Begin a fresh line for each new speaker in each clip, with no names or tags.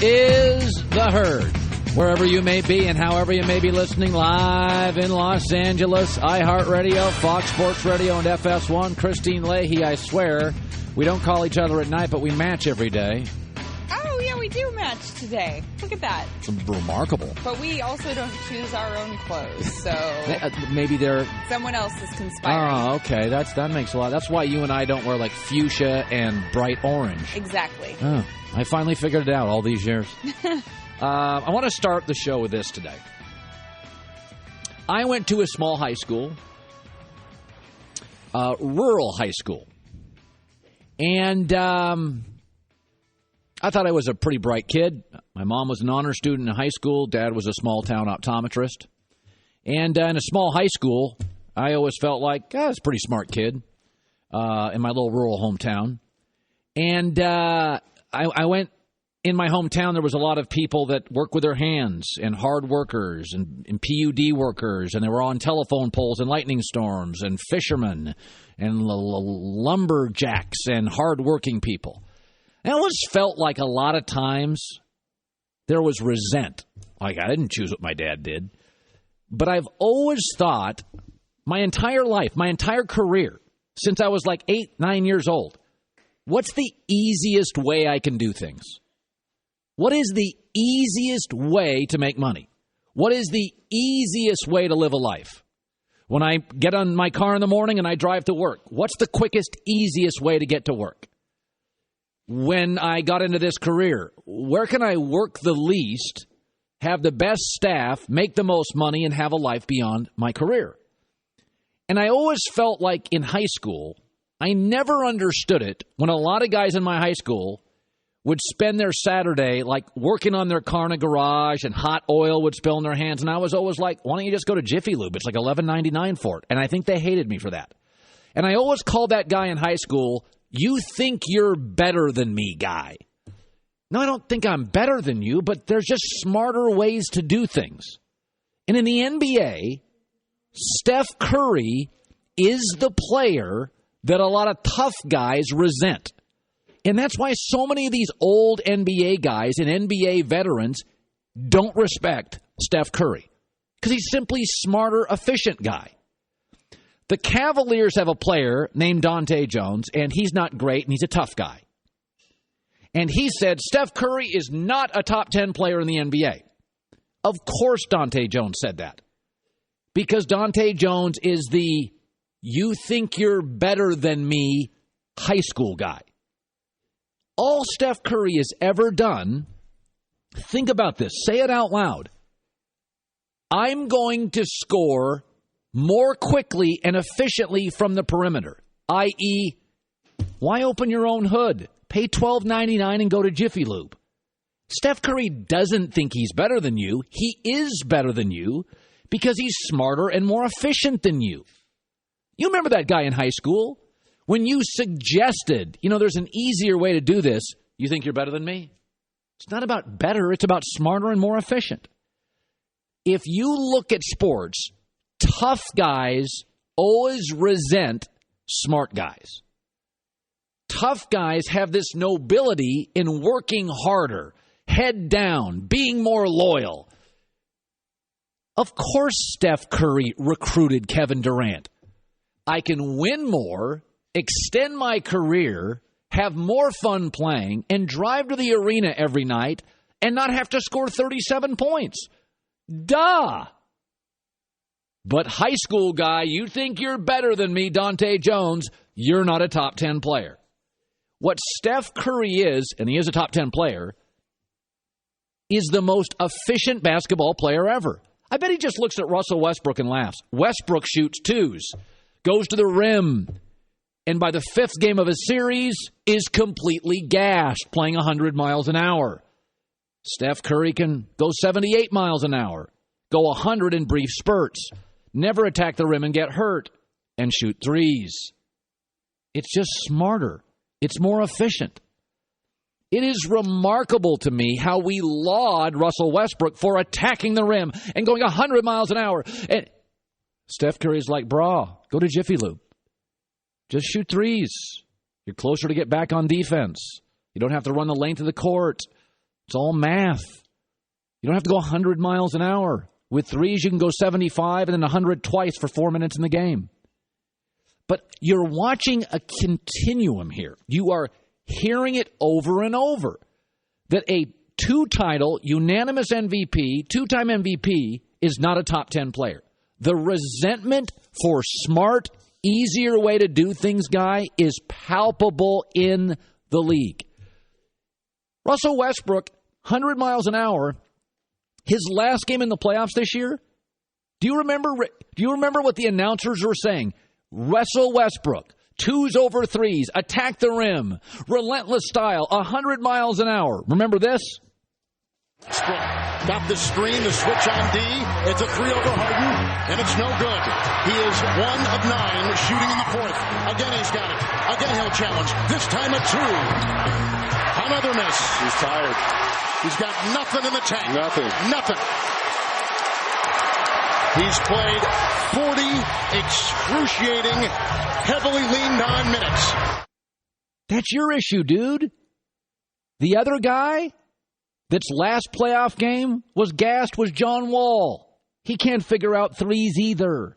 is The Herd. Wherever you may be and however you may be listening, live in Los Angeles, iHeartRadio, Fox Sports Radio, and FS1. Christine Leahy, I swear, we don't call each other at night, but we match every day.
Oh, yeah, we do match today. Look at that.
It's remarkable.
But we also don't choose our own clothes, so...
Maybe they're...
Someone else is conspiring.
Oh, okay. That makes a lot. That's why you and I don't wear, like, fuchsia and bright orange.
Exactly.
Oh, I finally figured it out all these years. I want to start the show with this today. I went to a small high school, rural high school, and I thought I was a pretty bright kid. My mom was an honor student in high school. Dad was a small-town optometrist. And in a small high school, I always felt like I was a pretty smart kid in my little rural hometown. And I went... In my hometown, there was a lot of people that work with their hands and hard workers and PUD workers, and they were on telephone poles and lightning storms and fishermen and lumberjacks and hardworking people. And it always felt like a lot of times there was resent. Like, I didn't choose what my dad did. But I've always thought my entire life, my entire career, since I was like 8, 9 years old, what's the easiest way I can do things? What is the easiest way to make money? What is the easiest way to live a life? When I get on my car in the morning and I drive to work, what's the quickest, easiest way to get to work? When I got into this career, where can I work the least, have the best staff, make the most money, and have a life beyond my career? And I always felt like in high school, I never understood it when a lot of guys in my high school would spend their Saturday, like, working on their car in a garage, and hot oil would spill in their hands. And I was always like, why don't you just go to Jiffy Lube? It's like $11.99 for it. And I think they hated me for that. And I always called that guy in high school, you think you're better than me guy. No, I don't think I'm better than you, but there's just smarter ways to do things. And in the NBA, Steph Curry is the player that a lot of tough guys resent. And that's why so many of these old NBA guys and NBA veterans don't respect Steph Curry. Because he's simply smarter, efficient guy. The Cavaliers have a player named Dante Jones, and he's not great, and he's a tough guy. And he said Steph Curry is not a top 10 player in the NBA. Of course Dante Jones said that. Because Dante Jones is the you think you're better than me high school guy. All Steph Curry has ever done, think about this, say it out loud. I'm going to score more quickly and efficiently from the perimeter, i.e., why open your own hood? Pay $12.99 and go to Jiffy Lube. Steph Curry doesn't think he's better than you. He is better than you because he's smarter and more efficient than you. You remember that guy in high school? When you suggested, there's an easier way to do this, you think you're better than me? It's not about better. It's about smarter and more efficient. If you look at sports, tough guys always resent smart guys. Tough guys have this nobility in working harder, head down, being more loyal. Of course Steph Curry recruited Kevin Durant. I can win more, extend my career, have more fun playing, and drive to the arena every night and not have to score 37 points. Duh! But high school guy, you think you're better than me, Dante Jones, you're not a top 10 player. What Steph Curry is, and he is a top 10 player, is the most efficient basketball player ever. I bet he just looks at Russell Westbrook and laughs. Westbrook shoots twos, goes to the rim, and by the fifth game of a series, is completely gassed, playing 100 miles an hour. Steph Curry can go 78 miles an hour, go 100 in brief spurts, never attack the rim and get hurt, and shoot threes. It's just smarter. It's more efficient. It is remarkable to me how we laud Russell Westbrook for attacking the rim and going 100 miles an hour. And Steph Curry's like, brah, go to Jiffy Lube. Just shoot threes. You're closer to get back on defense. You don't have to run the length of the court. It's all math. You don't have to go 100 miles an hour. With threes, you can go 75 and then 100 twice for 4 minutes in the game. But you're watching a continuum here. You are hearing it over and over that a two-title, unanimous MVP, two-time MVP is not a top 10 player. The resentment for smart, easier way to do things guy is palpable in the league. Russell Westbrook, 100 miles an hour, his last game in the playoffs this year, do you remember what the announcers were saying? Russell Westbrook, twos over threes, attack the rim, relentless style, 100 miles an hour. Remember this?
Got the screen, the switch on D. It's a 3 over Harden, and it's no good. He is 1 of 9 shooting in the fourth. Again, he's got it. Again, he'll challenge. This time a 2. Another miss.
He's tired.
He's got nothing in the tank.
Nothing.
He's played 40 excruciating, heavily leaned on minutes.
That's your issue, dude. The other guy that's last playoff game was gassed was John Wall. He can't figure out threes either.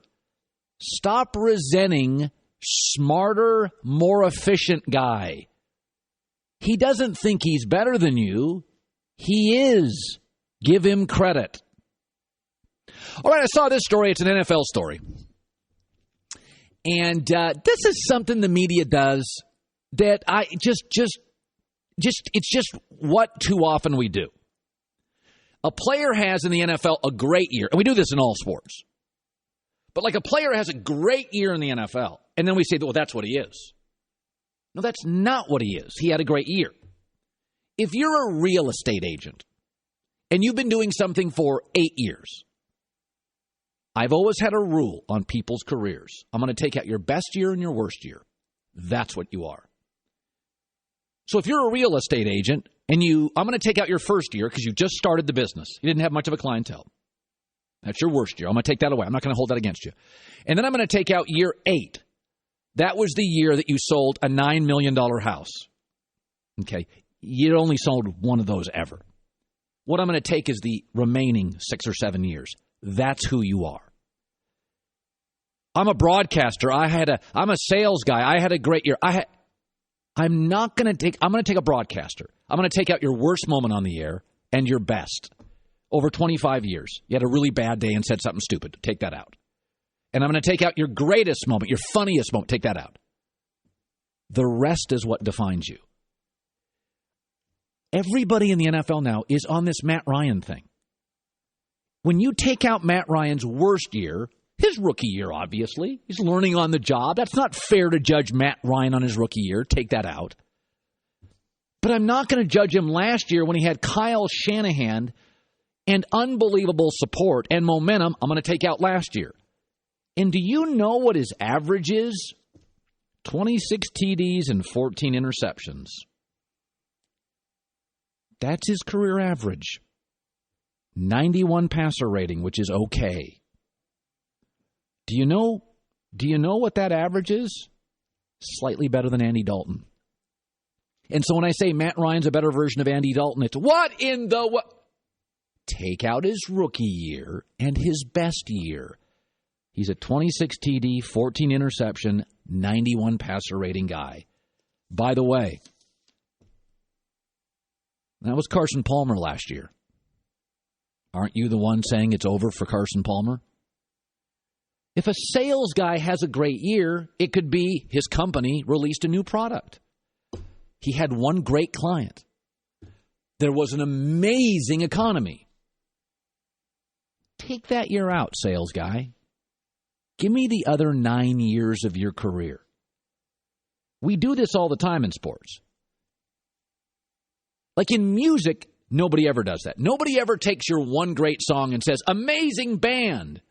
Stop resenting smarter, more efficient guy. He doesn't think he's better than you. He is. Give him credit. All right, I saw this story. It's an NFL story. And this is something the media does that I it's just what too often we do. A player has in the NFL a great year, and we do this in all sports. But like a player has a great year in the NFL, and then we say, well, that's what he is. No, that's not what he is. He had a great year. If you're a real estate agent and you've been doing something for 8 years, I've always had a rule on people's careers. I'm going to take out your best year and your worst year. That's what you are. So if you're a real estate agent and I'm going to take out your first year because you just started the business. You didn't have much of a clientele. That's your worst year. I'm going to take that away. I'm not going to hold that against you. And then I'm going to take out year 8. That was the year that you sold a $9 million house. Okay. You only sold one of those ever. What I'm going to take is the remaining 6 or 7 years. That's who you are. I'm a broadcaster. I'm a sales guy. I had a great year. I'm going to take a broadcaster. I'm going to take out your worst moment on the air and your best. Over 25 years, you had a really bad day and said something stupid. Take that out. And I'm going to take out your greatest moment, your funniest moment. Take that out. The rest is what defines you. Everybody in the NFL now is on this Matt Ryan thing. When you take out Matt Ryan's worst year, his rookie year, obviously, he's learning on the job. That's not fair to judge Matt Ryan on his rookie year. Take that out. But I'm not going to judge him last year when he had Kyle Shanahan and unbelievable support and momentum. I'm going to take out last year. And do you know what his average is? 26 TDs and 14 interceptions. That's his career average. 91 passer rating, which is okay. Do you know what that average is? Slightly better than Andy Dalton. And so when I say Matt Ryan's a better version of Andy Dalton, it's what in the what? Take out his rookie year and his best year. He's a 26 TD, 14 interception, 91 passer rating guy. By the way, that was Carson Palmer last year. Aren't you the one saying it's over for Carson Palmer? If a sales guy has a great year, it could be his company released a new product. He had one great client. There was an amazing economy. Take that year out, sales guy. Give me the other 9 years of your career. We do this all the time in sports. Like in music, nobody ever does that. Nobody ever takes your one great song and says, amazing band.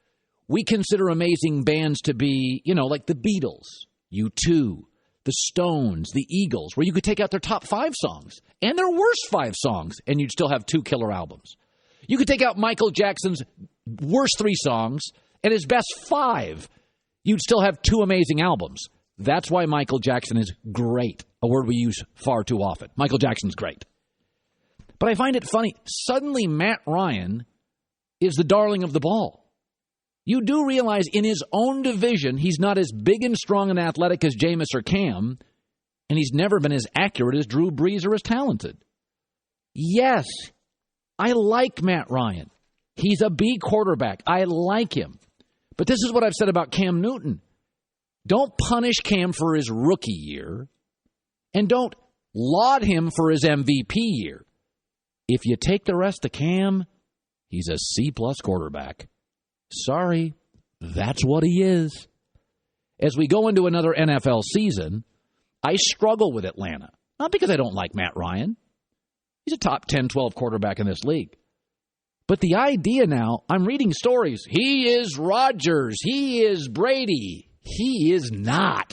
We consider amazing bands to be, like the Beatles, U2, the Stones, the Eagles, where you could take out their top 5 songs and their worst 5 songs, and you'd still have 2 killer albums. You could take out Michael Jackson's worst 3 songs and his best 5. You'd still have 2 amazing albums. That's why Michael Jackson is great, a word we use far too often. Michael Jackson's great. But I find it funny. Suddenly, Matt Ryan is the darling of the ball. You do realize in his own division, he's not as big and strong and athletic as Jameis or Cam, and he's never been as accurate as Drew Brees or as talented. Yes, I like Matt Ryan. He's a B quarterback. I like him. But this is what I've said about Cam Newton. Don't punish Cam for his rookie year, and don't laud him for his MVP year. If you take the rest of Cam, he's a C-plus quarterback. Sorry, that's what he is. As we go into another NFL season, I struggle with Atlanta. Not because I don't like Matt Ryan. He's a top 10, 12 quarterback in this league. But the idea now, I'm reading stories. He is Rodgers. He is Brady. He is not.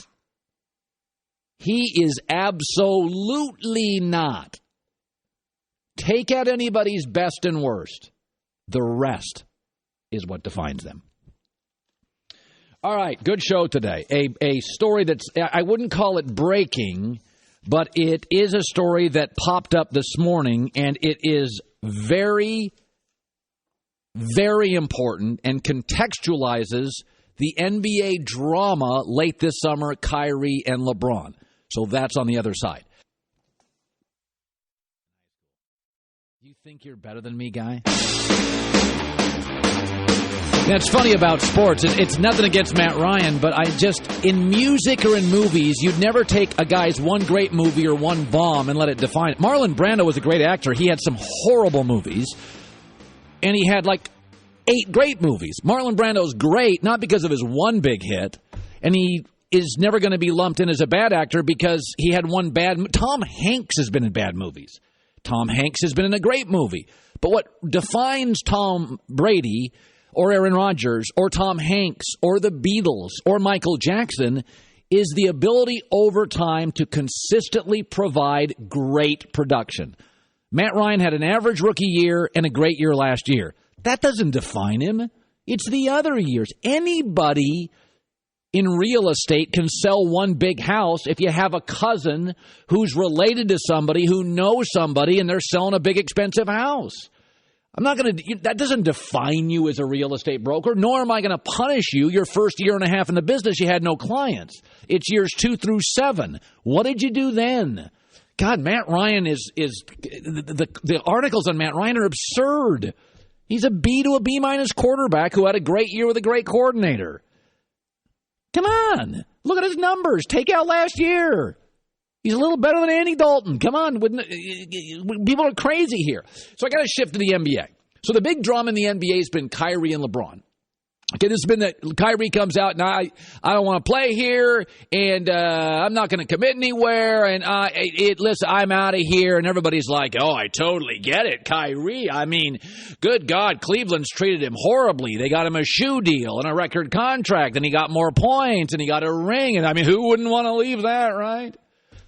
He is absolutely not. Take out anybody's best and worst. The rest is what defines them. All right, good show today. A story that's, I wouldn't call it breaking, but it is a story that popped up this morning, and it is very, very important and contextualizes the NBA drama late this summer, Kyrie and LeBron. So that's on the other side. You think you're better than me, guy? That's funny about sports. It's nothing against Matt Ryan, but in music or in movies, you'd never take a guy's one great movie or one bomb and let it define it. Marlon Brando was a great actor. He had some horrible movies, and he had like 8 great movies. Marlon Brando's great, not because of his one big hit, and he is never going to be lumped in as a bad actor because he had one bad. Tom Hanks has been in bad movies. Tom Hanks has been in a great movie. But what defines Tom Brady or Aaron Rodgers or Tom Hanks or the Beatles or Michael Jackson is the ability over time to consistently provide great production. Matt Ryan had an average rookie year and a great year last year. That doesn't define him. It's the other years. Anybody in real estate can sell one big house if you have a cousin who's related to somebody who knows somebody and they're selling a big expensive house. That doesn't define you as a real estate broker, nor am I going to punish you your first year and a half in the business. You had no clients. It's years 2 through 7. What did you do then? God, Matt Ryan the articles on Matt Ryan are absurd. He's a B to a B-minus quarterback who had a great year with a great coordinator. Come on. Look at his numbers. Take out last year. He's a little better than Andy Dalton. Come on. People are crazy here. So I got to shift to the NBA. So the big drama in the NBA has been Kyrie and LeBron. Okay, this has been that Kyrie comes out and I don't want to play here, and I'm not going to commit anywhere, and listen, I'm out of here, and everybody's like, oh, I totally get it, Kyrie. I mean, good God, Cleveland's treated him horribly. They got him a shoe deal and a record contract, and he got more points, and he got a ring, and I mean, who wouldn't want to leave that, right?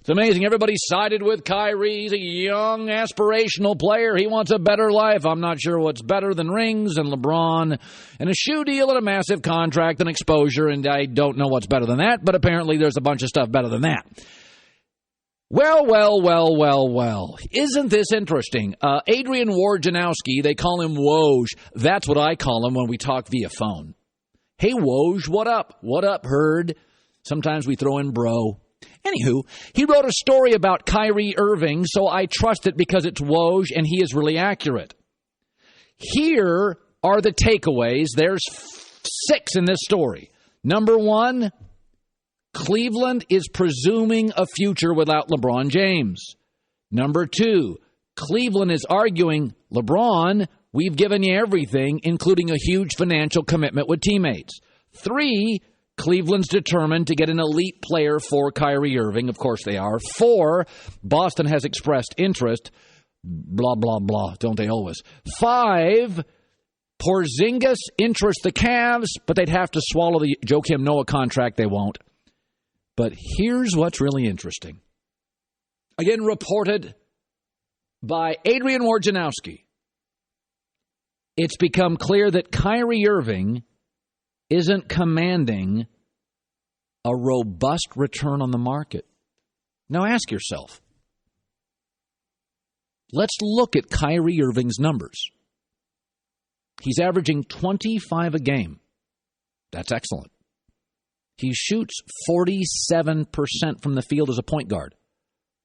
It's amazing. Everybody sided with Kyrie. He's a young, aspirational player. He wants a better life. I'm not sure what's better than rings and LeBron and a shoe deal and a massive contract and exposure, and I don't know what's better than that, but apparently there's a bunch of stuff better than that. Well. Isn't this interesting? Adrian Wojnarowski, they call him Woj. That's what I call him when we talk via phone. Hey, Woj, what up? What up, herd? Sometimes we throw in bro. Anywho, he wrote a story about Kyrie Irving, so I trust it because it's Woj and he is really accurate. Here are the takeaways. There's 6 in this story. Number 1, Cleveland is presuming a future without LeBron James. Number 2, Cleveland is arguing, LeBron, we've given you everything, including a huge financial commitment with teammates. 3, Cleveland's determined to get an elite player for Kyrie Irving. Of course they are. 4, Boston has expressed interest. Blah, blah, blah. Don't they always? 5, Porzingis interests the Cavs, but they'd have to swallow the Joakim Noah contract. They won't. But here's what's really interesting. Again, reported by Adrian Wojnarowski. It's become clear that Kyrie Irving isn't commanding a robust return on the market. Now ask yourself, Let's look at Kyrie Irving's numbers. He's averaging 25 a game. That's excellent. He shoots 47% from the field as a point guard.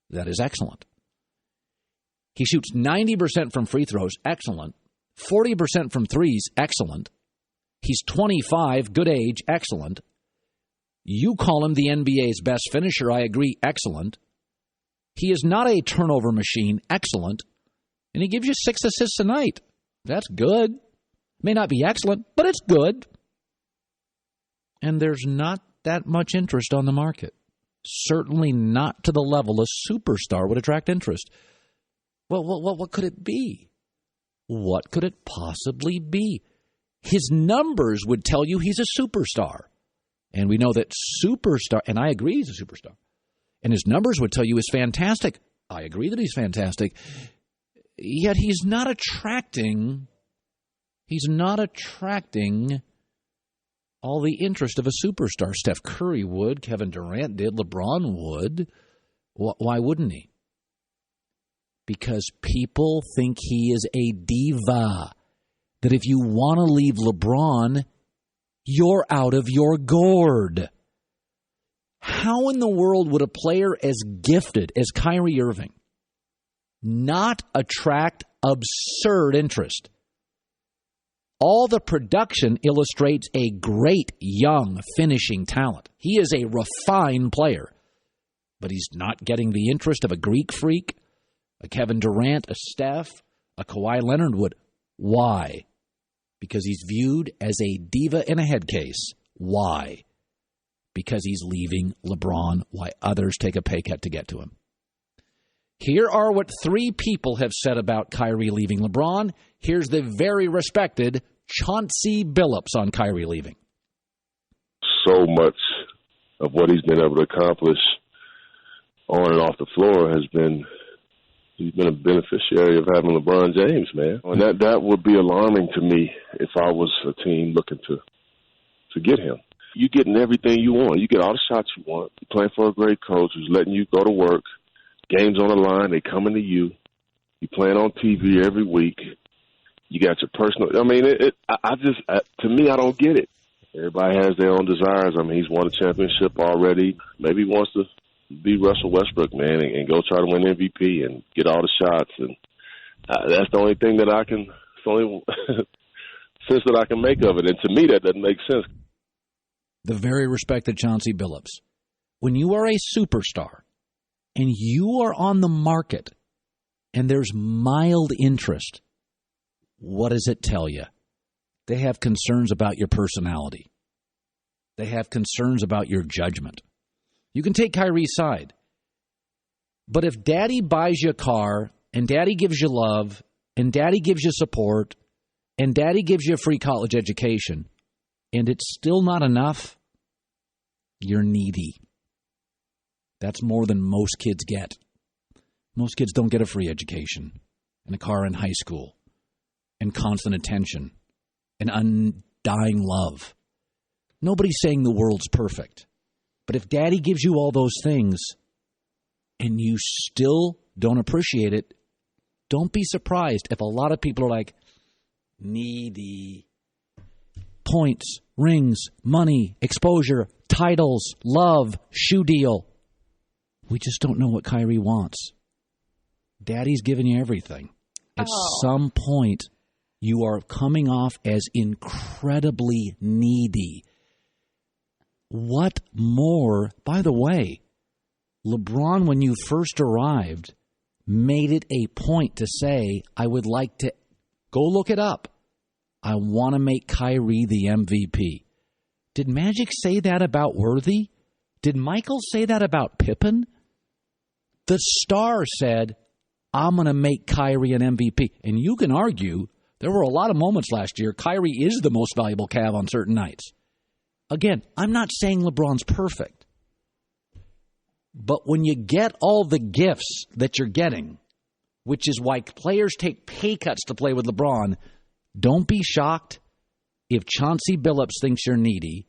That is excellent. He shoots 90% from free throws. Excellent. 40% from threes. Excellent. He's 25, good age. Excellent. You call him the NBA's best finisher. I agree. Excellent. He is not a turnover machine. Excellent. And he gives you 6 assists a night. That's good. May not be excellent, but it's good. And there's not that much interest on the market. Certainly not to the level a superstar would attract interest. Well, what could it be? What could it possibly be? His numbers would tell you he's a superstar. And we know that superstar, and I agree he's a superstar. And his numbers would tell you he's fantastic. I agree that he's fantastic. Yet he's not attracting all the interest of a superstar. Steph Curry would, Kevin Durant did, LeBron would. Why wouldn't he? Because people think he is a diva. That if you want to leave LeBron, you're out of your gourd. How in the world would a player as gifted as Kyrie Irving not attract absurd interest? All the production illustrates a great young finishing talent. He is a refined player, but he's not getting the interest of a Greek freak, a Kevin Durant, a Steph, a Kawhi Leonard would. Why? Because he's viewed as a diva in a head case. Why? Because he's leaving LeBron, why others take a pay cut to get to him. Here are what 3 people have said about Kyrie leaving LeBron. Here's the very respected Chauncey Billups on Kyrie leaving.
So much of what he's been able to accomplish on and off the floor he's been a beneficiary of having LeBron James, man. And that would be alarming to me if I was a team looking to get him. You're getting everything you want. You get all the shots you want. You're playing for a great coach who's letting you go to work. Games on the line, they coming to you. You playing on TV every week. You got your personal. I mean, to me, I don't get it. Everybody has their own desires. I mean, he's won a championship already. Maybe he wants to be Russell Westbrook, man, and go try to win MVP and get all the shots. And that's the only thing that I can. It's the only sense that I can make of it. And to me, that doesn't make sense.
The very respected Chauncey Billups. When you are a superstar and you are on the market and there's mild interest, what does it tell you? They have concerns about your personality. They have concerns about your judgment. You can take Kyrie's side. But if daddy buys you a car and daddy gives you love and daddy gives you support and daddy gives you a free college education and it's still not enough, you're needy. That's more than most kids get. Most kids don't get a free education and a car in high school and constant attention and undying love. Nobody's saying the world's perfect. But if daddy gives you all those things and you still don't appreciate it, don't be surprised if a lot of people are like, needy. Points, rings, money, exposure, titles, love, shoe deal. We just don't know what Kyrie wants. Daddy's giving you everything. At some point, you are coming off as incredibly needy. What more? By the way, LeBron, when you first arrived, made it a point to say, I would like to go look it up. I want to make Kyrie the MVP. Did Magic say that about Worthy? Did Michael say that about Pippen? The star said, I'm going to make Kyrie an MVP. And you can argue, there were a lot of moments last year, Kyrie is the most valuable Cav on certain nights. Again, I'm not saying LeBron's perfect. But when you get all the gifts that you're getting, which is why players take pay cuts to play with LeBron, don't be shocked if Chauncey Billups thinks you're needy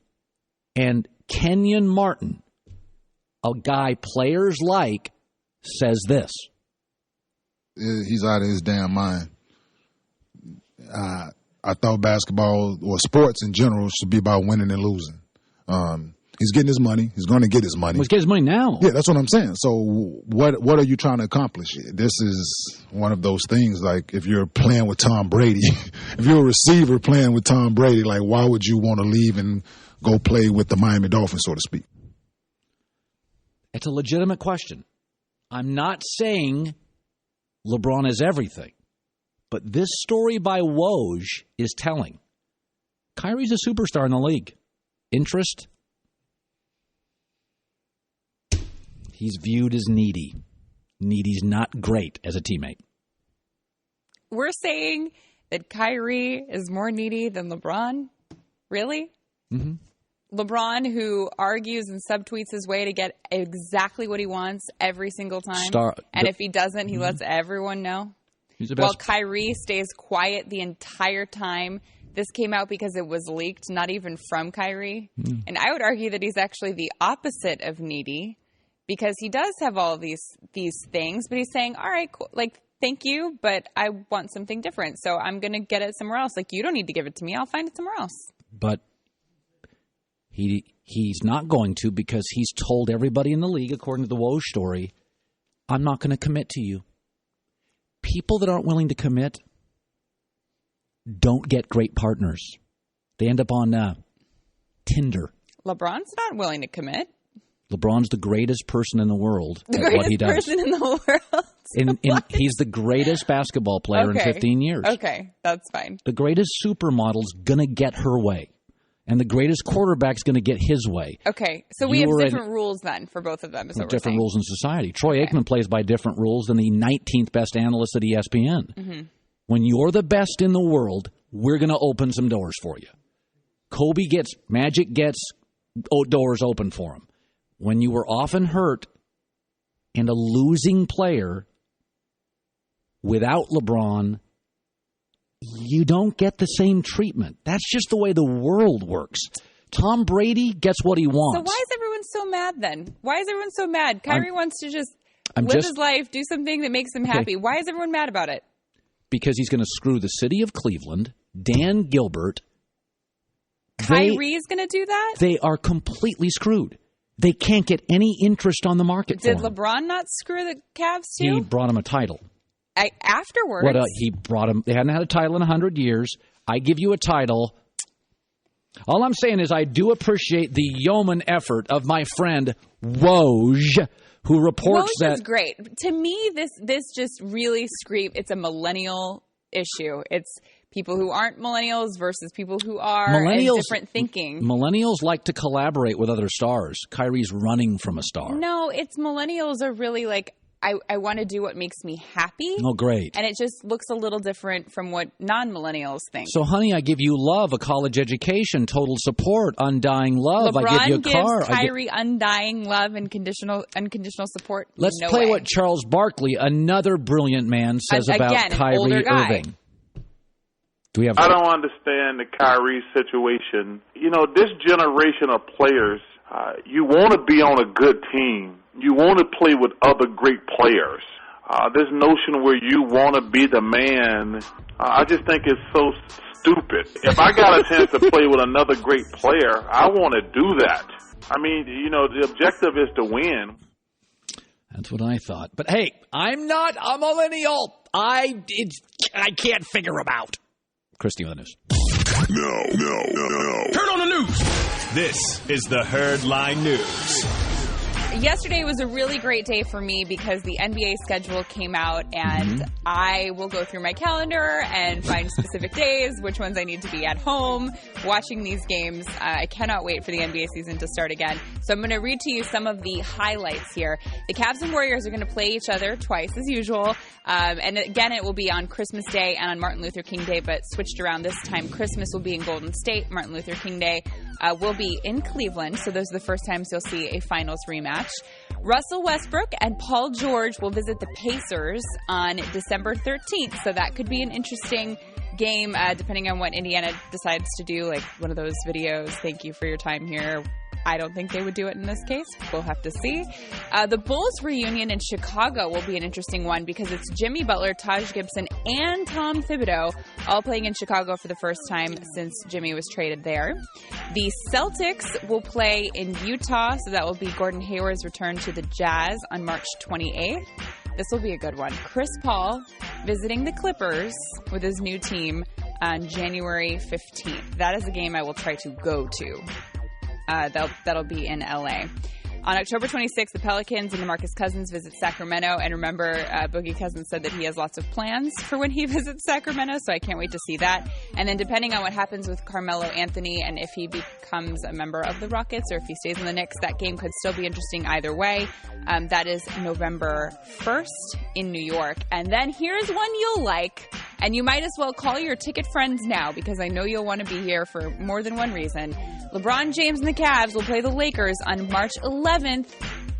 and Kenyon Martin, a guy players like, says this.
he's out of his damn mind. I thought basketball or sports in general should be about winning and losing. He's getting his money. He's going to get his money.
He's getting his money now.
Yeah, that's what I'm saying. So what are you trying to accomplish? This is one of those things, like if you're playing with Tom Brady, if you're a receiver playing with Tom Brady, like why would you want to leave and go play with the Miami Dolphins, so to speak?
It's a legitimate question. I'm not saying LeBron is everything, but this story by Woj is telling. Kyrie's a superstar in the league. Interest? He's viewed as needy. Needy's not great as a teammate.
We're saying that Kyrie is more needy than LeBron? Really?
Mm-hmm.
LeBron, who argues and subtweets his way to get exactly what he wants every single time. And if he doesn't, he lets everyone know.
He's the best.
While Kyrie stays quiet the entire time. This came out because it was leaked, not even from Kyrie. And I would argue that he's actually the opposite of needy because he does have all of these things, but he's saying, all right, cool. Like, thank you, but I want something different. So I'm going to get it somewhere else. Like, you don't need to give it to me. I'll find it somewhere else.
But he's not going to because he's told everybody in the league, according to the Woj story, I'm not going to commit to you. People that aren't willing to commit don't get great partners. They end up on Tinder.
LeBron's not willing to commit.
LeBron's the greatest person in the world at what he does.
The greatest person in the world.
He's the greatest basketball player in 15 years.
Okay, that's fine.
The greatest supermodel's going to get her way. And the greatest quarterback's going to get his way.
Okay, so we have different rules then for both of them. Is what
different rules in society. Troy Aikman plays by different rules than the 19th best analyst at ESPN.
Mm-hmm.
When you're the best in the world, we're going to open some doors for you. Magic gets doors open for him. When you were often hurt and a losing player without LeBron, you don't get the same treatment. That's just the way the world works. Tom Brady gets what he wants.
So why is everyone so mad then? Why is everyone so mad? Kyrie wants to just live his life, do something that makes him happy. Why is everyone mad about it?
Because he's going to screw the city of Cleveland, Dan Gilbert.
Kyrie's going to do that?
They are completely screwed. They can't get any interest on the market for him.
Did LeBron not screw the Cavs too?
He brought him a title.
Afterwards.
He brought him. They hadn't had a title in 100 years. I give you a title. All I'm saying is I do appreciate the yeoman effort of my friend Woj, who reports
Woj is great. To me, this just really screams. It's a millennial issue. It's people who aren't millennials versus people who are, and different thinking.
Millennials like to collaborate with other stars. Kyrie's running from a star.
No, it's millennials are really like, I want to do what makes me happy.
Oh, great.
And it just looks a little different from what non-millennials think.
So, honey, I give you love, a college education, total support, undying love.
LeBron
I give you a car.
Gives Kyrie undying love and unconditional support.
Let's play what Charles Barkley, another brilliant man, says about Kyrie Irving.
I don't understand the Kyrie situation. You know, this generation of players, you want to be on a good team. You want to play with other great players. This notion where you want to be the man, I just think it's so stupid. If I got a chance to play with another great player, I want to do that. I mean, you know, the objective is to win.
That's what I thought. But hey, I'm not a millennial. I can't figure him out. Christy on the news.
No. Turn on the news. This is the Herd Line News.
Yesterday was a really great day for me because the NBA schedule came out, and I will go through my calendar and find specific days, which ones I need to be at home watching these games. I cannot wait for the NBA season to start again. So I'm going to read to you some of the highlights here. The Cavs and Warriors are going to play each other twice as usual. And again, it will be on Christmas Day and on Martin Luther King Day, but switched around this time. Christmas will be in Golden State. Martin Luther King Day will be in Cleveland. So those are the first times you'll see a finals rematch. Russell Westbrook and Paul George will visit the Pacers on December 13th. So that could be an interesting game, depending on what Indiana decides to do, like one of those videos, thank you for your time here, I don't think they would do it in this case. We'll have to see. The Bulls reunion in Chicago will be an interesting one because it's Jimmy Butler, Taj Gibson, and Tom Thibodeau all playing in Chicago for the first time since Jimmy was traded there. The Celtics will play in Utah, so that will be Gordon Hayward's return to the Jazz on March 28th. This will be a good one. Chris Paul visiting the Clippers with his new team on January 15th. That is a game I will try to go to. That'll be in LA. On October 26th, the Pelicans and DeMarcus Cousins visit Sacramento. And remember, Boogie Cousins said that he has lots of plans for when he visits Sacramento, so I can't wait to see that. And then depending on what happens with Carmelo Anthony and if he becomes a member of the Rockets or if he stays in the Knicks, that game could still be interesting either way. That is November 1st in New York. And then here's one you'll like. And you might as well call your ticket friends now because I know you'll want to be here for more than one reason. LeBron James and the Cavs will play the Lakers on March 11th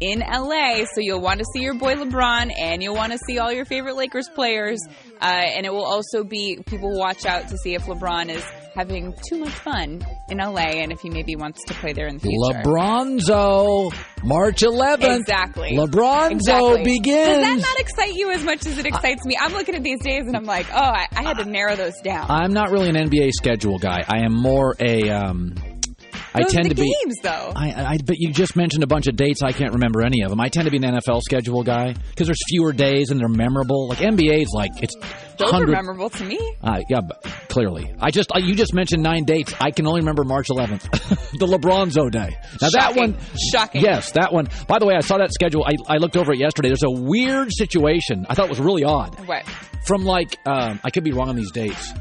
in LA. So you'll want to see your boy LeBron and you'll want to see all your favorite Lakers players. And it will also be, people watch out to see if LeBron is having too much fun in LA and if he maybe wants to play there in the future.
LeBronzo, March 11th.
Exactly.
LeBronzo begins.
Does that not excite you as much as it excites me? I'm looking at these days and I'm like, oh, I had to narrow those down.
I'm not really an NBA schedule guy. I am more a... I tend to be
games, though.
But you just mentioned a bunch of dates. I can't remember any of them. I tend to be an NFL schedule guy because there's fewer days and they're memorable. Like NBA is like it's.
Those are memorable to me.
Yeah, but clearly. You just mentioned 9 dates. I can only remember March 11th, the LeBronzo day. Now that one,
shocking.
Yes, that one. By the way, I saw that schedule. I looked over it yesterday. There's a weird situation. I thought it was really odd.
What?
From like, I could be wrong on these dates.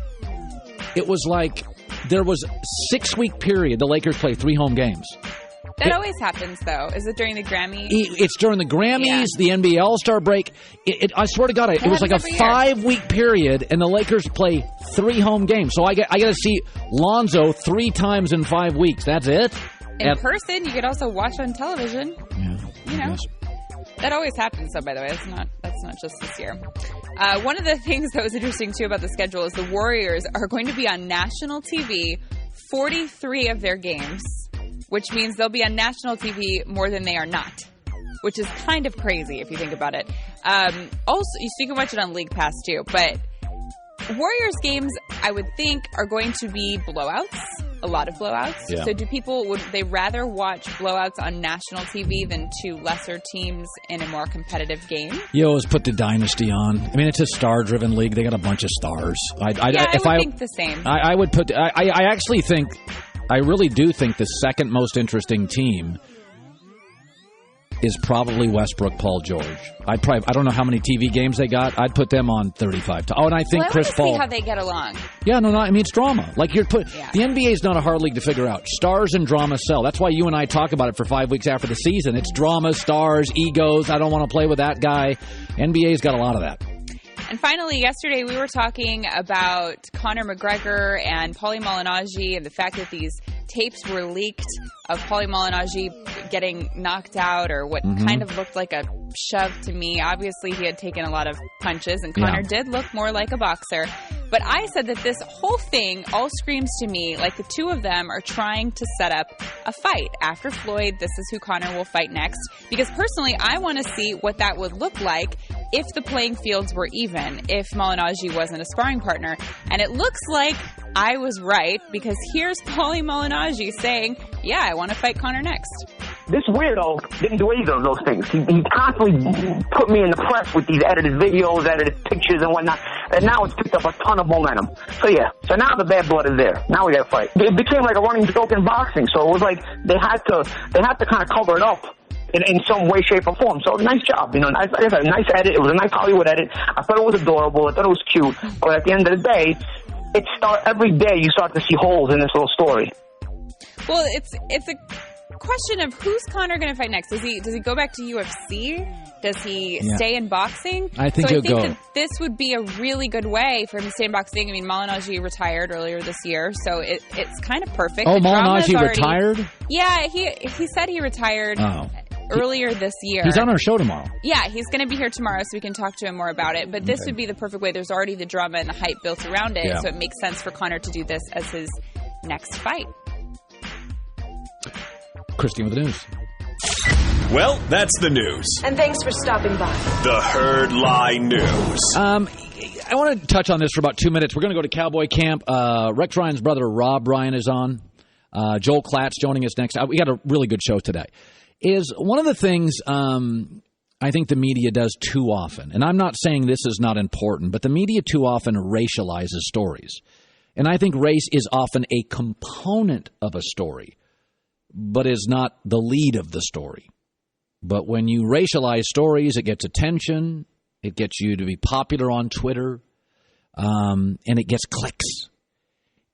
It was like. There was a 6-week period the Lakers play 3 home games.
That always happens, though. Is it during the Grammys?
It's during the Grammys, the NBA All-Star break. I swear to God, it was like a 5-week period, and the Lakers play 3 home games. So I got to see Lonzo 3 times in 5 weeks. That's it?
In person, you could also watch on television.
Yeah,
you know. That always happens, though, by the way. That's not just this year. One of the things that was interesting, too, about the schedule is the Warriors are going to be on national TV 43 of their games, which means they'll be on national TV more than they are not, which is kind of crazy if you think about it. Also, you can watch it on League Pass, too, but Warriors games, I would think, are going to be blowouts. A lot of blowouts.
Yeah.
So would they rather watch blowouts on national TV than 2 lesser teams in a more competitive game?
You always put the dynasty on. I mean, it's a star-driven league. They got a bunch of stars.
I think the same.
I would put. I actually think. I really do think the second most interesting team is probably Westbrook, Paul George. I don't know how many TV games they got. I'd put them on 35. And I think Chris Paul.
See how they get along.
Yeah, no. I mean, it's drama. Like the NBA is not a hard league to figure out. Stars and drama sell. That's why you and I talk about it for 5 weeks after the season. It's drama, stars, egos. I don't want to play with that guy. NBA's got a lot of that.
And finally, yesterday we were talking about Conor McGregor and Paulie Malignaggi and the fact that these tapes were leaked of Paulie Malignaggi getting knocked out or what kind of looked like a shove to me. Obviously, he had taken a lot of punches, and Conor did look more like a boxer. But I said that this whole thing all screams to me like the two of them are trying to set up a fight. After Floyd, this is who Conor will fight next. Because personally, I want to see what that would look like if the playing fields were even, if Malignaggi wasn't a sparring partner. And it looks like I was right, because here's Paulie Malignaggi saying, yeah, I want to fight Conor next.
This weirdo didn't do either of those things. He constantly put me in the press with these edited videos, edited pictures and whatnot, and now it's picked up a ton of momentum. So now the bad blood is there. Now we got to fight. It became like a running joke in boxing, so it was like they had to kind of cover it up in some way, shape, or form. So nice job, like I said, nice edit. It was a nice Hollywood edit. I thought it was adorable. I thought it was cute. But at the end of the day, every day you start to see holes in this little story.
Well, it's a question of who's Conor going to fight next. Does he go back to UFC? Does he stay in boxing?
I think he'll go.
That this would be a really good way for him to stay in boxing. I mean, Malignaggi retired earlier this year, so it's kind of perfect.
Oh, Malignaggi retired?
Yeah, he said he retired earlier this year.
He's on our show tomorrow.
Yeah, he's going to be here tomorrow, so we can talk to him more about it. But this would be the perfect way. There's already the drama and the hype built around it, so it makes sense for Conor to do this as his next fight.
Christine with the news.
Well, that's the news.
And thanks for stopping by.
The Herd Line News.
I want to touch on this for about 2 minutes. We're going to go to Cowboy Camp. Rex Ryan's brother, Rob Ryan, is on. Joel Klatt's joining us next. We got a really good show today. Is one of the things I think the media does too often, and I'm not saying this is not important, but the media too often racializes stories. And I think race is often a component of a story, but is not the lead of the story. But when you racialize stories, it gets attention, it gets you to be popular on Twitter, and it gets clicks.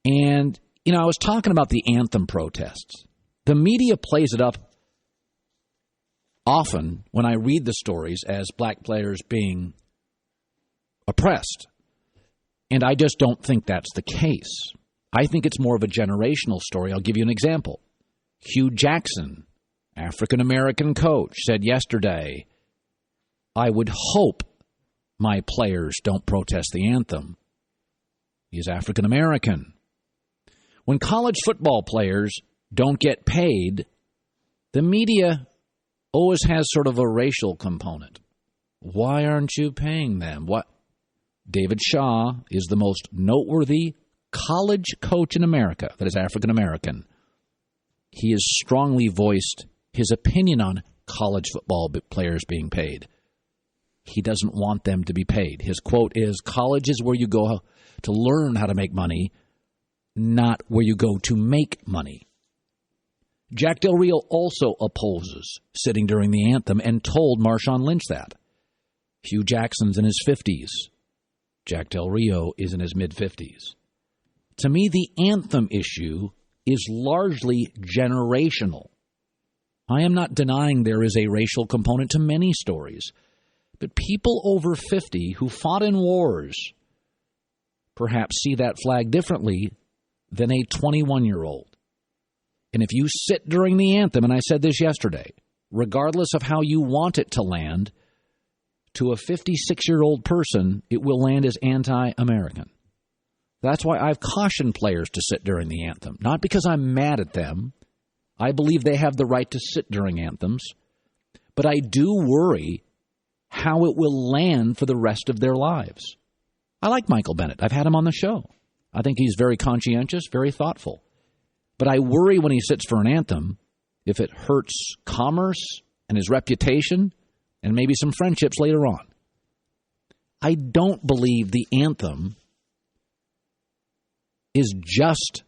And, you know, I was talking about the anthem protests. The media plays it up often when I read the stories as black players being oppressed. And I just don't think that's the case. I think it's more of a generational story. I'll give you an example. Hugh Jackson, African-American coach, said yesterday, I would hope my players don't protest the anthem. He's African-American. When college football players don't get paid, the media always has sort of a racial component. Why aren't you paying them? What? David Shaw is the most noteworthy college coach in America that is African-American. He has strongly voiced his opinion on college football players being paid. He doesn't want them to be paid. His quote is, college is where you go to learn how to make money, not where you go to make money. Jack Del Rio also opposes sitting during the anthem and told Marshawn Lynch that. Hugh Jackson's in his 50s. Jack Del Rio is in his mid-50s. To me, the anthem issue is largely generational. I am not denying there is a racial component to many stories, but people over 50 who fought in wars perhaps see that flag differently than a 21-year-old. And if you sit during the anthem, and I said this yesterday, regardless of how you want it to land, to a 56-year-old person, it will land as anti-American. That's why I've cautioned players to sit during the anthem. Not because I'm mad at them. I believe they have the right to sit during anthems. But I do worry how it will land for the rest of their lives. I like Michael Bennett. I've had him on the show. I think he's very conscientious, very thoughtful. But I worry when he sits for an anthem if it hurts commerce and his reputation and maybe some friendships later on. I don't believe the anthem is just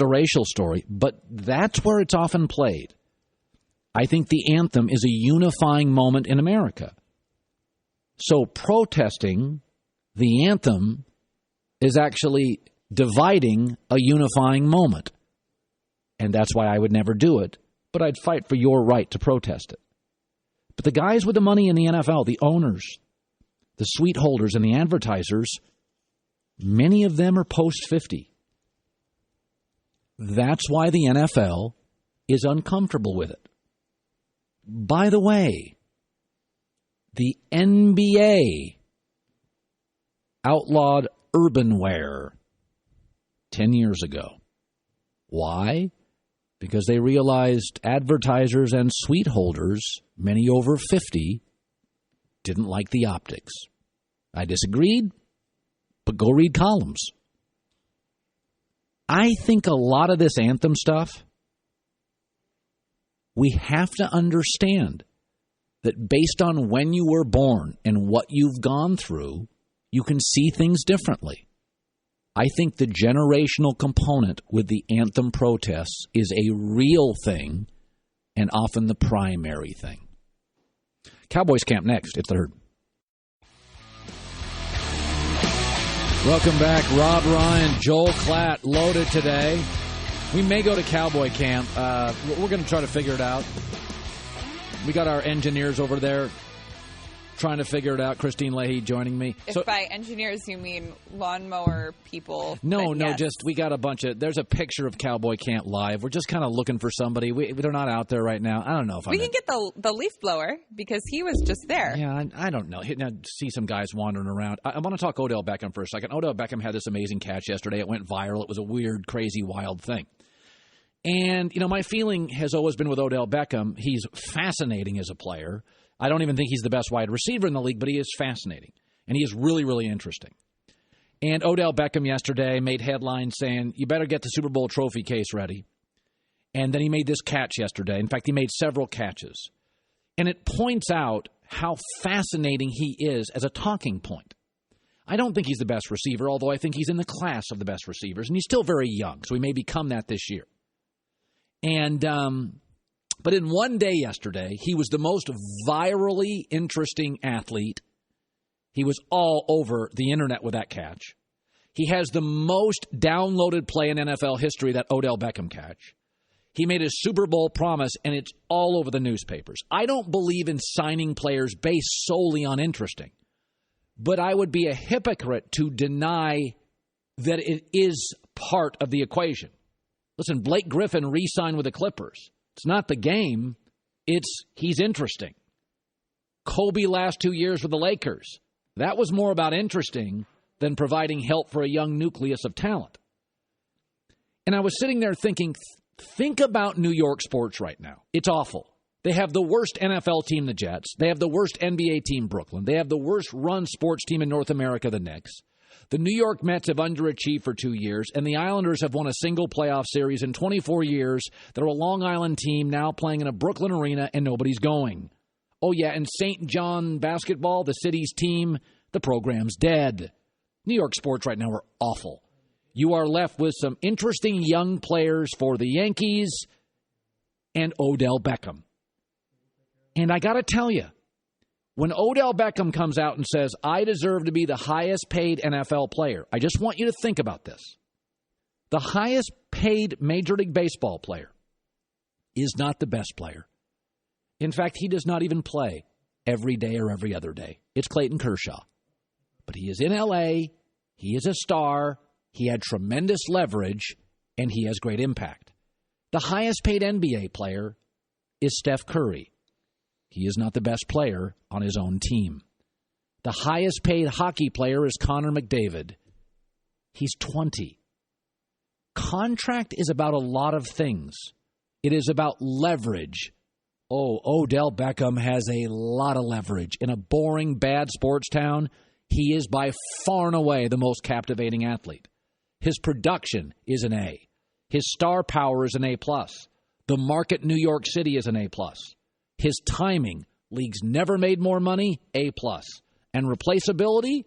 a racial story, but that's where it's often played. I think the anthem is a unifying moment in America. So protesting the anthem is actually dividing a unifying moment. And that's why I would never do it, but I'd fight for your right to protest it. But the guys with the money in the NFL, the owners, the suite holders, and the advertisers, many of them are post-50. That's why the NFL is uncomfortable with it. By the way, the NBA outlawed urban wear 10 years ago. Why? Because they realized advertisers and suite holders, many over 50, didn't like the optics. I disagreed, but go read columns. I think a lot of this anthem stuff, we have to understand that based on when you were born and what you've gone through, you can see things differently. I think the generational component with the anthem protests is a real thing and often the primary thing. Cowboys Camp next. It's the Herd. Welcome back. Rob Ryan, Joel Klatt, loaded today. We may go to Cowboy Camp. We're going to try to figure it out. We got our engineers over there trying to figure it out. Christine Leahy joining me.
If by engineers you mean lawnmower people.
No,
yes.
just we got a bunch of, there's a picture of Cowboy Camp live. We're just kind of looking for somebody. They're not out there right now. I don't know if
we can get the leaf blower because he was just there.
Yeah, I don't know. Now, see some guys wandering around. I want to talk Odell Beckham for a second. Odell Beckham had this amazing catch yesterday. It went viral. It was a weird, crazy, wild thing. And, my feeling has always been with Odell Beckham, he's fascinating as a player. I don't even think he's the best wide receiver in the league, but he is fascinating. And he is really, really interesting. And Odell Beckham yesterday made headlines saying, you better get the Super Bowl trophy case ready. And then he made this catch yesterday. In fact, he made several catches. And it points out how fascinating he is as a talking point. I don't think he's the best receiver, although I think he's in the class of the best receivers. And he's still very young, so he may become that this year. And but in one day yesterday, he was the most virally interesting athlete. He was all over the internet with that catch. He has the most downloaded play in NFL history, that Odell Beckham catch. He made a Super Bowl promise, and it's all over the newspapers. I don't believe in signing players based solely on interesting, but I would be a hypocrite to deny that it is part of the equation. Listen, Blake Griffin re-signed with the Clippers. It's not the game. He's interesting. Kobe last 2 years with the Lakers. That was more about interesting than providing help for a young nucleus of talent. And I was sitting there thinking, think about New York sports right now. It's awful. They have the worst NFL team, the Jets. They have the worst NBA team, Brooklyn. They have the worst run sports team in North America, the Knicks. The New York Mets have underachieved for 2 years, and the Islanders have won a single playoff series in 24 years. They're a Long Island team now playing in a Brooklyn arena, and nobody's going. Oh, yeah, and St. John basketball, the city's team, the program's dead. New York sports right now are awful. You are left with some interesting young players for the Yankees and Odell Beckham. And I got to tell you, when Odell Beckham comes out and says, I deserve to be the highest paid NFL player, I just want you to think about this. The highest paid Major League Baseball player is not the best player. In fact, he does not even play every day or every other day. It's Clayton Kershaw. But he is in L.A., he is a star, he had tremendous leverage, and he has great impact. The highest paid NBA player is Steph Curry. He is not the best player on his own team. The highest paid hockey player is Connor McDavid. He's 20. Contract is about a lot of things. It is about leverage. Oh, Odell Beckham has a lot of leverage. In a boring, bad sports town, he is by far and away the most captivating athlete. His production is an A. His star power is an A+. The market New York City is an A+. His timing, leagues never made more money, A+. And replaceability,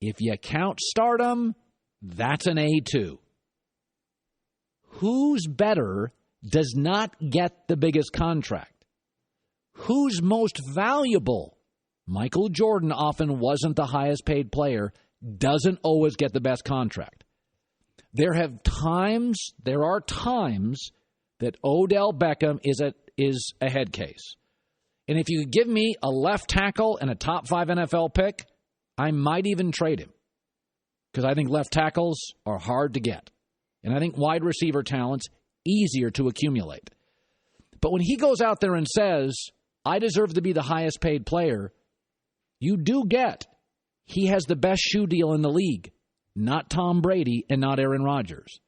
if you count stardom, that's an A2. Who's better does not get the biggest contract. Who's most valuable? Michael Jordan often wasn't the highest paid player, doesn't always get the best contract. There are times that Odell Beckham is a head case. And if you could give me a left tackle and a top 5 NFL pick, I might even trade him. Because I think left tackles are hard to get. And I think wide receiver talent's easier to accumulate. But when he goes out there and says, I deserve to be the highest paid player, you do get he has the best shoe deal in the league. Not Tom Brady and not Aaron Rodgers.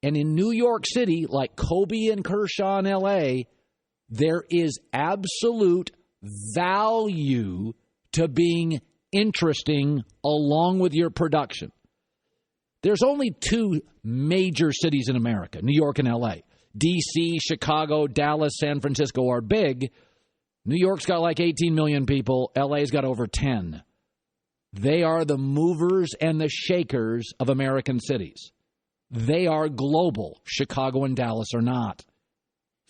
And in New York City, like Kobe and Kershaw in L.A., there is absolute value to being interesting along with your production. There's only 2 major cities in America, New York and L.A. D.C., Chicago, Dallas, San Francisco are big. New York's got like 18 million people. L.A.'s got over 10. They are the movers and the shakers of American cities. They are global. Chicago and Dallas are not.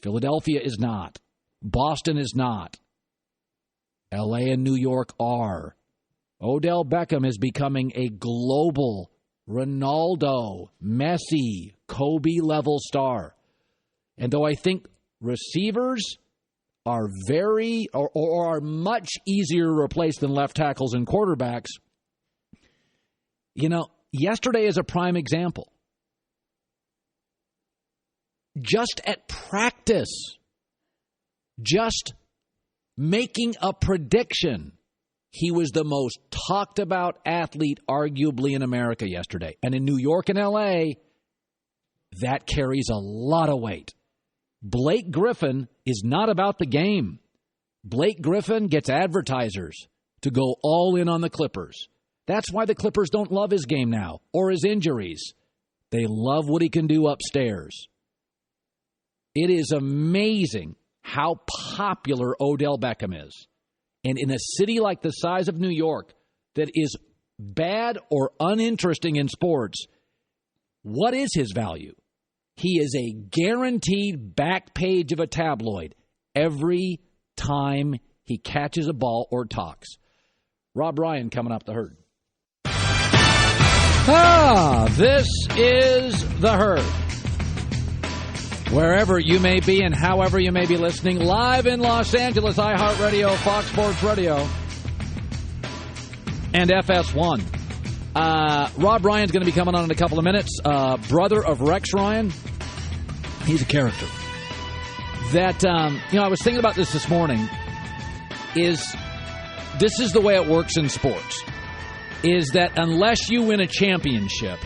Philadelphia is not. Boston is not. L.A. and New York are. Odell Beckham is becoming a global Ronaldo, Messi, Kobe-level star. And though I think receivers are are much easier to replace than left tackles and quarterbacks, yesterday is a prime example. Just at practice, just making a prediction, he was the most talked about athlete arguably in America yesterday. And in New York and L.A., That carries a lot of weight. Blake Griffin is not about the game. Blake Griffin gets advertisers to go all in on the Clippers. That's why the Clippers don't love his game now or his injuries. They love what he can do upstairs. It is amazing how popular Odell Beckham is. And in a city like the size of New York that is bad or uninteresting in sports, what is his value? He is a guaranteed back page of a tabloid every time he catches a ball or talks. Rob Ryan coming up the Herd. This is the Herd. Wherever you may be and however you may be listening, live in Los Angeles, iHeartRadio, Fox Sports Radio, and FS1. Rob Ryan's going to be coming on in a couple of minutes. Brother of Rex Ryan. He's a character. That, I was thinking about this morning, this is the way it works in sports, is that unless you win a championship,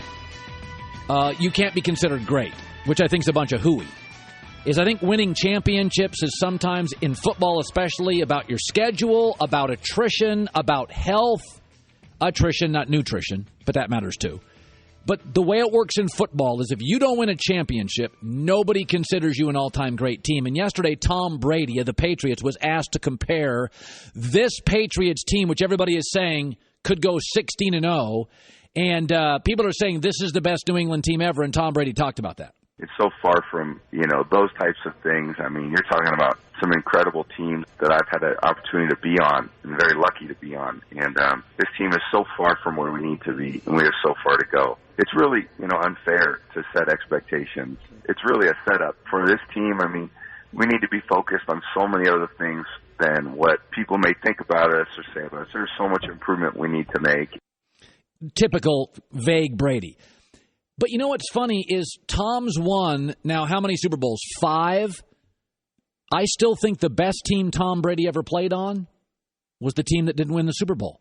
you can't be considered great, which I think is a bunch of hooey. I think winning championships is sometimes, in football especially, about your schedule, about attrition, about health. Attrition, not nutrition, but that matters too. But the way it works in football is if you don't win a championship, nobody considers you an all-time great team. And yesterday, Tom Brady of the Patriots was asked to compare this Patriots team, which everybody is saying could go 16-0, and people are saying this is the best New England team ever, and Tom Brady talked about that.
It's so far from, those types of things. I mean, you're talking about some incredible teams that I've had an opportunity to be on and very lucky to be on. And this team is so far from where we need to be, and we have so far to go. It's really, unfair to set expectations. It's really a setup for this team. I mean, we need to be focused on so many other things than what people may think about us or say about us. There's so much improvement we need to make.
Typical vague Brady. But you know what's funny is Tom's won now how many Super Bowls? 5. I still think the best team Tom Brady ever played on was the team that didn't win the Super Bowl.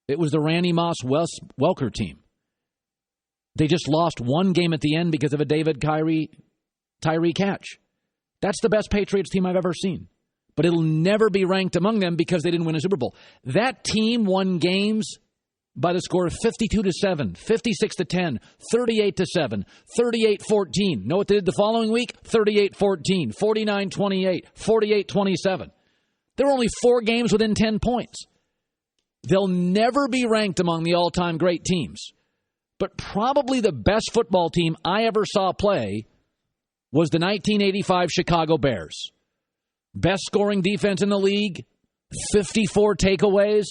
It was the Randy Moss Welker team. They just lost one game at the end because of a David Tyree catch. That's the best Patriots team I've ever seen. But it'll never be ranked among them because they didn't win a Super Bowl. That team won games by the score of 52-7, 56-10, 38-7, 38-14. Know what they did the following week? 38-14, 49-28, 48-27. There were only 4 games within 10 points. They'll never be ranked among the all-time great teams. But probably the best football team I ever saw play was the 1985 Chicago Bears. Best scoring defense in the league, 54 takeaways,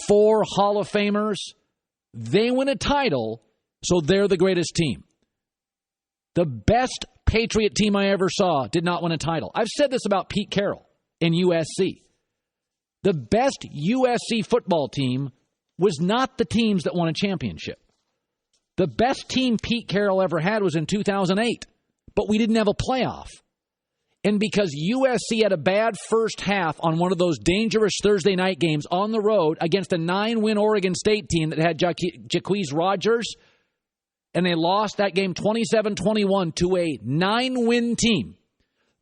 4 Hall of Famers. They win a title, so they're the greatest team. The best Patriot team I ever saw did not win a title. I've said this about Pete Carroll in USC. The best USC football team was not the teams that won a championship. The best team Pete Carroll ever had was in 2008, but we didn't have a playoff. And because USC had a bad first half on one of those dangerous Thursday night games on the road against a 9-win Oregon State team that had Jacquizz Rodgers, and they lost that game 27-21 to a 9-win team,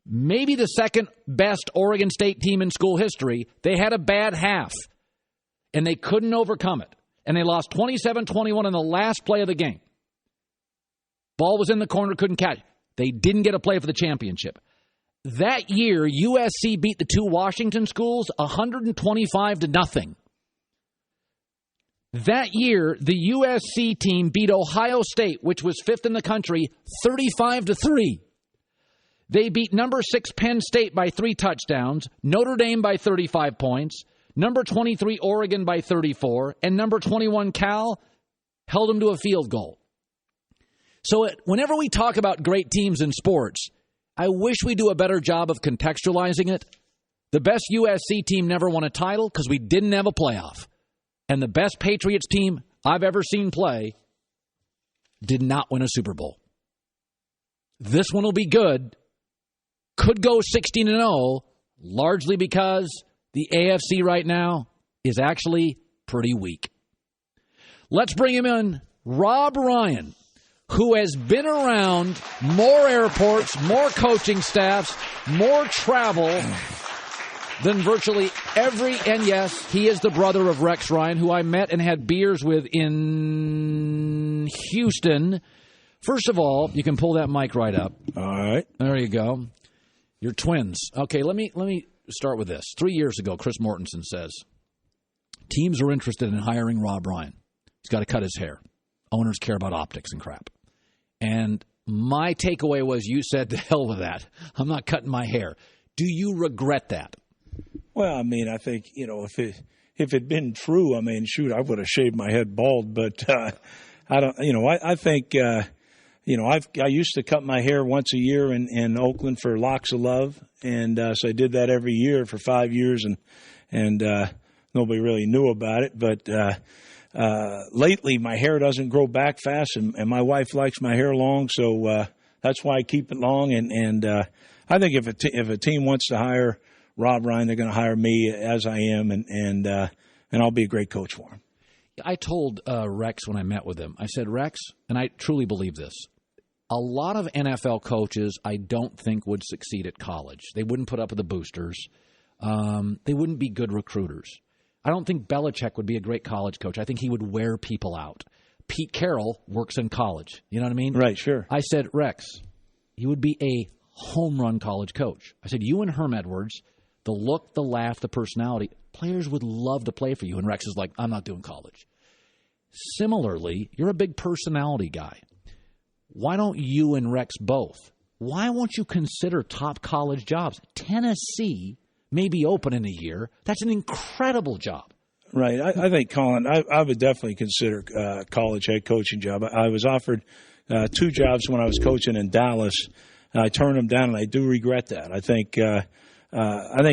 maybe the second best Oregon State team in school history, they had a bad half, and they couldn't overcome it. And they lost 27-21 in the last play of the game. Ball was in the corner, couldn't catch. They didn't get a play for the championship. That year, USC beat the 2 Washington schools 125-0. That year, the USC team beat Ohio State, which was 5th in the country, 35-3. They beat number 6 Penn State by 3 touchdowns, Notre Dame by 35 points, number 23 Oregon by 34, and number 21 Cal held them to a field goal. So whenever we talk about great teams in sports, I wish we do a better job of contextualizing it. The best USC team never won a title because we didn't have a playoff. And the best Patriots team I've ever seen play did not win a Super Bowl. This one will be good. Could go 16-0, largely because the AFC right now is actually pretty weak. Let's bring him in. Rob Ryan, who has been around more airports, more coaching staffs, more travel than virtually every, and yes, he is the brother of Rex Ryan, who I met and had beers with in Houston. First of all, you can pull that mic right up.
All right.
There you go. You're twins. Okay, let me start with this. 3 years ago, Chris Mortensen says, teams are interested in hiring Rob Ryan. He's got to cut his hair. Owners care about optics and crap. And my takeaway was you said, to hell with that. I'm not cutting my hair. Do you regret that?
Well, I mean, I think, if it had been true, I mean, shoot, I would have shaved my head bald. But I don't, I think, I used to cut my hair once a year in Oakland for Locks of Love. And so I did that every year for 5 years, and nobody really knew about it. But lately, my hair doesn't grow back fast, and my wife likes my hair long, so that's why I keep it long. And I think if a team wants to hire Rob Ryan, they're going to hire me as I am, and I'll be a great coach for him.
I told Rex when I met with him, I said, Rex, and I truly believe this, a lot of NFL coaches I don't think would succeed at college. They wouldn't put up with the boosters. They wouldn't be good recruiters. I don't think Belichick would be a great college coach. I think he would wear people out. Pete Carroll works in college. You know what I mean?
Right, sure.
I said, Rex, you would be a home run college coach. I said, you and Herm Edwards, the look, the laugh, the personality, players would love to play for you. And Rex is like, I'm not doing college. Similarly, you're a big personality guy. Why don't you and Rex both? Why won't you consider top college jobs? Tennessee may be open in a year. That's an incredible job.
Right. I think, Colin, I would definitely consider a college head coaching job. I was offered 2 jobs when I was coaching in Dallas. I turned them down, and I do regret that. I think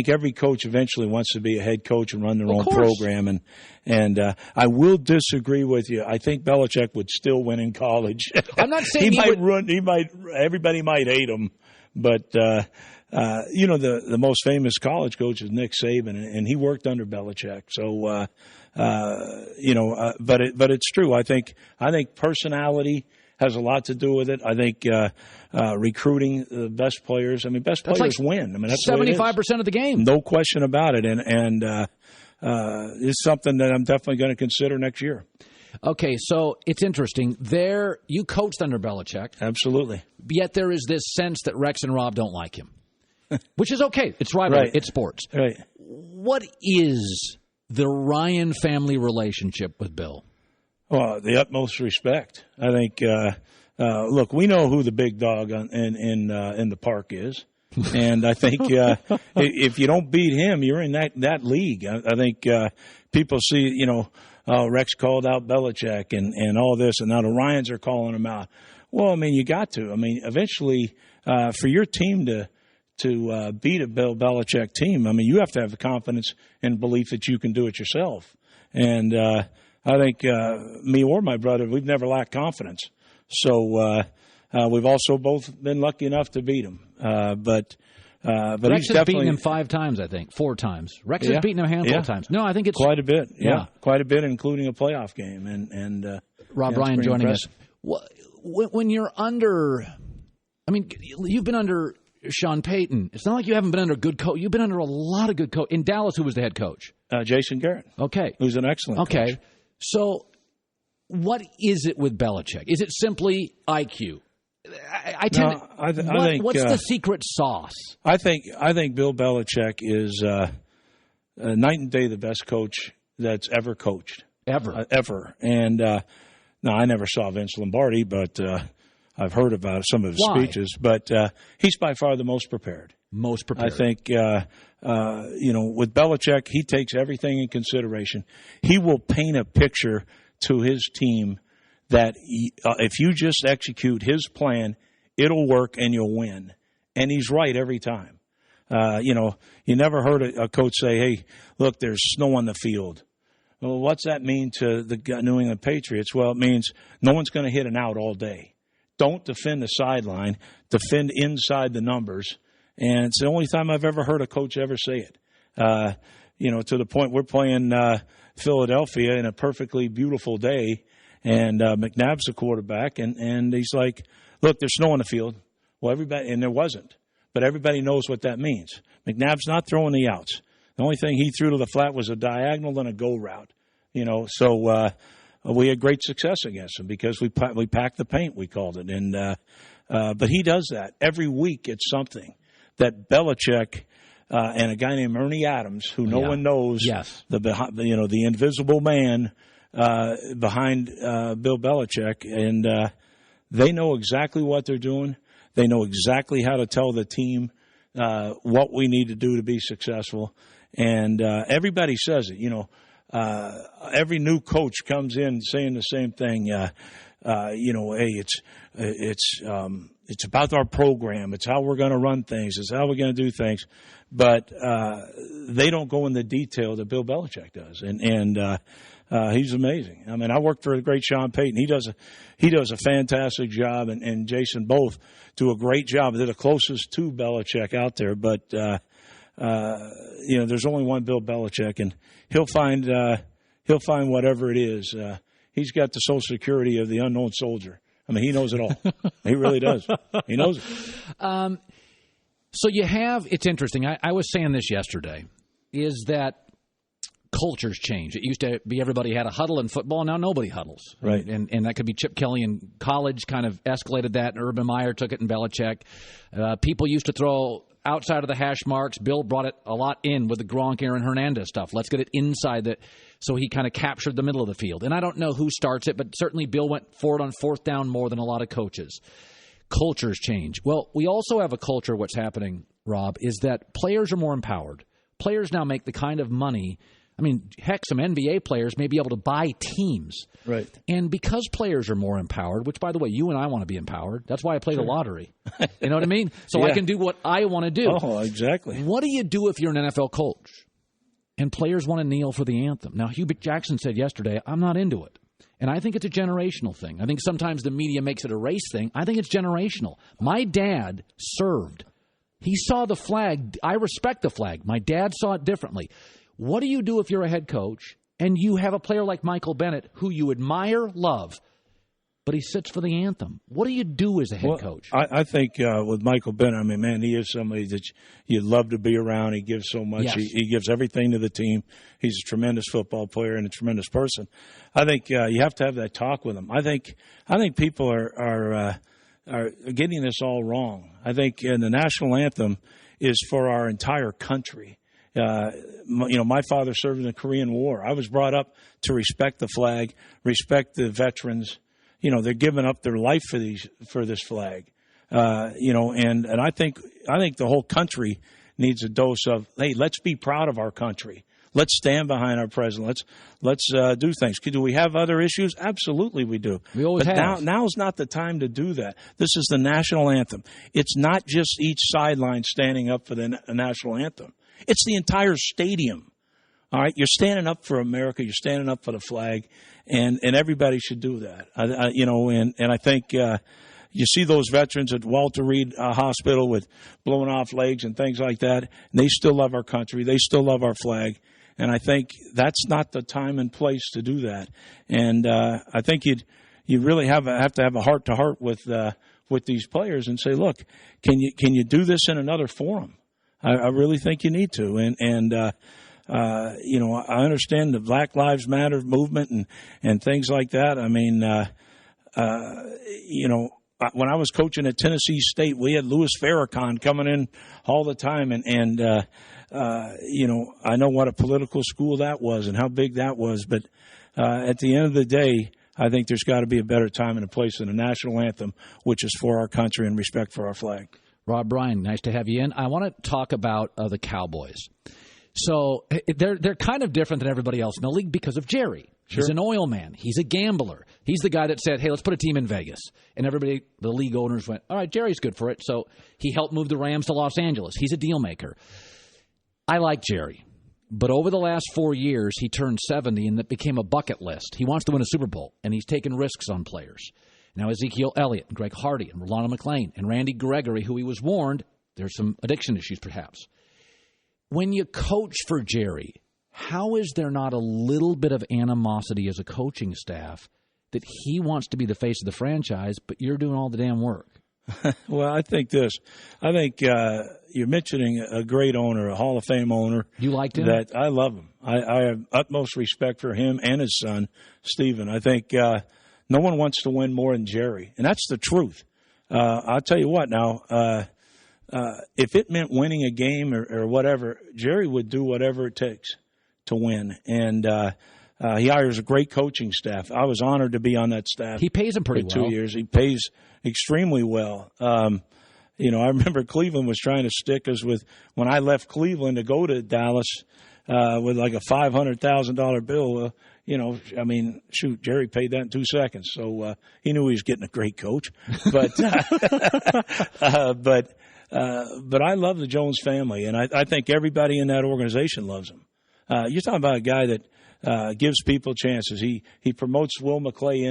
every coach eventually wants to be a head coach and run their own program. And I will disagree with you. I think Belichick would still win in college.
I'm not saying
everybody might hate him, but the most famous college coach is Nick Saban, and he worked under Belichick. So but it's true. I think personality has a lot to do with it. I think recruiting the best players. I mean, best players win. I mean, that's
75% of the game.
No question about it. And it's something that I'm definitely going to consider next year.
Okay, so it's interesting. You coached under Belichick.
Absolutely.
Yet there is this sense that Rex and Rob don't like him, which is okay. It's rivalry. Right. It's sports.
Right.
What is the Ryan family relationship with Bill?
Well, the utmost respect. I think. Look, we know who the big dog in the park is, and I think if you don't beat him, you're in that league. I think people see, Rex called out Belichick and all this, and now the Ryans are calling him out. Well, I mean, you got to. I mean, eventually, for your team to beat a Bill Belichick team, I mean, you have to have the confidence and belief that you can do it yourself. And I think me or my brother, we've never lacked confidence. So we've also both been lucky enough to beat him. But
Rex has beaten him 5 times, I think, 4 times. Rex has beaten him a handful of times. No, I think it's
quite a bit. Yeah, quite a bit, including a playoff game. And
Rob Ryan joining us. When you're under, I mean, you've been under Sean Payton. It's not like you haven't been under a good coach. You've been under a lot of good coach. In Dallas, who was the head coach?
Jason Garrett.
Okay,
who's an excellent coach.
So what is it with Belichick? Is it simply IQ? What's the secret sauce?
I think Bill Belichick is night and day the best coach that's ever coached. Ever. And now, I never saw Vince Lombardi, but I've heard about some of his speeches. But he's by far the most prepared.
Most prepared.
I think, with Belichick, he takes everything in consideration. He will paint a picture to his team that if you just execute his plan, it'll work and you'll win. And he's right every time. You never heard a coach say, hey, look, there's snow on the field. Well, what's that mean to the New England Patriots? Well, it means no one's going to hit an out all day. Don't defend the sideline. Defend inside the numbers. And it's the only time I've ever heard a coach ever say it. To the point we're playing Philadelphia in a perfectly beautiful day, And McNabb's the quarterback, and he's like, look, there's snow on the field. Well, everybody, and there wasn't. But everybody knows what that means. McNabb's not throwing the outs. The only thing he threw to the flat was a diagonal and a go route. So we had great success against him because we packed the paint, we called it. And but he does that. Every week it's something that Belichick and a guy named Ernie Adams, who no one knows, the invisible man behind Bill Belichick, and they know exactly what they're doing. They know exactly how to tell the team what we need to do to be successful. And everybody says it. Every new coach comes in saying the same thing. Hey, it's about our program. It's how we're going to run things. It's how we're going to do things. But they don't go in the detail that Bill Belichick does. And he's amazing. I mean, I worked for the great Sean Payton. He does a fantastic job, and Jason both do a great job. They're the closest to Belichick out there. But there's only one Bill Belichick, and he'll find whatever it is. He's got the Social Security of the unknown soldier. I mean, he knows it all. He really does. He knows it.
So it's interesting. I was saying this yesterday, is that cultures change. It used to be everybody had a huddle in football. Now nobody huddles.
Right.
And that could be Chip Kelly in college kind of escalated that, and Urban Meyer took it in Belichick. People used to throw outside of the hash marks. Bill brought it a lot in with the Gronk, Aaron Hernandez stuff. Let's get it inside that. So he kind of captured the middle of the field. And I don't know who starts it, but certainly Bill went forward on fourth down more than a lot of coaches. Cultures change. Well, we also have a culture. What's happening, Rob, is that players are more empowered. Players now make the kind of money. I mean, heck, some NBA players may be able to buy teams.
Right.
And because players are more empowered, which, by the way, you and I want to be empowered. That's why I play the lottery. You know what I mean? So I can do what I want to do.
Oh, exactly.
What do you do if you're an NFL coach and players want to kneel for the anthem? Now, Hugh Jackson said yesterday, I'm not into it. And I think it's a generational thing. I think sometimes the media makes it a race thing. I think it's generational. My dad served. He saw the flag. I respect the flag. My dad saw it differently. What do you do if you're a head coach and you have a player like Michael Bennett who you admire, love, but he sits for the anthem? What do you do as a head coach?
I think with Michael Bennett, I mean, man, he is somebody that you'd love to be around. He gives so much.
Yes.
He gives everything to the team. He's a tremendous football player and a tremendous person. I think you have to have that talk with him. I think people are getting this all wrong. I think the national anthem is for our entire country. My father served in the Korean War. I was brought up to respect the flag, respect the veterans. They're giving up their life for this flag. And I think the whole country needs a dose of, hey, let's be proud of our country. Let's stand behind our president. Let's do things. Do we have other issues? Absolutely, we do.
We always have.
Now's not the time to do that. This is the national anthem. It's not just each sideline standing up for the national anthem. It's the entire stadium. All right, you're standing up for America. You're standing up for the flag, and everybody should do that. And I think you see those veterans at Walter Reed Hospital with blown off legs and things like that. And they still love our country. They still love our flag. And I think that's not the time and place to do that. And I think you really have to have a heart to heart with these players and say, look, can you do this in another forum? I really think you need to, and I understand the Black Lives Matter movement and things like that. I mean, when I was coaching at Tennessee State, we had Louis Farrakhan coming in all the time, and I know what a political school that was and how big that was. But at the end of the day, I think there's got to be a better time and a place in the national anthem, which is for our country and respect for our flag.
Rob Bryan, nice to have you in. I want to talk about the Cowboys. So they're kind of different than everybody else in the league because of Jerry.
Sure.
He's an oil man. He's a gambler. He's the guy that said, hey, let's put a team in Vegas. And everybody, the league owners went, all right, Jerry's good for it. So he helped move the Rams to Los Angeles. He's a deal maker. I like Jerry. But over the last 4 years, he turned 70, and that became a bucket list. He wants to win a Super Bowl, and he's taken risks on players. Now Ezekiel Elliott and Greg Hardy and Rolando McClain and Randy Gregory, who he was warned, there's some addiction issues perhaps. When you coach for Jerry, how is there not a little bit of animosity as a coaching staff that he wants to be the face of the franchise, but you're doing all the damn work?
Well, I think this. I think you're mentioning a great owner, a Hall of Fame owner.
You liked him?
That I love him. I have utmost respect for him and his son, Stephen. I think no one wants to win more than Jerry, and that's the truth. I'll tell you what now. If it meant winning a game or whatever, Jerry would do whatever it takes to win. And he hires a great coaching staff. I was honored to be on that staff.
He pays him pretty
for 2
well.
years. He pays extremely well. I remember Cleveland was trying to stick us with when I left Cleveland to go to Dallas with like a $500,000 bill. Jerry paid that in 2 seconds. So he knew he was getting a great coach. But but I love the Jones family, and I think everybody in that organization loves him. You're talking about a guy that gives people chances. He promotes Will McClay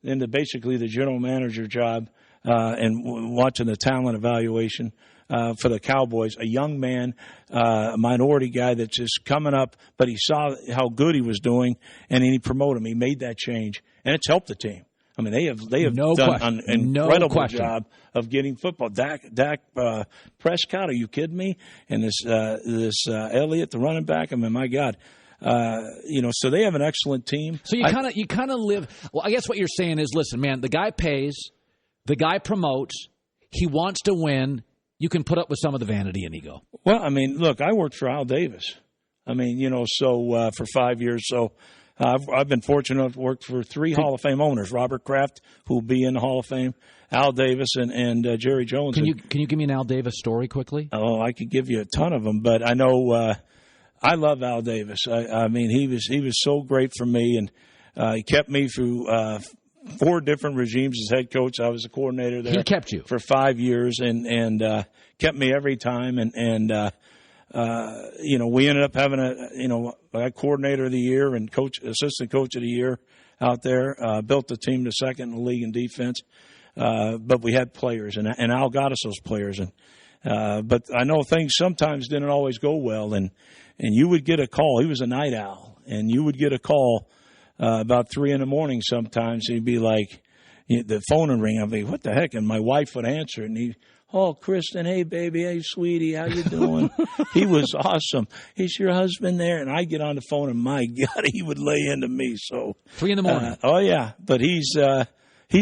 into basically the general manager job and watching the talent evaluation for the Cowboys. A young man, a minority guy that's just coming up, but he saw how good he was doing, and then he promoted him. He made that change, and it's helped the team. I mean, they have done an incredible job of getting football. Dak Prescott, are you kidding me? And this Elliott, the running back. I mean, my God. So they have an excellent team.
So you kind of live. Well, I guess what you're saying is, listen, man, the guy pays, the guy promotes, he wants to win. You can put up with some of the vanity and ego.
Well, I mean, look, I worked for Al Davis. I mean, for 5 years. So I've been fortunate enough to work for 3 Hall of Fame owners: Robert Kraft, who will be in the Hall of Fame, Al Davis, and Jerry Jones.
Can you give me an Al Davis story quickly?
Oh, I could give you a ton of them, but I know I love Al Davis. I mean, he was so great for me, and he kept me through 4 different regimes as head coach. I was a coordinator there.
He kept you
for 5 years, and kept me every time, and we ended up having a coordinator of the year and assistant coach of the year out there. Built the team to second in the league in defense, but we had players, and Al got us those players. But I know things sometimes didn't always go well, and you would get a call. He was a night owl, and you would get a call about 3 a.m. sometimes. He'd be like, the phone would ring. I'd be, what the heck? And my wife would answer, and he'd, oh, Kristen, hey, baby, hey, sweetie, how you doing? He was awesome. Is your husband there? And I'd get on the phone, and my God, he would lay into me. So
3 a.m.
Oh, yeah. But he's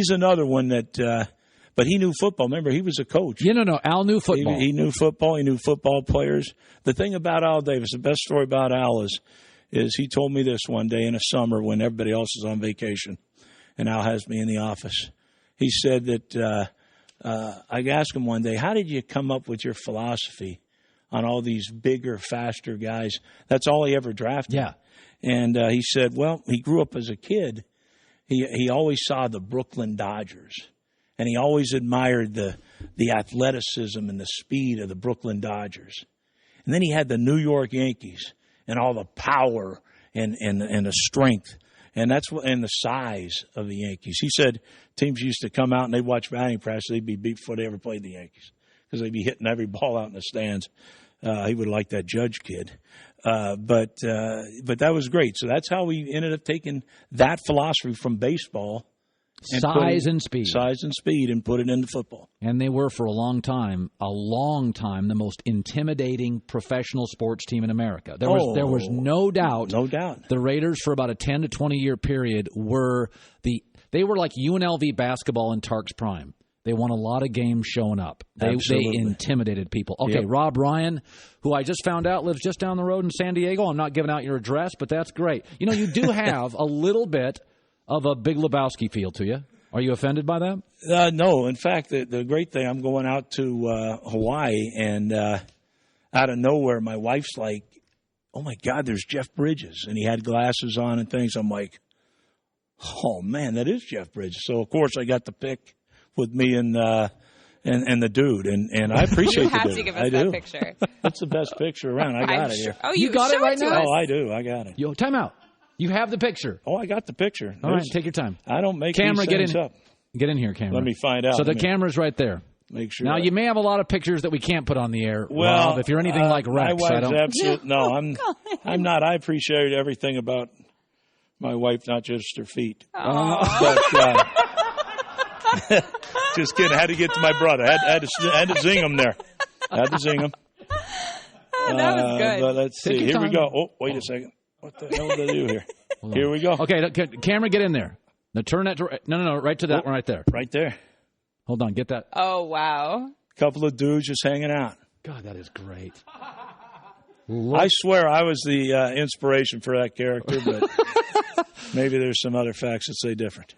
another one that but he knew football. Remember, he was a coach.
No. Al knew football.
He knew football. He knew football players. The thing about Al Davis, the best story about Al is he told me this one day in the summer when everybody else is on vacation, and Al has me in the office. He said that I asked him one day, how did you come up with your philosophy on all these bigger, faster guys? That's all he ever drafted.
Yeah.
And he said, well, he grew up as a kid. He always saw the Brooklyn Dodgers, and he always admired the athleticism and the speed of the Brooklyn Dodgers. And then he had the New York Yankees and all the power and the strength. And and the size of the Yankees. He said teams used to come out and they'd watch batting practice. They'd be beat before they ever played the Yankees because they'd be hitting every ball out in the stands. He would like that Judge kid. But that was great. So that's how we ended up taking that philosophy from baseball.
Size and speed,
and put it into football.
And they were for a long time, the most intimidating professional sports team in America. There was no doubt. The Raiders, for about a 10 to 20 year period, were like UNLV basketball in Tark's prime. They won a lot of games showing up. They intimidated people. Okay, yep. Rob Ryan, who I just found out lives just down the road in San Diego. I'm not giving out your address, but that's great. You do have a little bit of a Big Lebowski feel to you. Are you offended by that?
No. In fact, the great thing, I'm going out to Hawaii, and out of nowhere, my wife's like, oh, my God, there's Jeff Bridges. And he had glasses on and things. I'm like, oh, man, that is Jeff Bridges. So, of course, I got the pic with me and the dude, and I appreciate
you have
the dude.
to give us that picture.
That's the best picture around. I got it here.
Oh, you got it right now?
Oh, I do. I got it.
Yo, time out. You have the picture.
Oh, I got the picture.
All right, take your time.
I don't make
camera,
these things up.
Get in here, camera.
Let me find out.
So the camera's right there.
Make sure.
Now, you may have a lot of pictures that we can't put on the air,
well,
Rob, if you're anything like Rex.
My wife's I'm not. I appreciate everything about My wife, not just her feet.
But,
just kidding. I had to get to my brother. Had to zing him there. Had to zing him.
That was good.
But let's see. Here we go. Oh, wait a second. What the hell did I do here? Here we go.
Okay, camera, get in there. Now turn that. No, right to that one right there.
Right there.
Hold on, get that.
Oh, wow.
Couple of dudes just hanging out.
God, that is great.
I swear I was the inspiration for that character, but maybe there's some other facts that say different.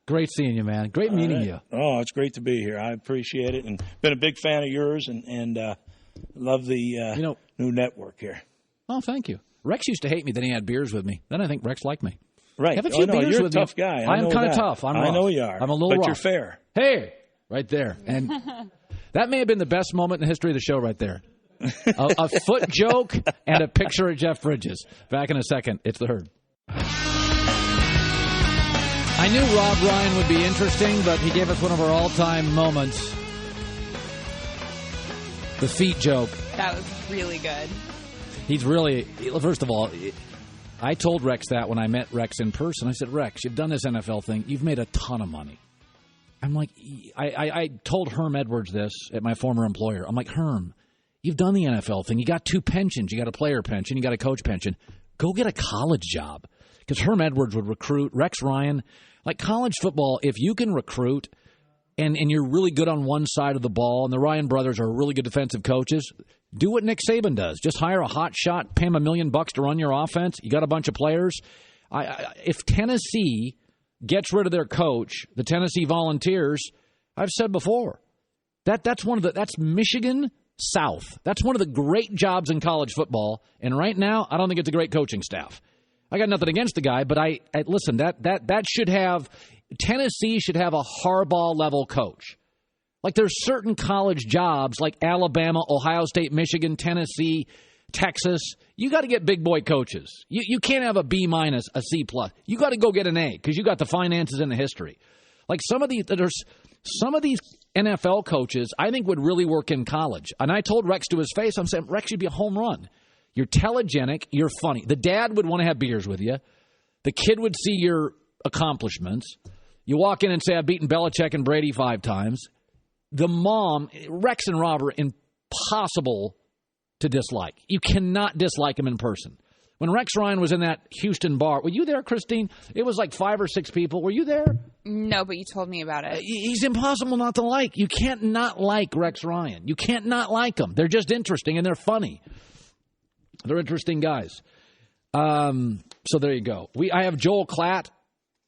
Great seeing you, man. Great meeting you.
Oh, it's great to be here. I appreciate it, and been a big fan of yours, and love the new network here.
Oh, thank you. Rex used to hate me. Then he had beers with me. Then I think Rex liked me.
Right.
Have a few beers
you're
with
a tough
me.
guy.
I'm kind of tough.
I know you are.
I'm a little
but
rough.
You're fair.
Hey, right there. And that may have been the best moment in the history of the show right there. A foot joke and a picture of Jeff Bridges. Back in a second. It's the Herd. I knew Rob Ryan would be interesting, but he gave us one of our all-time moments. The feet joke.
That was really good.
He's really, first of all, I told Rex that when I met Rex in person. I said, Rex, you've done this NFL thing. You've made a ton of money. I'm like, I told Herm Edwards this at my former employer. I'm like, Herm, you've done the NFL thing. You got 2 pensions. You got a player pension. You got a coach pension. Go get a college job. Because Herm Edwards would recruit Rex Ryan. Like college football, if you can recruit and you're really good on one side of the ball, and the Ryan brothers are really good defensive coaches, do what Nick Saban does. Just hire a hot shot, pay him $1 million to run your offense. You got a bunch of players. If Tennessee gets rid of their coach, the Tennessee Volunteers, I've said before, that's Michigan South. That's one of the great jobs in college football. And right now, I don't think it's a great coaching staff. I got nothing against the guy, but I listen, that should have Tennessee should have a Harbaugh level coach. Like there's certain college jobs like Alabama, Ohio State, Michigan, Tennessee, Texas. You got to get big boy coaches. You can't have a B-, a C+. You got to go get an A because you got the finances and the history. Like some of these NFL coaches I think would really work in college. And I told Rex to his face, I'm saying, Rex, you'd be a home run. You're telegenic. You're funny. The dad would want to have beers with you. The kid would see your accomplishments. You walk in and say, I've beaten Belichick and Brady 5 times. The mom, Rex and Rob are impossible to dislike. You cannot dislike him in person. When Rex Ryan was in that Houston bar, were you there, Christine? It was like 5 or 6 people. Were you there?
No, but you told me about it.
He's impossible not to like. You can't not like Rex Ryan. You can't not like them. They're just interesting and they're funny. They're interesting guys. So there you go. I have Joel Klatt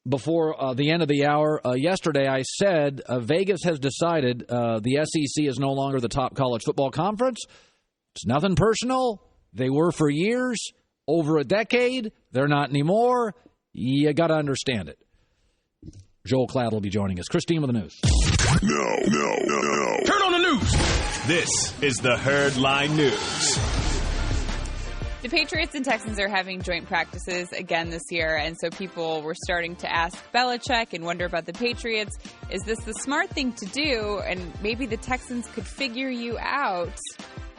before the end of the hour. Yesterday I said Vegas has decided the SEC is no longer the top college football conference. It's nothing personal. They were for years, over a decade. They're not anymore. You got to understand it. Joel Klatt will be joining us. Christine with the news.
No. Turn on the news. This is the Herd Line News.
The Patriots and Texans are having joint practices again this year, and so people were starting to ask Belichick and wonder about the Patriots. Is this the smart thing to do? And maybe the Texans could figure you out.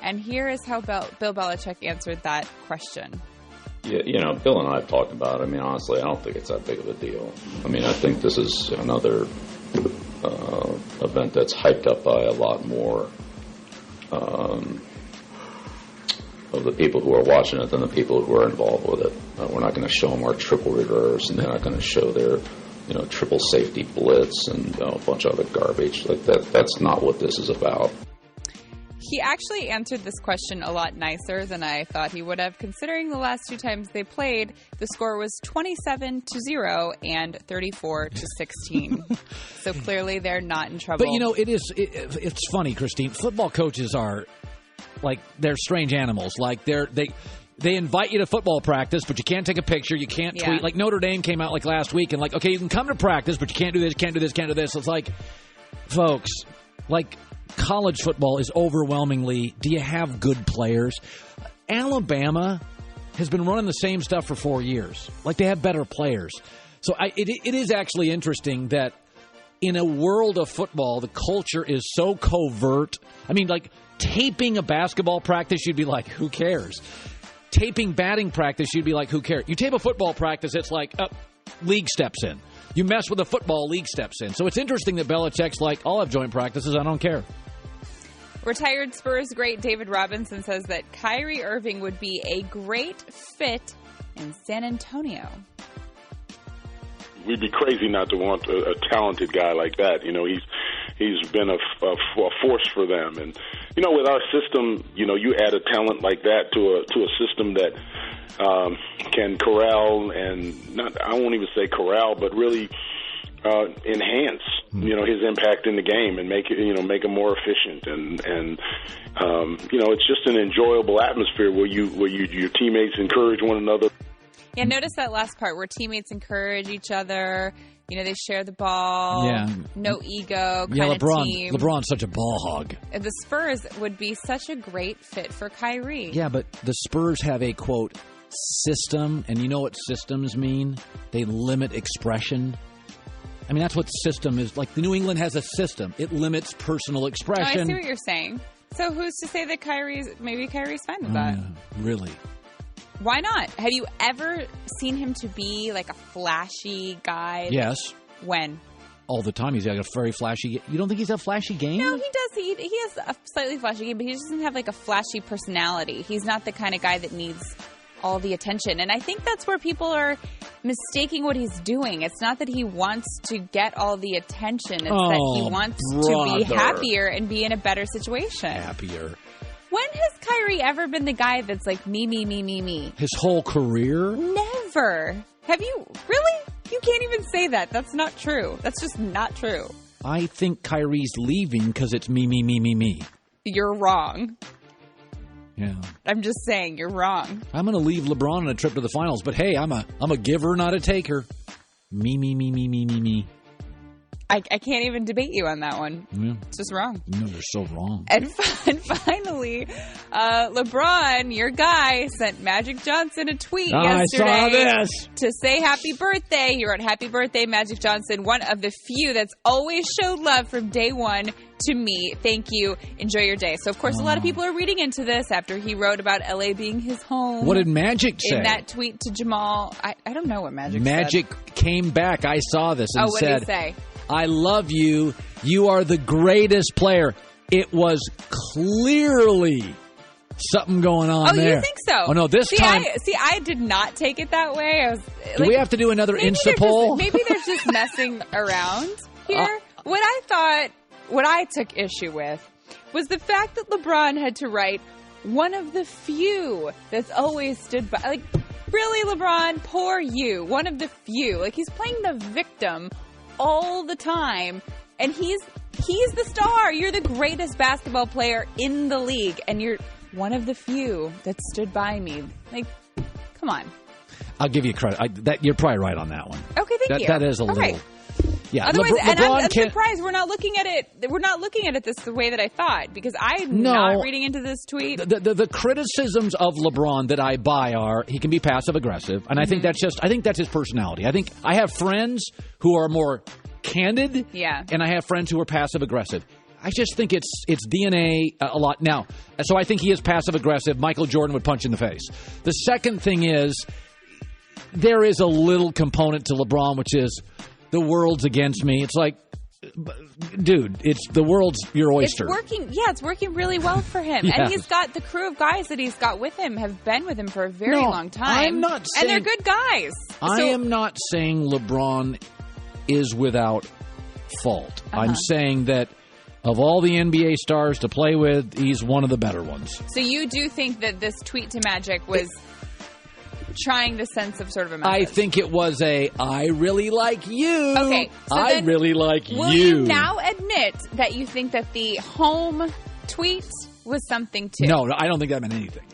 And here is how Bill Belichick answered that question.
Yeah, Bill and I have talked about it. I mean, honestly, I don't think it's that big of a deal. I mean, I think this is another event that's hyped up by a lot more of the people who are watching it than the people who are involved with it. We're not going to show them our triple reverse, and they're not going to show their, triple safety blitz and a bunch of other garbage. Like that's not what this is about.
He actually answered this question a lot nicer than I thought he would have, considering the last 2 times they played, the score was 27-0 and 34-16. So clearly they're not in trouble.
But, it's funny, Christine. Football coaches are, like, they're strange animals. Like, they invite you to football practice, but you can't take a picture. You can't tweet. Yeah. Like, Notre Dame came out, like, last week and, like, okay, you can come to practice, but you can't do this, can't do this, can't do this. It's like, folks, like, college football is overwhelmingly, do you have good players? Alabama has been running the same stuff for 4 years. Like, they have better players. So it is actually interesting that in a world of football, the culture is so covert. I mean, like, taping a basketball practice, you'd be like, who cares? taping batting practice, you'd be like, who cares? You tape a football practice, it's like, league steps in. You mess with a football, league steps in. So it's interesting that Belichick's like, I'll have joint practices, I don't care.
Retired Spurs great David Robinson says that Kyrie Irving would be a great fit in San Antonio.
We'd be crazy not to want a talented guy like that. You know, he's been a force for them. And, you know, with our system, you know, you add a talent like that to a system that can corral and I won't even say corral, but really enhance, you know, his impact in the game and make him more efficient. And you know, it's just an enjoyable atmosphere where your teammates encourage one another.
Yeah, notice that last part where teammates encourage each other. You know, they share the ball. Yeah. No ego kind of team.
LeBron's such a ball hog.
The Spurs would be such a great fit for Kyrie.
Yeah, but the Spurs have a, quote, system. And you know what systems mean? They limit expression. I mean, that's what system is. Like, the New England has a system. It limits personal expression.
Oh, I see what you're saying. So who's to say that maybe Kyrie's fine with that?
Really?
Why not? Have you ever seen him to be like a flashy guy?
Yes.
When?
All the time. He's got a very flashy. You don't think he's a flashy game?
No, he does. He has a slightly flashy game, but he doesn't have like a flashy personality. He's not the kind of guy that needs all the attention. And I think that's where people are mistaking what he's doing. It's not that he wants to get all the attention. It's that he wants to be happier and be in a better situation.
Happier.
When has Kyrie ever been the guy that's like me, me, me, me, me?
His whole career?
Never. Have you? Really? You can't even say that. That's not true. That's just not true.
I think Kyrie's leaving because it's me, me, me, me, me.
You're wrong.
Yeah.
I'm just saying, you're wrong.
I'm going to leave LeBron on a trip to the finals, but hey, I'm a giver, not a taker. Me, me, me, me, me, me, me.
I can't even debate you on that one. Yeah. It's just wrong.
No, you're so wrong.
And finally, LeBron, your guy, sent Magic Johnson a tweet yesterday
I saw this.
To say happy birthday. He wrote, "Happy birthday, Magic Johnson, one of the few that's always showed love from day one to me. Thank you. Enjoy your day." So, of course, a lot of people are reading into this after he wrote about L.A. being his home.
What did Magic say?
In that tweet to Jamal. I don't know what Magic said.
Magic came back. I saw this and
what
said,
did he say?
"I love you. You are the greatest player." It was clearly something going on there.
Oh, you think so?
Oh, no, this time.
I did not take it that way.
Do we have to do another Insta poll?
Maybe they're just messing around here. What I took issue with was the fact that LeBron had to write one of the few that's always stood by. Like, really, LeBron? Poor you. One of the few. Like, he's playing the victim all the time, and he's the star. You're the greatest basketball player in the league, and you're one of the few that stood by me. Like, come on.
I'll give you credit. You're probably right on that one.
Okay, thank you.
That is a little.
Right.
Yeah.
Otherwise, I'm surprised we're not looking at it. We're not looking at it the way that I thought, because I'm not reading into this tweet.
The criticisms of LeBron that I buy are he can be passive aggressive, and I think that's his personality. I think I have friends who are more candid, and I have friends who are passive aggressive. I just think it's DNA a lot now. So I think he is passive aggressive. Michael Jordan would punch in the face. The second thing is there is a little component to LeBron, which is the world's against me. It's like, dude, it's the world's your oyster.
It's working. Yeah, it's working really well for him.
Yes.
And he's got the crew of guys that he's got with him have been with him for a very long time.
I'm not saying,
and they're good guys.
I am not saying LeBron is without fault. I'm saying that of all the NBA stars to play with, he's one of the better ones.
So you do think that this tweet to Magic was trying the sense of sort of a message?
I think it was I really like you.
Okay. So
I really like you.
Will you now admit that you think that the home tweet was something too?
No, I don't think that meant anything.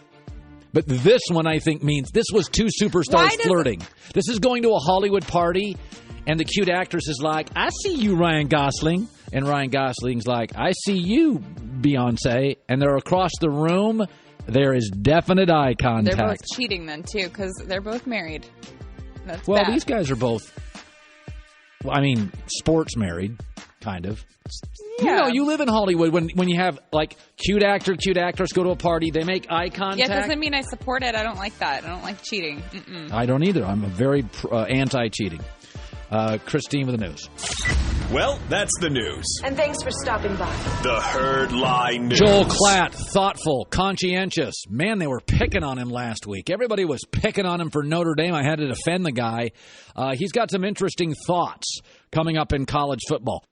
But this one, I think, means this was two superstars flirting. This is going to a Hollywood party, and the cute actress is like, "I see you, Ryan Gosling." And Ryan Gosling's like, "I see you, Beyonce." And they're across the room. There is definite eye contact.
They're both cheating then, too, because they're both married. That's
bad.
These
guys are both, sports married, kind of.
Yeah.
You know, you live in Hollywood when you have, like, cute actress go to a party, they make eye contact.
Yeah, it doesn't mean I support it. I don't like that. I don't like cheating. Mm-mm.
I don't either. I'm a very anti-cheating. Christine with the news.
Well, that's the news.
And thanks for stopping by.
The Herd Lie News.
Joel Klatt, thoughtful, conscientious. Man, they were picking on him last week. Everybody was picking on him for Notre Dame. I had to defend the guy. He's got some interesting thoughts coming up in college football.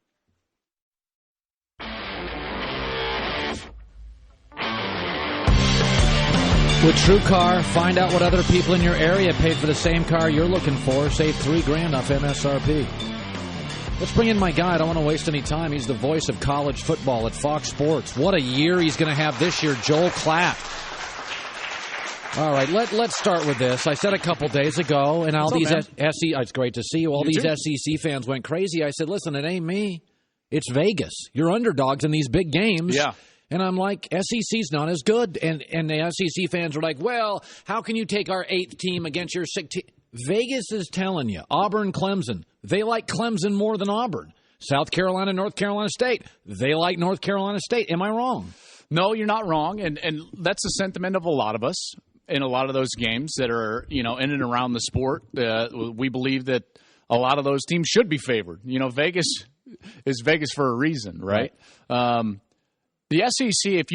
With TrueCar, find out what other people in your area paid for the same car you're looking for. Save $3,000 off MSRP. Let's bring in my guy. I don't want to waste any time. He's the voice of college football at Fox Sports. What a year he's going to have this year, Joel Klatt. All right, let's start with this. I said a couple days ago, and all these it's great to see you. All these SEC fans went crazy. I said, listen, it ain't me. It's Vegas. You're underdogs in these big games.
Yeah.
And I'm like, SEC's not as good. And the SEC fans were like, well, how can you take our 8th team against your 6th team? Vegas is telling you, Auburn, Clemson, they like Clemson more than Auburn. South Carolina, North Carolina State, they like North Carolina State. Am I wrong?
No, you're not wrong. And that's the sentiment of a lot of us in a lot of those games that are, in and around the sport. We believe that a lot of those teams should be favored. Vegas is Vegas for a reason, right? The SEC,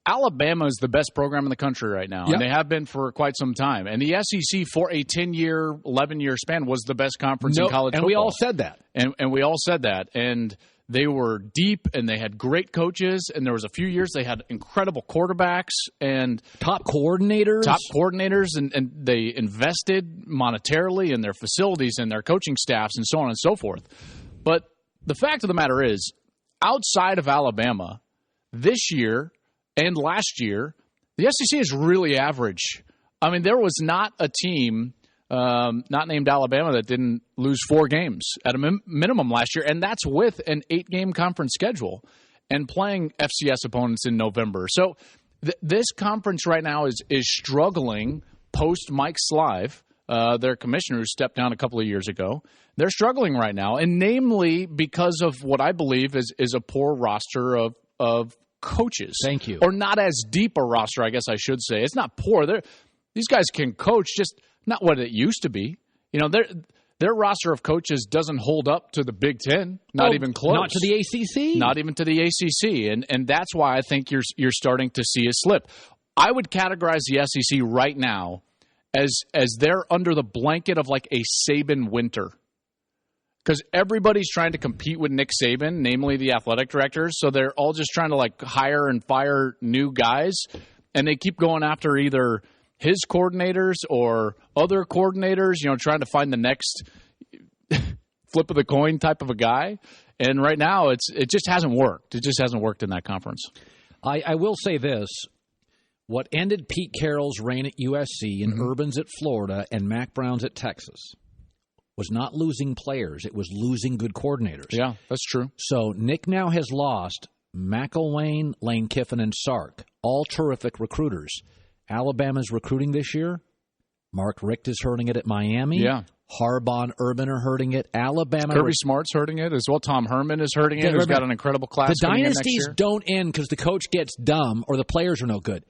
Alabama is the best program in the country right now, and they have been for quite some time. And the SEC, for a 10-year, 11-year span, was the best conference in college football.
And we all said that.
And we all said that. And they were deep, and they had great coaches, and there was a few years they had incredible quarterbacks and
top coordinators,
and they invested monetarily in their facilities and their coaching staffs and so on and so forth. But the fact of the matter is, outside of Alabama, this year and last year, the SEC is really average. I mean, there was not a team not named Alabama that didn't lose 4 games at a minimum last year, and that's with an 8-game conference schedule and playing FCS opponents in November. So this conference right now is struggling post Mike Slive, their commissioner who stepped down a couple of years ago. They're struggling right now, and namely because of what I believe is a poor roster of coaches.
Thank you.
Or not as deep a roster, I guess I should say. It's not poor. These guys can coach, just not what it used to be. Their roster of coaches doesn't hold up to the Big Ten, not even close.
Not to the ACC.
Not even to the ACC, and that's why I think you're starting to see a slip. I would categorize the SEC right now as they're under the blanket of like a Saban winter. Because everybody's trying to compete with Nick Saban, namely the athletic directors. So they're all just trying to like hire and fire new guys. And they keep going after either his coordinators or other coordinators, trying to find the next flip of the coin type of a guy. And right now it just hasn't worked. It just hasn't worked in that conference.
I will say this. What ended Pete Carroll's reign at USC and Urban's at Florida and Mac Brown's at Texas was not losing players. It was losing good coordinators.
Yeah, that's true.
So Nick now has lost McElwain, Lane Kiffin, and Sark, all terrific recruiters. Alabama's recruiting this year. Mark Richt is hurting it at Miami.
Yeah.
Harbaugh and Urban are hurting it. Alabama.
Kirby Smart's hurting it as well. Tom Herman is hurting it, who's got an incredible class.
The dynasties don't end because the coach gets dumb or the players are no good.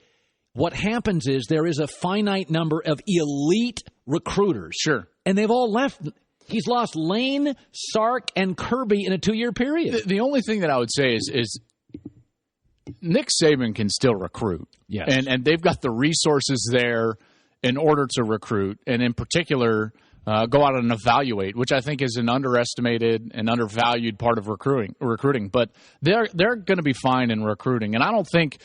What happens is there is a finite number of elite recruiters.
Sure.
And they've all left. He's lost Lane, Sark, and Kirby in a 2-year period.
The only thing that I would say is Nick Saban can still recruit.
Yes.
And they've got the resources there in order to recruit, and in particular, go out and evaluate, which I think is an underestimated and undervalued part of recruiting. But they're going to be fine in recruiting, and I don't think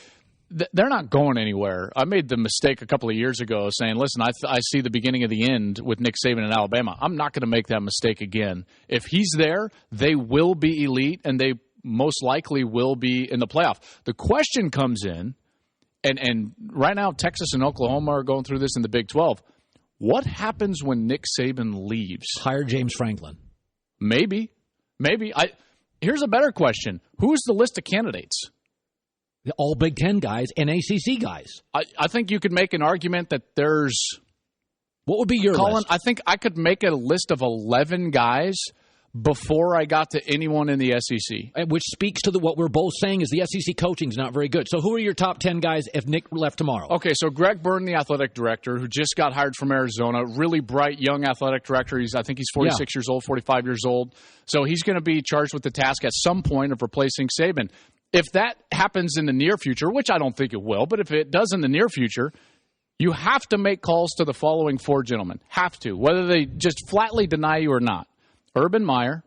they're not going anywhere. I made the mistake a couple of years ago saying, listen, I see the beginning of the end with Nick Saban in Alabama. I'm not going to make that mistake again. If he's there, they will be elite, and they most likely will be in the playoff. The question comes in, and right now Texas and Oklahoma are going through this in the Big 12. What happens when Nick Saban leaves?
Hire James Franklin.
Maybe. Here's a better question. Who's the list of candidates?
All Big Ten guys and ACC guys.
I think you could make an argument that there's...
What would be your list?
I think I could make a list of 11 guys, before I got to anyone in the SEC.
Which speaks to what we're both saying is the SEC coaching is not very good. So who are your top 10 guys if Nick left tomorrow?
Okay, so Greg Byrne, the athletic director, who just got hired from Arizona, really bright, young athletic director. I think he's 46 years old, 45 years old. So he's going to be charged with the task at some point of replacing Saban. If that happens in the near future, which I don't think it will, but if it does in the near future, you have to make calls to the following 4 gentlemen. Have to, whether they just flatly deny you or not. Urban Meyer,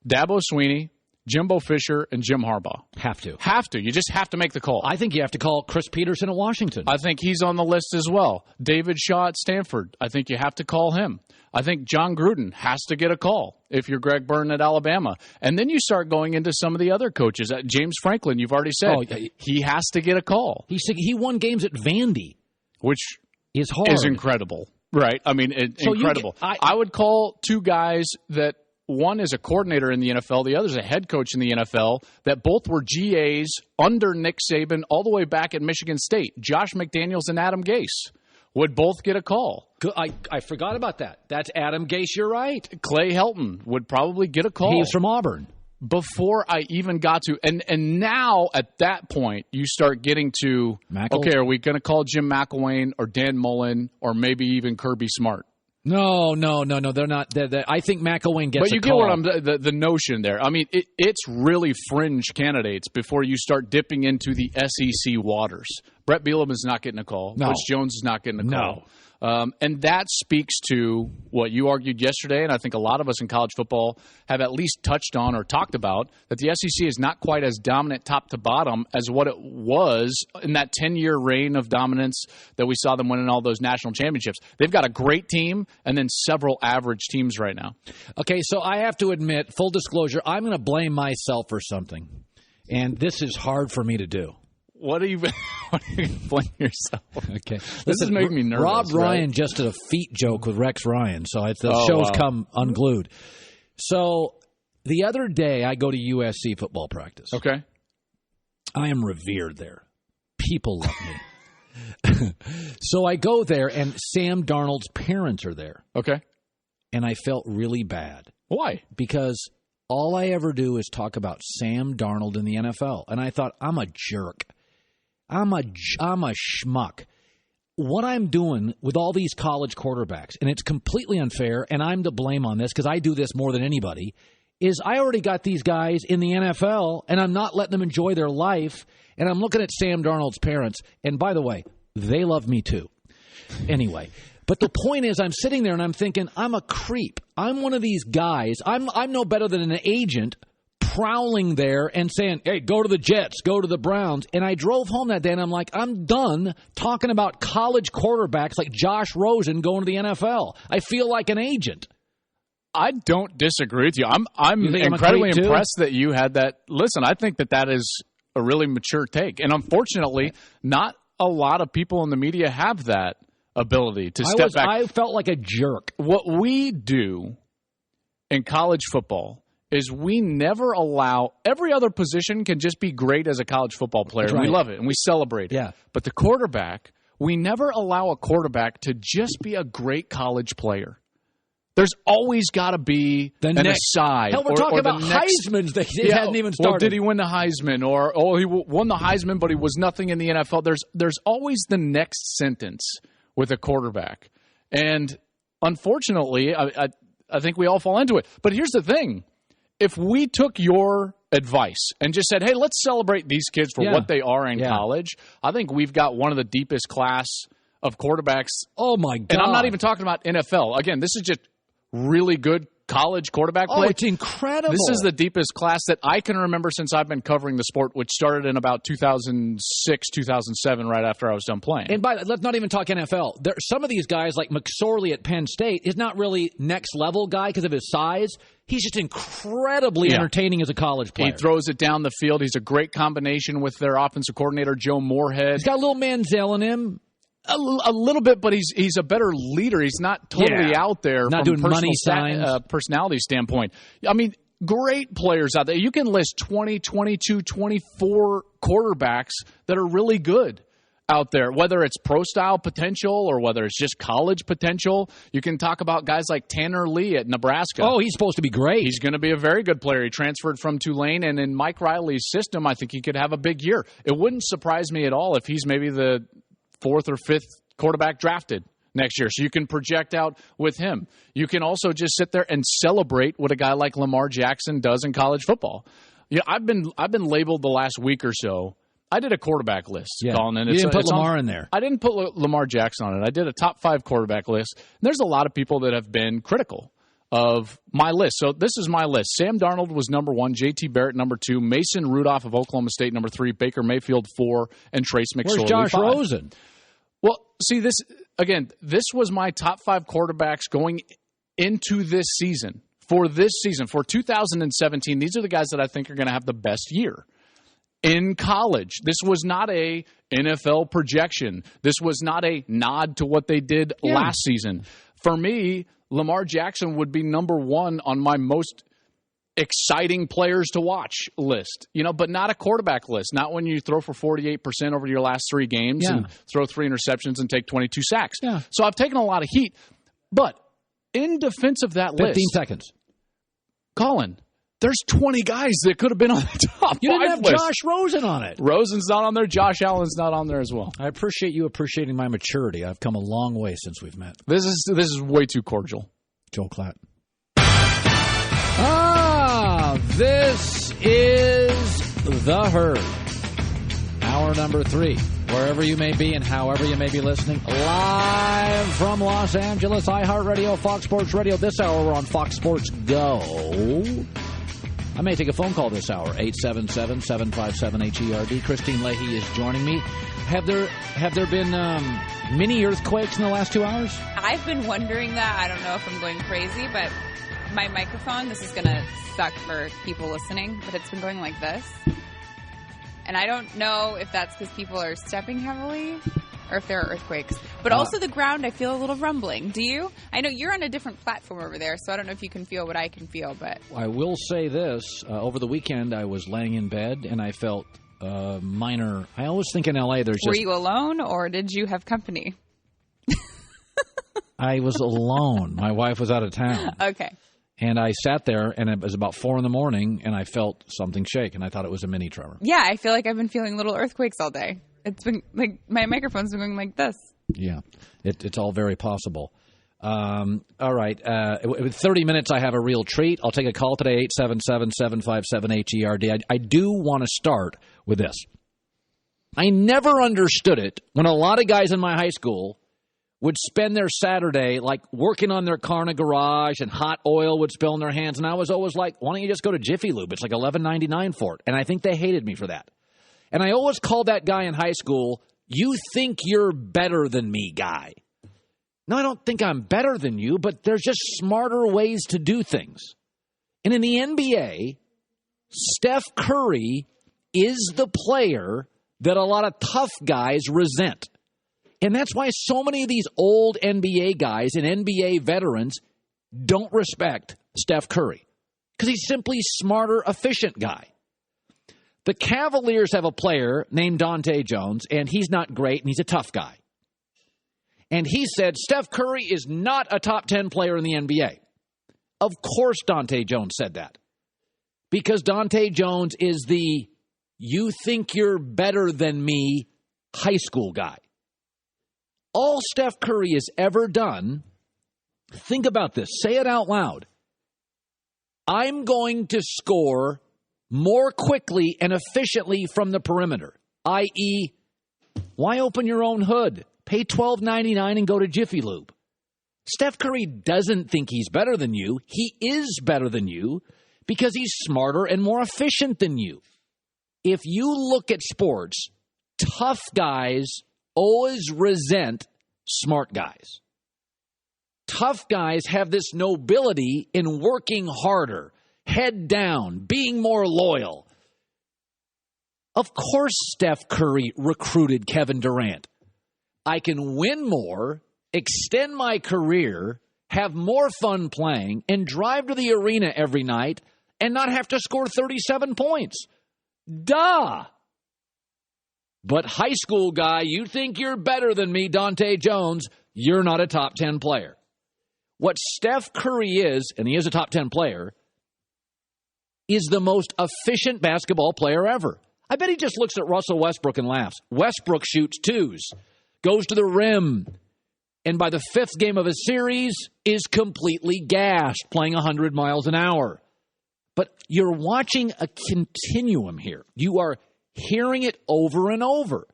Dabo Swinney, Jimbo Fisher, and Jim Harbaugh.
Have to.
Have to. You just have to make the call.
I think you have to call Chris Peterson at Washington.
I think he's on the list as well. David Shaw at Stanford. I think you have to call him. I think John Gruden has to get a call if you're Greg Byrne at Alabama. And then you start going into some of the other coaches. James Franklin, you've already said. He has to get a call.
He won games at Vandy.
Which
is hard.
Is incredible. Right? I mean, incredible. I would call 2 guys that one is a coordinator in the NFL, the other is a head coach in the NFL, that both were GAs under Nick Saban all the way back at Michigan State. Josh McDaniels and Adam Gase would both get a call.
I forgot about that. That's Adam Gase, you're right.
Clay Helton would probably get a call.
He was from Auburn.
Before I even got to, and now at that point, you start getting to, okay, are we going to call Jim McElwain or Dan Mullen or maybe even Kirby Smart?
No, they're not. I think McElwain gets a call.
But you get what the notion there. I mean, it's really fringe candidates before you start dipping into the SEC waters. Brett Bielema is not getting a call.
No.
Coach Jones is not getting a call. And that speaks to what you argued yesterday, and I think a lot of us in college football have at least touched on or talked about, that the SEC is not quite as dominant top to bottom as what it was in that 10-year reign of dominance that we saw them winning all those national championships. They've got a great team and then several average teams right now.
Okay, so I have to admit, full disclosure, I'm going to blame myself for something, and this is hard for me to do.
What do you blame yourself?
Okay.
This is making me nervous.
Rob Ryan just did a feet joke with Rex Ryan, so the show's come unglued. So the other day, I go to USC football practice.
Okay.
I am revered there. People love me. So I go there, and Sam Darnold's parents are there.
Okay.
And I felt really bad.
Why?
Because all I ever do is talk about Sam Darnold in the NFL. And I thought, I'm a jerk. I'm a schmuck. What I'm doing with all these college quarterbacks, and it's completely unfair, and I'm to blame on this because I do this more than anybody, is I already got these guys in the NFL, and I'm not letting them enjoy their life, and I'm looking at Sam Darnold's parents, and by the way, they love me too. Anyway, but the point is I'm sitting there and I'm thinking, I'm a creep. I'm one of these guys. I'm no better than an agent prowling there and saying, hey, go to the Jets, go to the Browns. And I drove home that day and I'm like, I'm done talking about college quarterbacks like Josh Rosen going to the NFL. I feel like an agent.
I don't disagree with you. I'm incredibly impressed that you had that. Listen, I think that is a really mature take. And unfortunately, not a lot of people in the media have that ability to step back.
I felt like a jerk.
What we do in college football is we never allow – every other position can just be great as a college football player.
Right.
We love it, and we celebrate it.
Yeah.
But the quarterback, we never allow a quarterback to just be a great college player. There's always got to be an aside.
Hell, we're talking about Heisman's that he hadn't even started.
Well, did he win the Heisman? Or, he won the Heisman, but he was nothing in the NFL. There's always the next sentence with a quarterback. And unfortunately, I think we all fall into it. But here's the thing. If we took your advice and just said, hey, let's celebrate these kids for what they are in college, I think we've got one of the deepest class of quarterbacks.
Oh, my God.
And I'm not even talking about NFL. Again, this is just really good college quarterback play.
Oh, it's incredible.
This is the deepest class that I can remember since I've been covering the sport, which started in about 2006, 2007, right after I was done playing.
And let's not even talk NFL. Some of these guys, like McSorley at Penn State, is not really next-level guy because of his size. He's just incredibly entertaining as a college player.
He throws it down the field. He's a great combination with their offensive coordinator, Joe Moorhead.
He's got a little Manziel in him.
A little bit, but he's a better leader. He's not totally out there
not
from
doing money signs.
Personality standpoint. I mean, great players out there. You can list 20, 22, 24 quarterbacks that are really good. out there, whether it's pro-style potential or whether it's just college potential. You can talk about guys like Tanner Lee at Nebraska.
Oh, he's supposed to be great.
He's going to be a very good player. He transferred from Tulane, and in Mike Riley's system, I think he could have a big year. It wouldn't surprise me at all if he's maybe the 4th or 5th quarterback drafted next year. So you can project out with him. You can also just sit there and celebrate what a guy like Lamar Jackson does in college football. I've been labeled the last week or so. I did a quarterback list, Colin. And
you didn't put Lamar in there.
I didn't put Lamar Jackson on it. I did a top 5 quarterback list. And there's a lot of people that have been critical of my list. So this is my list. Sam Darnold was number 1, J.T. Barrett number 2, Mason Rudolph of Oklahoma State number 3, Baker Mayfield 4, and Trace McSorley 5.
Where's Josh Rosen?
Well, see, this was my top 5 quarterbacks going into this season. For this season, for 2017, these are the guys that I think are going to have the best year. In college, this was not a NFL projection. This was not a nod to what they did last season. For me, Lamar Jackson would be number 1 on my most exciting players to watch list, but not a quarterback list. Not when you throw for 48% over your last 3 games and throw 3 interceptions and take 22 sacks.
Yeah.
So I've taken a lot of heat. But in defense of that
15
list,
seconds.
Colin, there's 20 guys that could have been on the top 5
You didn't have
list.
Josh Rosen on it.
Rosen's not on there. Josh Allen's not on there as well.
I appreciate you appreciating my maturity. I've come a long way since we've met.
This is way too cordial.
Joel Klatt. This is The Herd. Hour number 3. Wherever you may be and however you may be listening. Live from Los Angeles, iHeartRadio, Fox Sports Radio. This hour we're on Fox Sports Go. I may take a phone call this hour, 877-757-HERD. Christine Leahy is joining me. Have there been mini earthquakes in the last 2 hours?
I've been wondering that. I don't know if I'm going crazy, but my microphone, this is going to suck for people listening, but it's been going like this. And I don't know if that's because people are stepping heavily or if there are earthquakes. But also the ground, I feel a little rumbling. Do you? I know you're on a different platform over there, so I don't know if you can feel what I can feel. But
I will say this. Over the weekend, I was laying in bed, and I felt minor. I always think in L.A. there's just...
Were you alone, or did you have company?
I was alone. My wife was out of town.
Okay.
And I sat there, and it was about 4 a.m, and I felt something shake, and I thought it was a mini tremor.
Yeah, I feel like I've been feeling little earthquakes all day. It's been like my microphone's been going like this.
Yeah, it's all very possible. All right. With 30 minutes, I have a real treat. I'll take a call today, 877-757-HERD. I do want to start with this. I never understood it when a lot of guys in my high school would spend their Saturday like working on their car in a garage and hot oil would spill in their hands. And I was always like, why don't you just go to Jiffy Lube? It's like $11.99 for it. And I think they hated me for that. And I always called that guy in high school, you think you're better than me guy. No, I don't think I'm better than you, but there's just smarter ways to do things. And in the NBA, Steph Curry is the player that a lot of tough guys resent. And that's why so many of these old NBA guys and NBA veterans don't respect Steph Curry. Because he's simply smarter, efficient guy. The Cavaliers have a player named Dante Jones, and he's not great, and he's a tough guy. And he said Steph Curry is not a top 10 player in the NBA. Of course Dante Jones said that. Because Dante Jones is the you think you're better than me high school guy. All Steph Curry has ever done, think about this, say it out loud. I'm going to score more quickly and efficiently from the perimeter, i.e., why open your own hood? Pay $12.99 and go to Jiffy Lube. Steph Curry doesn't think he's better than you. He is better than you because he's smarter and more efficient than you. If you look at sports, tough guys always resent smart guys. Tough guys have this nobility in working harder, head down, being more loyal. Of course Steph Curry recruited Kevin Durant. I can win more, extend my career, have more fun playing, and drive to the arena every night and not have to score 37 points. Duh! But high school guy, you think you're better than me, Dante Jones, you're not a top 10 player. What Steph Curry is, and he is a top 10 player, is the most efficient basketball player ever. I bet he just looks at Russell Westbrook and laughs. Westbrook shoots twos, goes to the rim, and by the fifth game of a series is completely gassed, playing 100 miles an hour. But you're watching a continuum here. You are hearing it over and over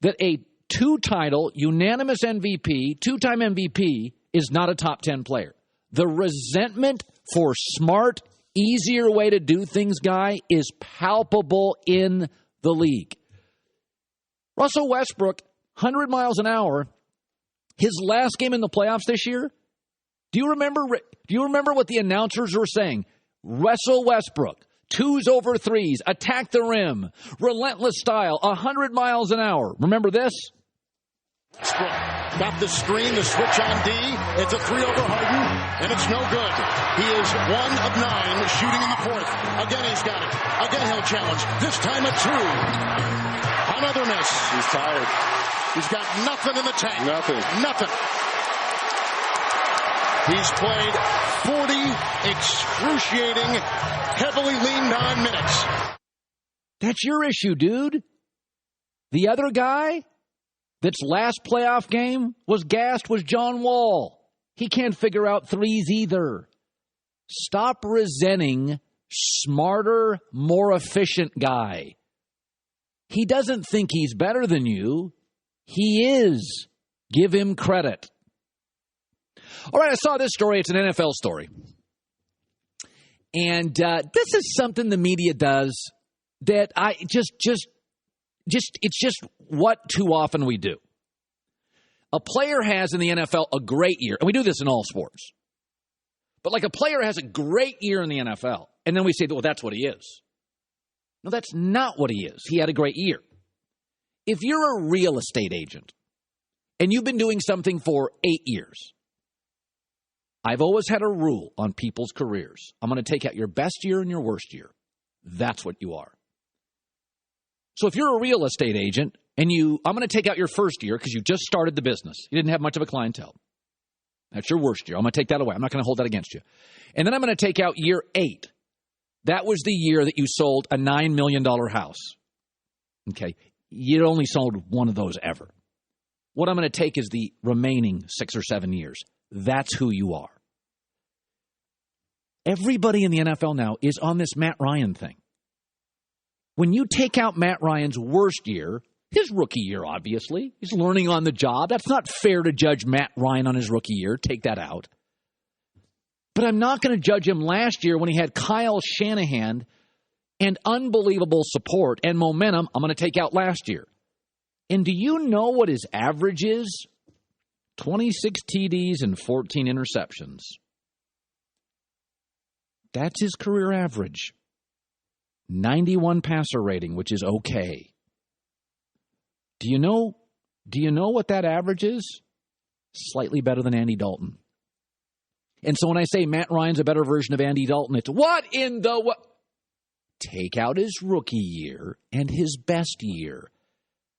that a two-time MVP is not a top 10 player. The resentment for smart, easier way to do things guy is palpable in the league. Russell Westbrook, 100 miles an hour, his last game in the playoffs this year, do you remember what the announcers were saying? Russell Westbrook, twos over threes, attack the rim, relentless style, 100 miles an hour. Remember this?
Westbrook got the screen, the switch on D. It's a three over Harden, and it's no good. He is 1 of 9 shooting in the fourth. Again, he's got it. Again, he'll challenge. This time a two. Another miss.
He's tired.
He's got nothing in the tank.
Nothing.
He's played 40 excruciating, heavily leaned on minutes.
That's your issue, dude. The other guy that's last playoff game was gassed was John Wall. He can't figure out threes either. Stop resenting smarter, more efficient guy. He doesn't think he's better than you. He is. Give him credit. All right, I saw this story. It's an NFL story. And this is something the media does that I it's just what too often we do. A player has in the NFL a great year, and we do this in all sports. But like a player has a great year in the NFL, and then we say, well, that's what he is. No, that's not what he is. He had a great year. If you're a real estate agent and you've been doing something for 8 years, I've always had a rule on people's careers. I'm going to take out your best year and your worst year. That's what you are. So if you're a real estate agent and I'm going to take out your first year because you just started the business. You didn't have much of a clientele. That's your worst year. I'm going to take that away. I'm not going to hold that against you. And then I'm going to take out year 8. That was the year that you sold a $9 million house. Okay. You only sold one of those ever. What I'm going to take is the remaining 6 or 7 years. That's who you are. Everybody in the NFL now is on this Matt Ryan thing. When you take out Matt Ryan's worst year, his rookie year, obviously, he's learning on the job. That's not fair to judge Matt Ryan on his rookie year. Take that out. But I'm not going to judge him last year when he had Kyle Shanahan and unbelievable support and momentum. I'm going to take out last year. And do you know what his average is? 26 TDs and 14 interceptions. That's his career average. 91 passer rating, which is okay. Do you know what that average is? Slightly better than Andy Dalton. And so when I say Matt Ryan's a better version of Andy Dalton, it's what in the what? Take out his rookie year and his best year.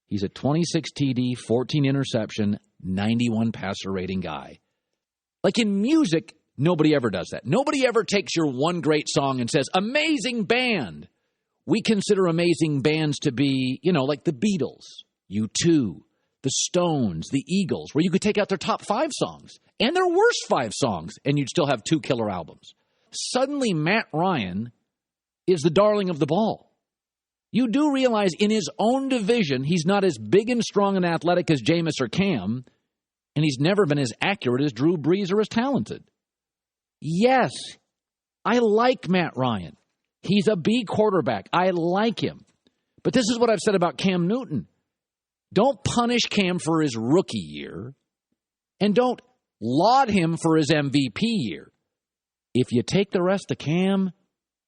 He's a 26 TD, 14 interception, 91 passer rating guy. Like in music, nobody ever does that. Nobody ever takes your one great song and says, amazing band. We consider amazing bands to be, like the Beatles, U2, the Stones, the Eagles, where you could take out their top 5 songs and their worst 5 songs, and you'd still have 2 killer albums. Suddenly, Matt Ryan is the darling of the ball. You do realize in his own division, he's not as big and strong and athletic as Jameis or Cam, and he's never been as accurate as Drew Brees or as talented. Yes, I like Matt Ryan. He's a B quarterback. I like him. But this is what I've said about Cam Newton. Don't punish Cam for his rookie year, and don't laud him for his MVP year. If you take the rest of Cam,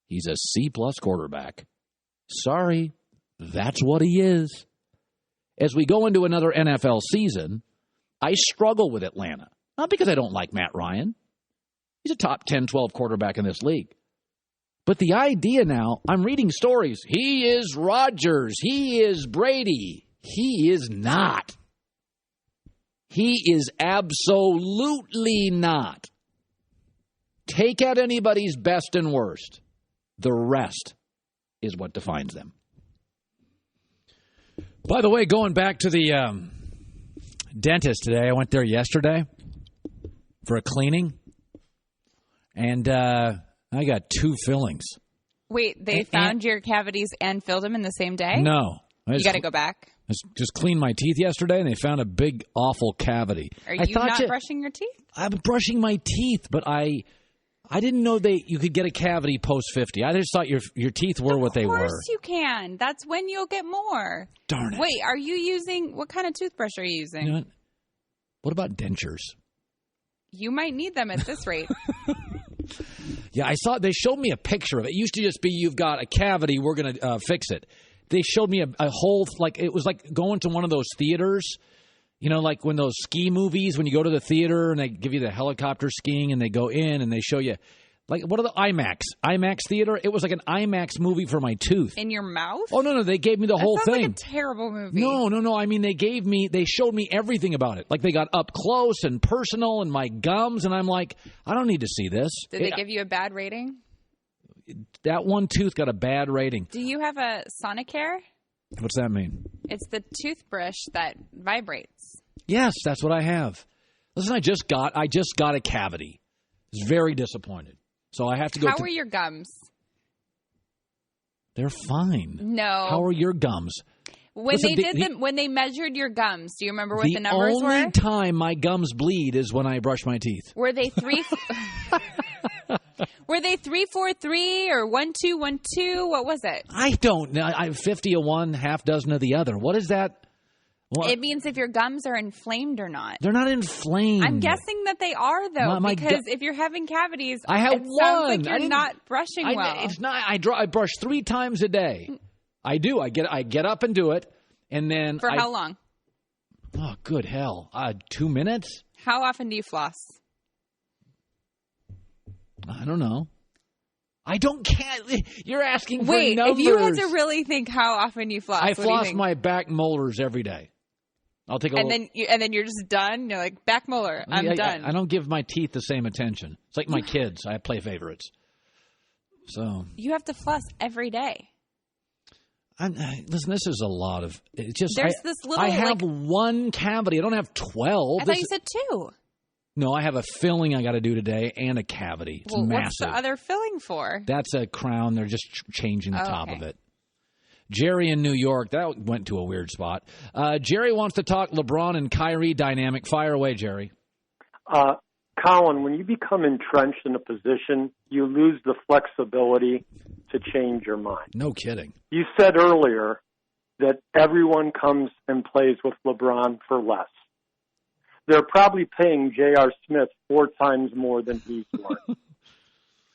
he's a C-plus quarterback. Sorry, that's what he is. As we go into another NFL season, I struggle with Atlanta. Not because I don't like Matt Ryan. He's a top 10, 12 quarterback in this league. But the idea now, I'm reading stories. He is Rodgers. He is Brady. He is not. He is absolutely not. Take out anybody's best and worst. The rest is what defines them. By the way, going back to the dentist today, I went there yesterday for a cleaning, and I got 2 fillings.
Wait, they found your cavities and filled them in the same day?
No.
You got to go back.
I just cleaned my teeth yesterday, and they found a big, awful cavity.
Are you not brushing your teeth?
I'm brushing my teeth, but I didn't know you could get a cavity post-50. I just thought your teeth were what they were.
Of course you can. That's when you'll get more.
Darn it.
Wait, are you using – what kind of toothbrush are you using?
You know what about dentures?
You might need them at this rate.
Yeah, I saw – they showed me a picture of it. It used to just be you've got a cavity, we're going to fix it. They showed me a whole – like it was like going to one of those theaters, you know, like when those ski movies, when you go to the theater and they give you the helicopter skiing and they go in and they show you – like what are the IMAX theater? It was like an IMAX movie for my tooth.
In your mouth?
Oh, no, they gave me the whole thing.
That sounds like a terrible movie.
No. I mean, they showed me everything about it. Like they got up close and personal and my gums and I'm like, I don't need to see this.
Did they give you a bad rating?
That one tooth got a bad rating.
Do you have a Sonicare?
What's that mean?
It's the toothbrush that vibrates.
Yes, that's what I have. Listen, I just got a cavity. I was very disappointed. So I have to go.
How are your gums?
They're fine.
No.
How are your gums?
When when they measured your gums, do you remember what the numbers were?
The only time my gums bleed is when I brush my teeth.
Were they 3? Were they 3-4-3 or 1-2-1-2? What was it?
I don't know. I'm 50 of one, half dozen of the other. What is that? What?
It means if your gums are inflamed or not.
They're not inflamed.
I'm guessing that they are, though, because if you're having cavities,
I have
it sounds like you're not brushing well.
It's not. I brush 3 times a day. I do. I get up and do it, and then
for how long?
Oh, good hell! 2 minutes.
How often do you floss?
I don't know. I don't care. You're asking for
Wait,
numbers.
if you had to really think how often you floss,
I floss my back molars every day. I'll take a
and then you're just done. You're like, back molar, I'm done.
I don't give my teeth the same attention. It's like my kids. I play favorites. So
you have to floss every day.
Listen, this is a lot of. It's just
there's this little.
I have one cavity. I don't have 12.
I thought you said 2.
No, I have a filling I got to do today and a cavity. It's massive.
What's the other filling for?
That's a crown. They're just changing the top of it. Jerry in New York. That went to a weird spot. Jerry wants to talk LeBron and Kyrie dynamic. Fire away, Jerry.
Colin, when you become entrenched in a position, you lose the flexibility to change your mind.
No kidding.
You said earlier that everyone comes and plays with LeBron for less. They're probably paying J.R. Smith 4 times more than he's worth.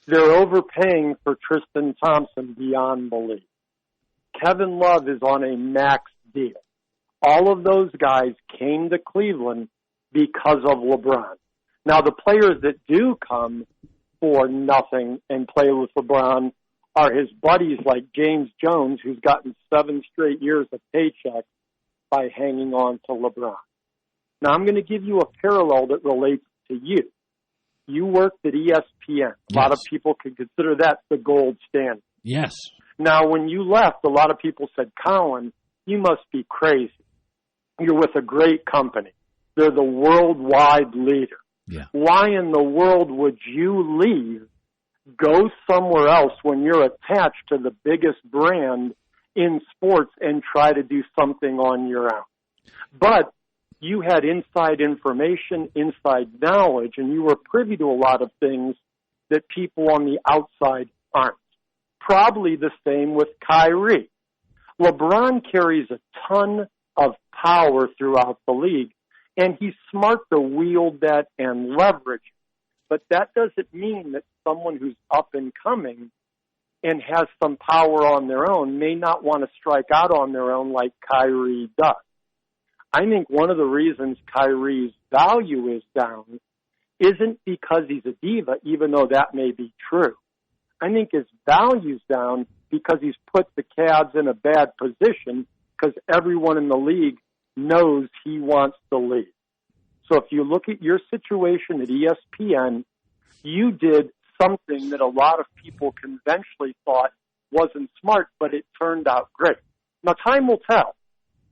They're overpaying for Tristan Thompson beyond belief. Kevin Love is on a max deal. All of those guys came to Cleveland because of LeBron. Now, the players that do come for nothing and play with LeBron are his buddies like James Jones, who's gotten 7 straight years of paychecks by hanging on to LeBron. Now, I'm going to give you a parallel that relates to you. You worked at ESPN. A lot of people could consider that the gold standard.
Yes.
Now, when you left, a lot of people said, Colin, you must be crazy. You're with a great company. They're the worldwide leader.
Yeah.
Why in the world would you leave, go somewhere else when you're attached to the biggest brand in sports and try to do something on your own? But you had inside information, inside knowledge, and you were privy to a lot of things that people on the outside aren't. Probably the same with Kyrie. LeBron carries a ton of power throughout the league, and he's smart to wield that and leverage it. But that doesn't mean that someone who's up and coming and has some power on their own may not want to strike out on their own like Kyrie does. I think one of the reasons Kyrie's value is down isn't because he's a diva, even though that may be true. I think his value's down because he's put the Cavs in a bad position because everyone in the league knows he wants to leave. So if you look at your situation at ESPN, you did something that a lot of people conventionally thought wasn't smart, but it turned out great. Now, time will tell.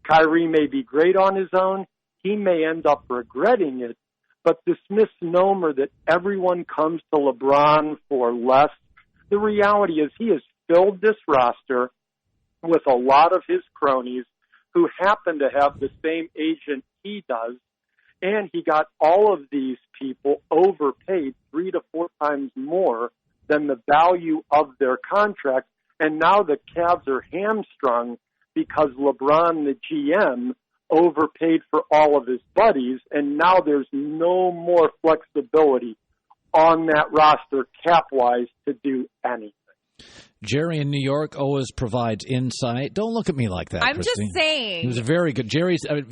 Kyrie may be great on his own. He may end up regretting it. But this misnomer that everyone comes to LeBron for less, the reality is he has filled this roster with a lot of his cronies who happen to have the same agent he does, and he got all of these people overpaid 3 to 4 times more than the value of their contract, and now the Cavs are hamstrung because LeBron, the GM, overpaid for all of his buddies, and now there's no more flexibility on that roster cap-wise to do anything.
Jerry in New York always provides insight. Don't look at me like that,
I'm
Christy.
just saying.
He was very good.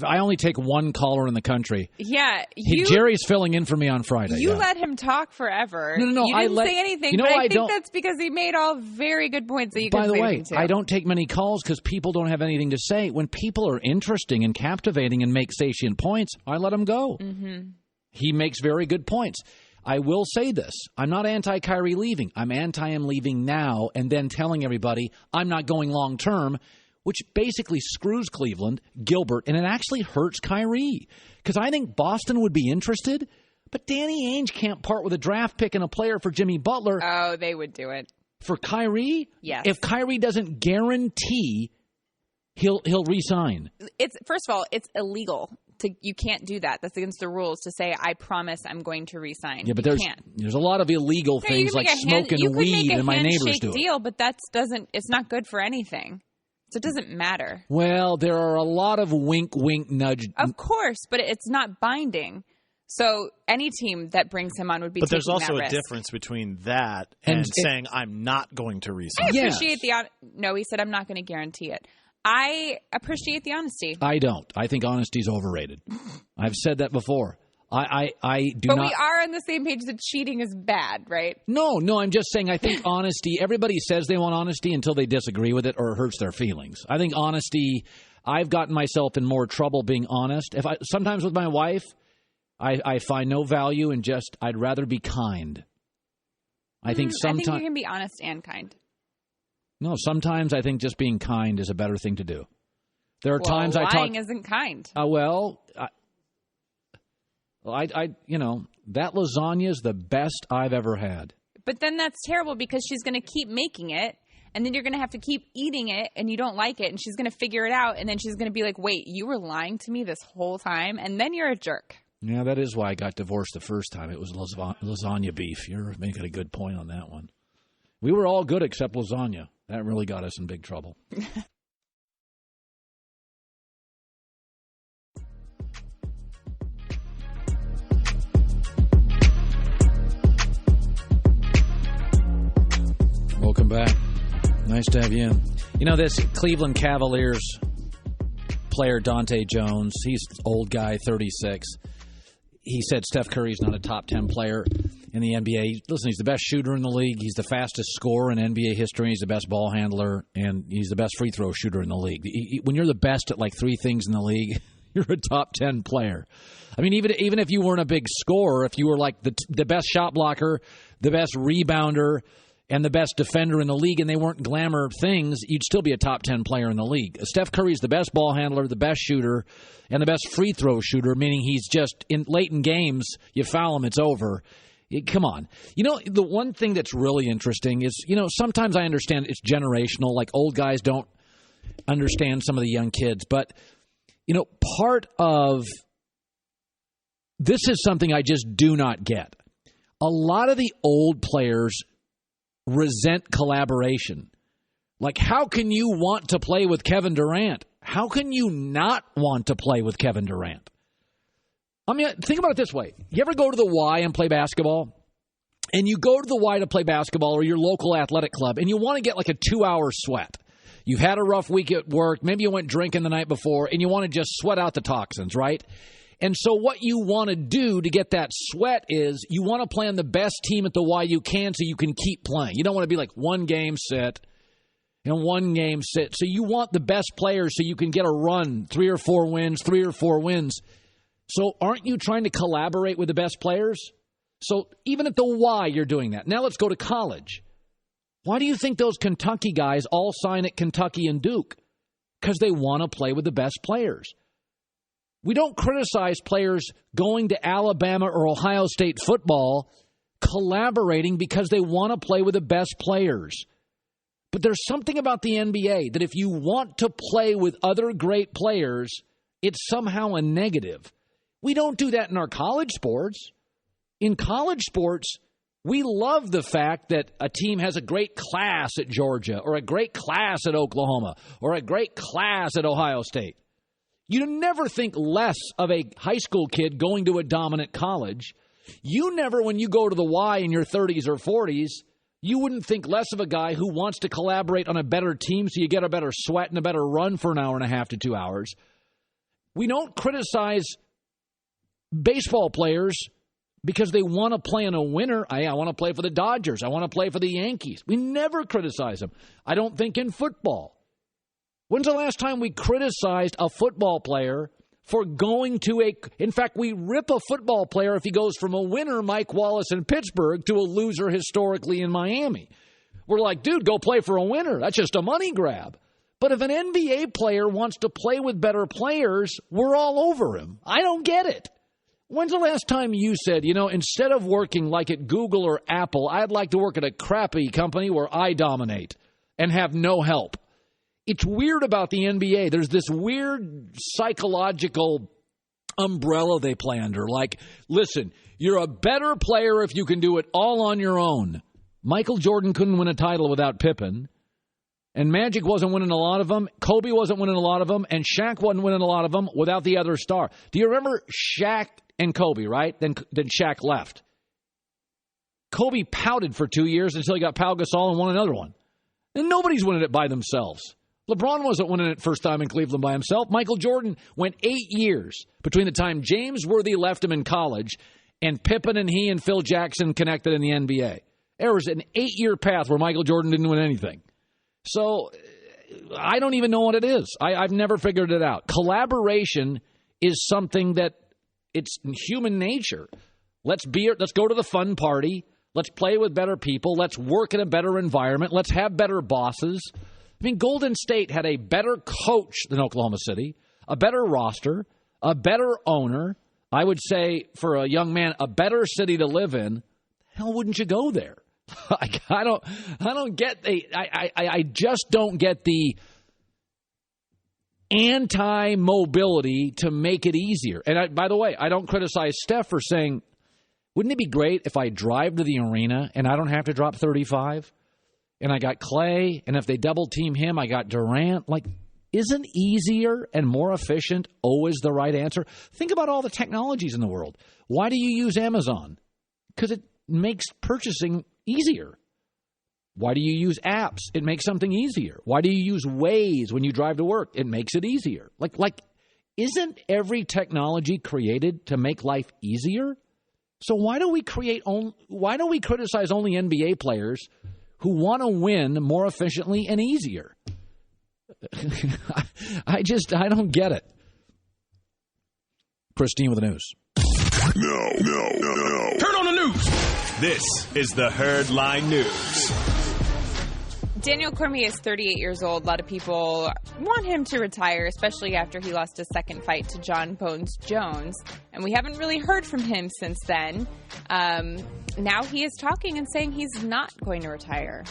I only take one caller in the country.
Yeah.
Jerry's filling in for me on Friday.
You let him talk forever.
No.
You didn't say anything, but I think that's because he made all very good points that you could say. By the way,
I don't take many calls because people don't have anything to say. When people are interesting and captivating and make satiant points, I let them go.
Mm-hmm.
He makes very good points. I will say this. I'm not anti-Kyrie leaving. I'm anti-him leaving now and then telling everybody I'm not going long-term, which basically screws Cleveland, Gilbert, and it actually hurts Kyrie. Because I think Boston would be interested, but Danny Ainge can't part with a draft pick and a player for Jimmy Butler.
Oh, they would do it.
For Kyrie?
Yes.
If Kyrie doesn't guarantee he'll resign.
First of all, it's illegal. You can't do that. That's against the rules to say, I promise I'm going to resign.
Yeah, but there's a lot of illegal things like smoking weed and my neighbors do it.
Deal, but it's not good for anything. So it doesn't matter.
Well, there are a lot of wink, nudge.
Of course, but it's not binding. So any team that brings him on would be taking that risk.
But there's also a difference between that and saying, I'm not going to resign.
I appreciate No, he said, I'm not going to guarantee it. I appreciate the honesty.
I don't. I think honesty is overrated. I've said that before. I do
not. But
we
are on the same page that cheating is bad, right?
No. I'm just saying I think honesty, everybody says they want honesty until they disagree with it or it hurts their feelings. I think honesty, I've gotten myself in more trouble being honest. Sometimes with my wife, I find no value in I'd rather be kind. I think sometimes.
I think you can be honest and kind.
No, sometimes I think just being kind is a better thing to do. There are times I talk.
Lying isn't kind.
That lasagna is the best I've ever had.
But then that's terrible because she's going to keep making it, and then you're going to have to keep eating it, and you don't like it, and she's going to figure it out, and then she's going to be like, wait, you were lying to me this whole time, and then you're a jerk.
Yeah, that is why I got divorced the first time. It was lasagna beef. You're making a good point on that one. We were all good except lasagna. That really got us in big trouble. Welcome back. Nice to have you in. You know, this Cleveland Cavaliers player, Dante Jones, he's an old guy, 36. He said Steph Curry's not a top 10 player in the NBA. Listen, he's the best shooter in the league. He's the fastest scorer in NBA history. He's the best ball handler, and he's the best free throw shooter in the league. When you're the best at like 3 things in the league, you're a top 10 player. I mean, even if you weren't a big scorer, if you were like the best shot blocker, the best rebounder, and the best defender in the league, and they weren't glamour things, you'd still be a top 10 player in the league. Steph Curry's the best ball handler, the best shooter, and the best free throw shooter, meaning he's just late in games, you foul him, it's over. Come on. You know, the one thing that's really interesting is, sometimes I understand it's generational, like old guys don't understand some of the young kids, but, part of this is something I just do not get. A lot of the old players resent collaboration. Like, how can you want to play with Kevin Durant? How can you not want to play with Kevin Durant? I mean, think about it this way. You ever go to the Y and play basketball? And you go to the Y to play basketball or your local athletic club, and you want to get like a 2-hour sweat. You've had a rough week at work. Maybe you went drinking the night before, and you want to just sweat out the toxins, right? And so what you want to do to get that sweat is you want to play on the best team at the Y you can so you can keep playing. You don't want to be like one game, sit, in one game. So you want the best players so you can get a run, 3 or 4 wins. So aren't you trying to collaborate with the best players? So even at the Y, you're doing that. Now let's go to college. Why do you think those Kentucky guys all sign at Kentucky and Duke? Because they want to play with the best players. We don't criticize players going to Alabama or Ohio State football collaborating because they want to play with the best players. But there's something about the NBA that if you want to play with other great players, it's somehow a negative. We don't do that in our college sports. In college sports, we love the fact that a team has a great class at Georgia or a great class at Oklahoma or a great class at Ohio State. You never think less of a high school kid going to a dominant college. You never, when you go to the Y in your 30s or 40s, you wouldn't think less of a guy who wants to collaborate on a better team so you get a better sweat and a better run for an hour and a half to 2 hours. We don't criticize baseball players because they want to play in a winner. I want to play for the Dodgers. I want to play for the Yankees. We never criticize them. I don't think in football. When's the last time we criticized a football player for going to in fact, we rip a football player if he goes from a winner, Mike Wallace in Pittsburgh, to a loser historically in Miami. We're like, dude, go play for a winner. That's just a money grab. But if an NBA player wants to play with better players, we're all over him. I don't get it. When's the last time you said, instead of working like at Google or Apple, I'd like to work at a crappy company where I dominate and have no help? It's weird about the NBA. There's this weird psychological umbrella they play under. Like, listen, you're a better player if you can do it all on your own. Michael Jordan couldn't win a title without Pippen. And Magic wasn't winning a lot of them. Kobe wasn't winning a lot of them. And Shaq wasn't winning a lot of them without the other star. Do you remember Shaq and Kobe, right? Then Shaq left. Kobe pouted for 2 years until he got Pau Gasol and won another one. And nobody's winning it by themselves. LeBron wasn't winning it first time in Cleveland by himself. Michael Jordan went 8 years between the time James Worthy left him in college and Pippen and he and Phil Jackson connected in the NBA. There was an 8-year path where Michael Jordan didn't win anything. So I don't even know what it is. I've never figured it out. Collaboration is something that it's human nature. Let's go to the fun party. Let's play with better people. Let's work in a better environment. Let's have better bosses. I mean, Golden State had a better coach than Oklahoma City, a better roster, a better owner. I would say, for a young man, a better city to live in. Hell, wouldn't you go there? I just don't get the anti-mobility to make it easier. And by the way, I don't criticize Steph for saying, wouldn't it be great if I drive to the arena and I don't have to drop 35? And I got Clay, and if they double team him, I got Durant. Like, isn't easier and more efficient always the right answer? Think about all the technologies in the world. Why do you use Amazon? Because it makes purchasing easier. Why do you use apps? It makes something easier. Why do you use Waze when you drive to work? It makes it easier. Like, isn't every technology created to make life easier? So why do we criticize only NBA players who want to win more efficiently and easier? I don't get it. Christine with the news.
No. Turn on the news. This is the Herd Line News.
Daniel Cormier is 38 years old. A lot of people want him to retire, especially after he lost his second fight to John Bones Jones. And we haven't really heard from him since then. Now he is talking and saying he's not going to retire.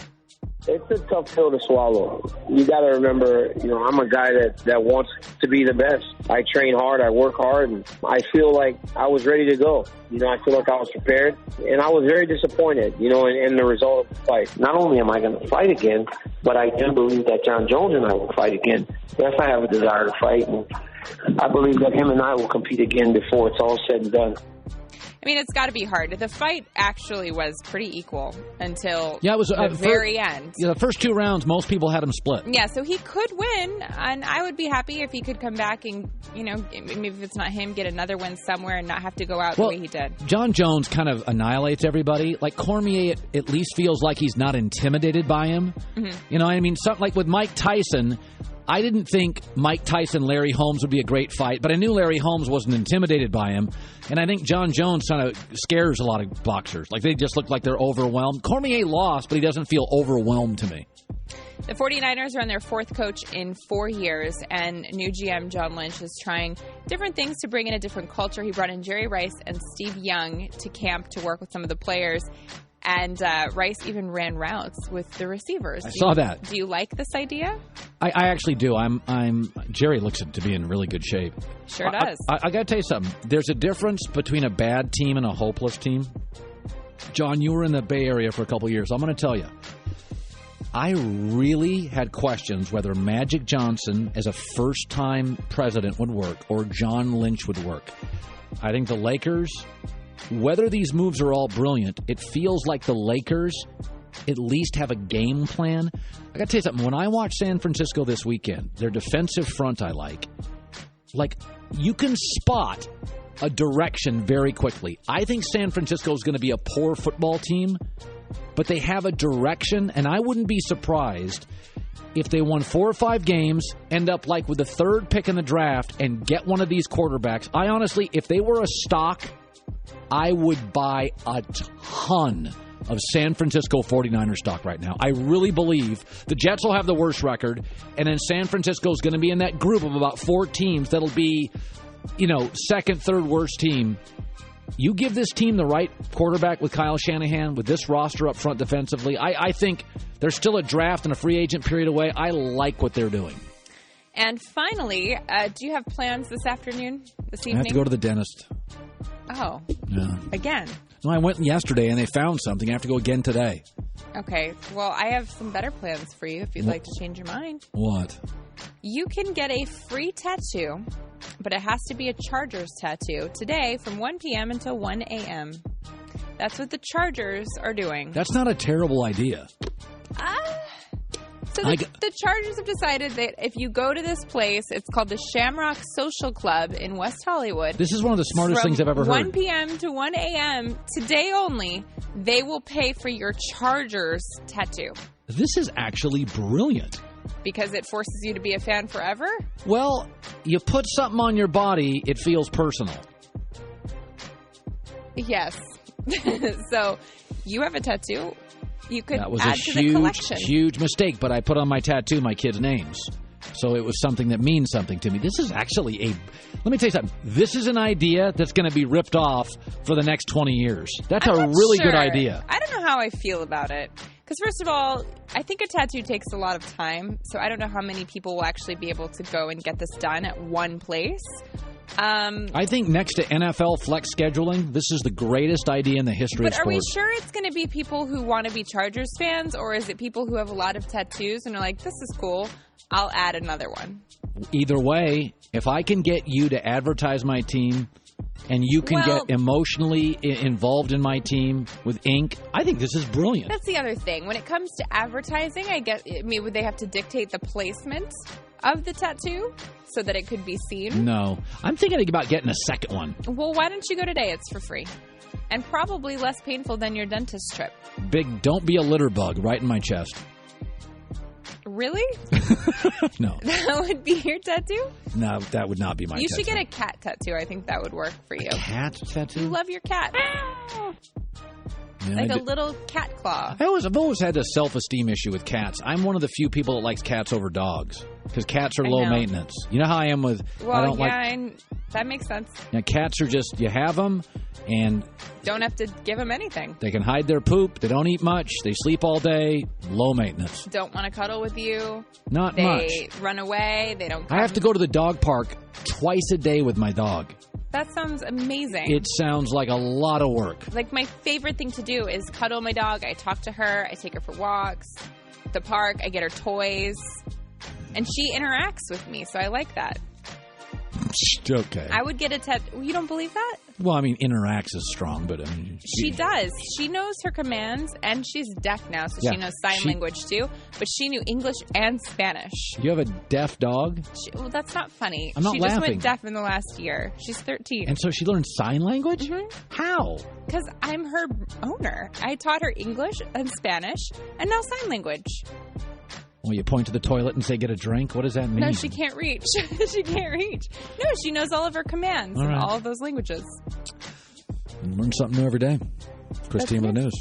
It's a tough pill to swallow. You got to remember, I'm a guy that wants to be the best. I train hard, I work hard, and I feel like I was ready to go. I feel like I was prepared, and I was very disappointed, in the result of the fight. Not only am I going to fight again, but I do believe that John Jones and I will fight again. Yes, I have a desire to fight, and I believe that him and I will compete again before it's all said and done.
I mean, it's got to be hard. The fight actually was pretty equal until
it was,
the very end.
Yeah, the first 2 rounds, most people had him split.
Yeah, so he could win, and I would be happy if he could come back and, maybe if it's not him, get another win somewhere and not have to go out the way he did.
John Jones kind of annihilates everybody. Like Cormier, at least feels like he's not intimidated by him. Mm-hmm. You know what I mean? Something like with Mike Tyson, I didn't think Mike Tyson, Larry Holmes would be a great fight, but I knew Larry Holmes wasn't intimidated by him. And I think John Jones kind of scares a lot of boxers. Like they just look like they're overwhelmed. Cormier lost, but he doesn't feel overwhelmed to me.
The 49ers are on their 4th coach in 4 years, and new GM John Lynch is trying different things to bring in a different culture. He brought in Jerry Rice and Steve Young to camp to work with some of the players. And Rice even ran routes with the receivers.
I saw that.
Do you like this idea?
I actually do. Jerry looks to be in really good shape.
Sure does.
I got to tell you something. There's a difference between a bad team and a hopeless team. John, you were in the Bay Area for a couple of years. I'm going to tell you. I really had questions whether Magic Johnson as a first-time president would work or John Lynch would work. I think the Lakers, whether these moves are all brilliant, it feels like the Lakers at least have a game plan. I got to tell you something. When I watch San Francisco this weekend, their defensive front I like you can spot a direction very quickly. I think San Francisco is going to be a poor football team, but they have a direction, and I wouldn't be surprised if they won 4 or 5 games, end up like with the 3rd pick in the draft, and get one of these quarterbacks. I honestly, if they were a stock, I would buy a ton of San Francisco 49ers stock right now. I really believe the Jets will have the worst record, and then San Francisco is going to be in that group of about 4 teams that'll be, 2nd, 3rd worst team. You give this team the right quarterback with Kyle Shanahan, with this roster up front defensively, I think there's still a draft and a free agent period away. I like what they're doing.
And finally, do you have plans this afternoon, this evening?
I have to go to the dentist.
Oh.
Yeah.
Again?
No, I went yesterday and they found something. I have to go again today.
Okay. Well, I have some better plans for you if you'd like to change your mind.
What?
You can get a free tattoo, but it has to be a Chargers tattoo today from 1 p.m. until 1 a.m. That's what the Chargers are doing.
That's not a terrible idea.
So the Chargers have decided that if you go to this place, it's called the Shamrock Social Club in West Hollywood.
This is one of the smartest things I've ever heard.
1 p.m. to 1 a.m. today only, they will pay for your Chargers tattoo.
This is actually brilliant.
Because it forces you to be a fan forever?
Well, you put something on your body, it feels personal.
Yes. So you have a tattoo? You could
that was
add to the collection.
Huge mistake, but I put on my tattoo my kids' names. So it was something that means something to me. This is actually let me tell you something. This is an idea that's going to be ripped off for the next 20 years. That's a really good idea.
I don't know how I feel about it. Because first of all, I think a tattoo takes a lot of time. So I don't know how many people will actually be able to go and get this done at one place.
I think next to NFL flex scheduling, this is the greatest idea in the history of sports.
But are we sure it's going to be people who want to be Chargers fans, or is it people who have a lot of tattoos and are like, this is cool, I'll add another one?
Either way, if I can get you to advertise my team and you can get emotionally involved in my team with ink, I think this is brilliant.
That's the other thing. When it comes to advertising, would they have to dictate the placement of the tattoo so that it could be seen?
No. I'm thinking about getting a second one.
Well, why don't you go today? It's for free. And probably less painful than your dentist trip.
Big, don't be a litter bug right in my chest.
Really?
No.
That would be your tattoo?
No, that would not be my tattoo.
You should get a cat tattoo. I think that would work for you.
A cat tattoo?
You love your cat.
Yeah,
like a little cat claw.
I've always had a self-esteem issue with cats. I'm one of the few people that likes cats over dogs because cats are low maintenance. You know how I am with...
Well, that makes sense.
Now, cats are just, you have them and...
Don't have to give them anything.
They can hide their poop. They don't eat much. They sleep all day. Low maintenance.
Don't want to cuddle with you.
Not much.
They run away. They don't come.
I have to go to the dog park twice a day with my dog.
That sounds amazing.
It sounds like a lot of work.
Like, my favorite thing to do is cuddle my dog. I talk to her. I take her for walks. At the park, I get her toys. And she interacts with me, so I like that.
Okay.
I would get a tattoo. You don't believe that?
Well, I mean, interacts is strong, but I mean...
She does. She knows her commands, and she's deaf now, so she knows sign language, too. But she knew English and Spanish.
You have a deaf dog?
Well, that's not funny.
I'm not
She
laughing.
just went deaf in the last year. She's 13.
And so she learned sign language?
Mm-hmm.
How?
Because I'm her owner. I taught her English and Spanish, and now sign language.
Well, you point to the toilet and say, get a drink? What does that mean?
No, she can't reach. She can't reach. No, she knows all of her commands in all of those languages.
You learn something new every day. Christine with the news.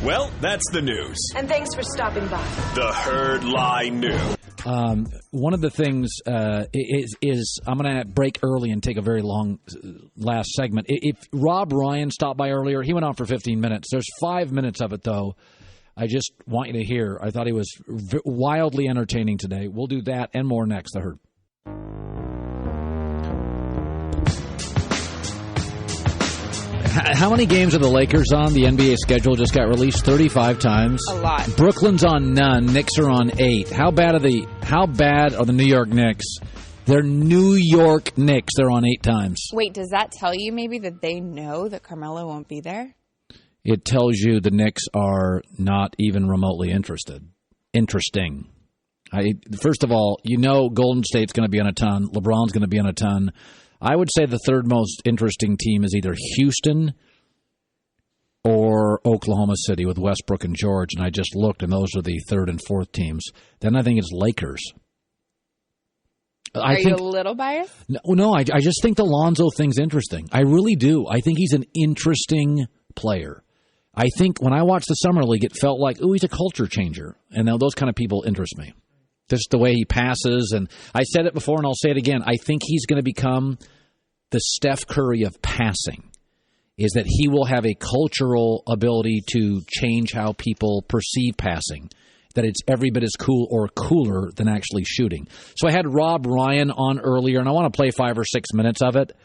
Well, that's the news.
And thanks for stopping by.
The Herd Lie News.
One of the things is I'm going to break early and take a very long last segment. If Rob Ryan stopped by earlier, he went on for 15 minutes. There's 5 minutes of it, though. I just want you to hear. I thought he was wildly entertaining today. We'll do that and more next. The Herd. How many games are the Lakers on? The NBA schedule just got released 35 times.
A lot.
Brooklyn's on none. Knicks are on 8. How bad are the New York Knicks? They're New York Knicks. They're on 8 times.
Wait, does that tell you maybe that they know that Carmelo won't be there?
It tells you the Knicks are not even remotely interesting. First of all, you know Golden State's going to be on a ton. LeBron's going to be on a ton. I would say the third most interesting team is either Houston or Oklahoma City with Westbrook and George, and I just looked, and those are the third and fourth teams. Then I think it's Lakers.
Are you a little biased?
No, I just think the Lonzo thing's interesting. I really do. I think he's an interesting player. I think when I watched the Summer League, it felt like, he's a culture changer. And now those kind of people interest me. Just the way he passes. And I said it before, and I'll say it again. I think he's going to become the Steph Curry of passing, is that he will have a cultural ability to change how people perceive passing, that it's every bit as cool or cooler than actually shooting. So I had Rob Ryan on earlier, and I want to play 5 or 6 minutes of it.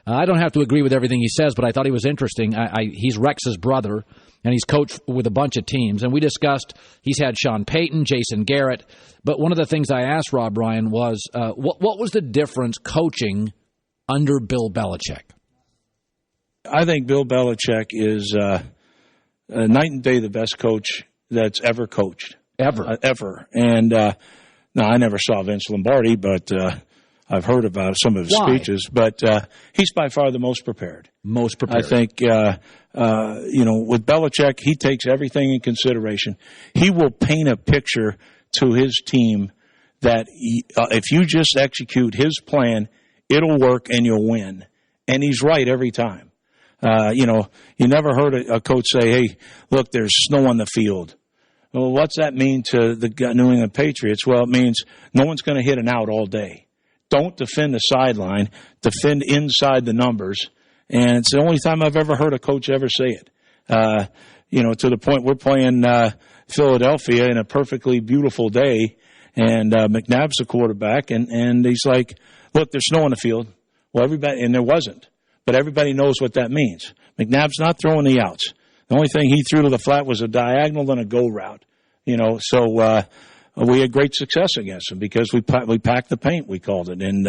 I don't have to agree with everything he says, but I thought he was interesting. He's Rex's brother, and he's coached with a bunch of teams. And we discussed he's had Sean Payton, Jason Garrett. But one of the things I asked Rob Ryan was, what was the difference coaching under Bill Belichick?
I think Bill Belichick is night and day the best coach that's ever coached. Ever. And now, I never saw Vince Lombardi, but I've heard about some of his speeches, but he's by far the most prepared.
Most prepared.
I think, with Belichick, he takes everything in consideration. He will paint a picture to his team that if you just execute his plan, it'll work and you'll win. And he's right every time. You never heard a coach say, hey, look, there's snow on the field. Well, what's that mean to the New England Patriots? Well, it means no one's going to hit an out all day. Don't defend the sideline. Defend inside the numbers. And it's the only time I've ever heard a coach ever say it. To the point we're playing Philadelphia in a perfectly beautiful day, and McNabb's the quarterback, and he's like, look, there's snow on the field. Well, everybody, and there wasn't. But everybody knows what that means. McNabb's not throwing the outs. The only thing he threw to the flat was a diagonal and a go route. So we had great success against him because we packed the paint, we called it. And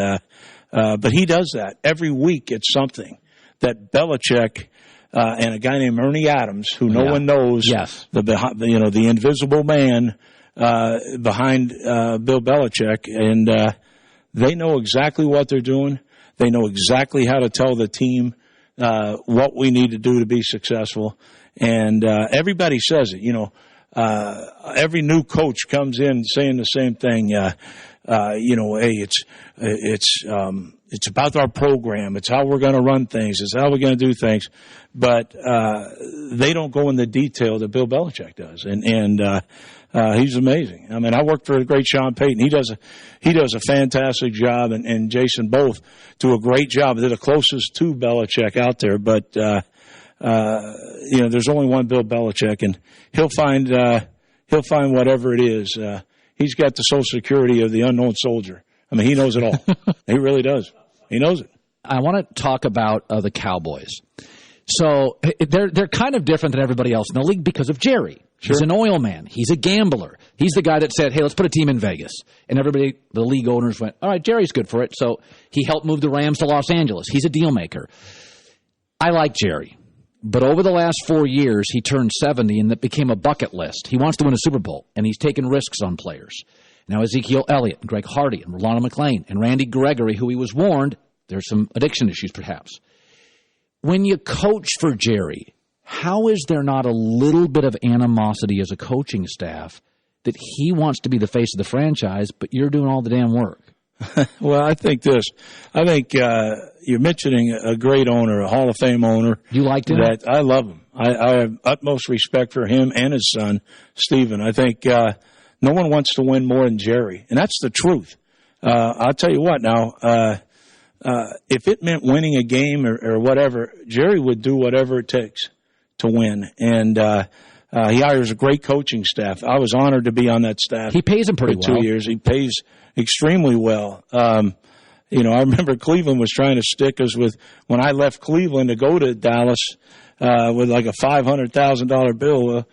but he does that. Every week it's something that Belichick and a guy named Ernie Adams, who no one knows, the invisible man behind Bill Belichick, and they know exactly what they're doing. They know exactly how to tell the team what we need to do to be successful. And everybody says it, every new coach comes in saying the same thing. Hey, it's about our program. It's how we're going to run things. It's how we're going to do things. But they don't go in the detail that Bill Belichick does. And he's amazing. I mean, I worked for the great Sean Payton. He does a fantastic job, and Jason both do a great job. They're the closest to Belichick out there. But there's only one Bill Belichick, and he'll find whatever it is. He's got the Social Security of the unknown soldier. I mean, he knows it all. He really does. He knows it.
I want to talk about the Cowboys. So they're kind of different than everybody else in the league because of Jerry. Sure. He's an oil man. He's a gambler. He's the guy that said, hey, let's put a team in Vegas. And everybody, the league owners went, all right, Jerry's good for it. So he helped move the Rams to Los Angeles. He's a deal maker. I like Jerry. But over the last 4 years, he turned 70, and that became a bucket list. He wants to win a Super Bowl, and he's taken risks on players. Now Ezekiel Elliott and Greg Hardy and Rolando McClain and Randy Gregory, who he was warned, there's some addiction issues perhaps. When you coach for Jerry, how is there not a little bit of animosity as a coaching staff that he wants to be the face of the franchise, but you're doing all the damn work?
Well, I think you're mentioning a great owner, a Hall of Fame owner.
You liked him?
That I love him. I have utmost respect for him and his son, Stephen. I think no one wants to win more than Jerry, and that's the truth. I'll tell you what now, if it meant winning a game or whatever, Jerry would do whatever it takes to win. And he hires a great coaching staff. I was honored to be on that staff.
He pays him pretty well.
2 years. He pays extremely well. I remember Cleveland was trying to stick us with, when I left Cleveland to go to Dallas with like a $500,000 bill.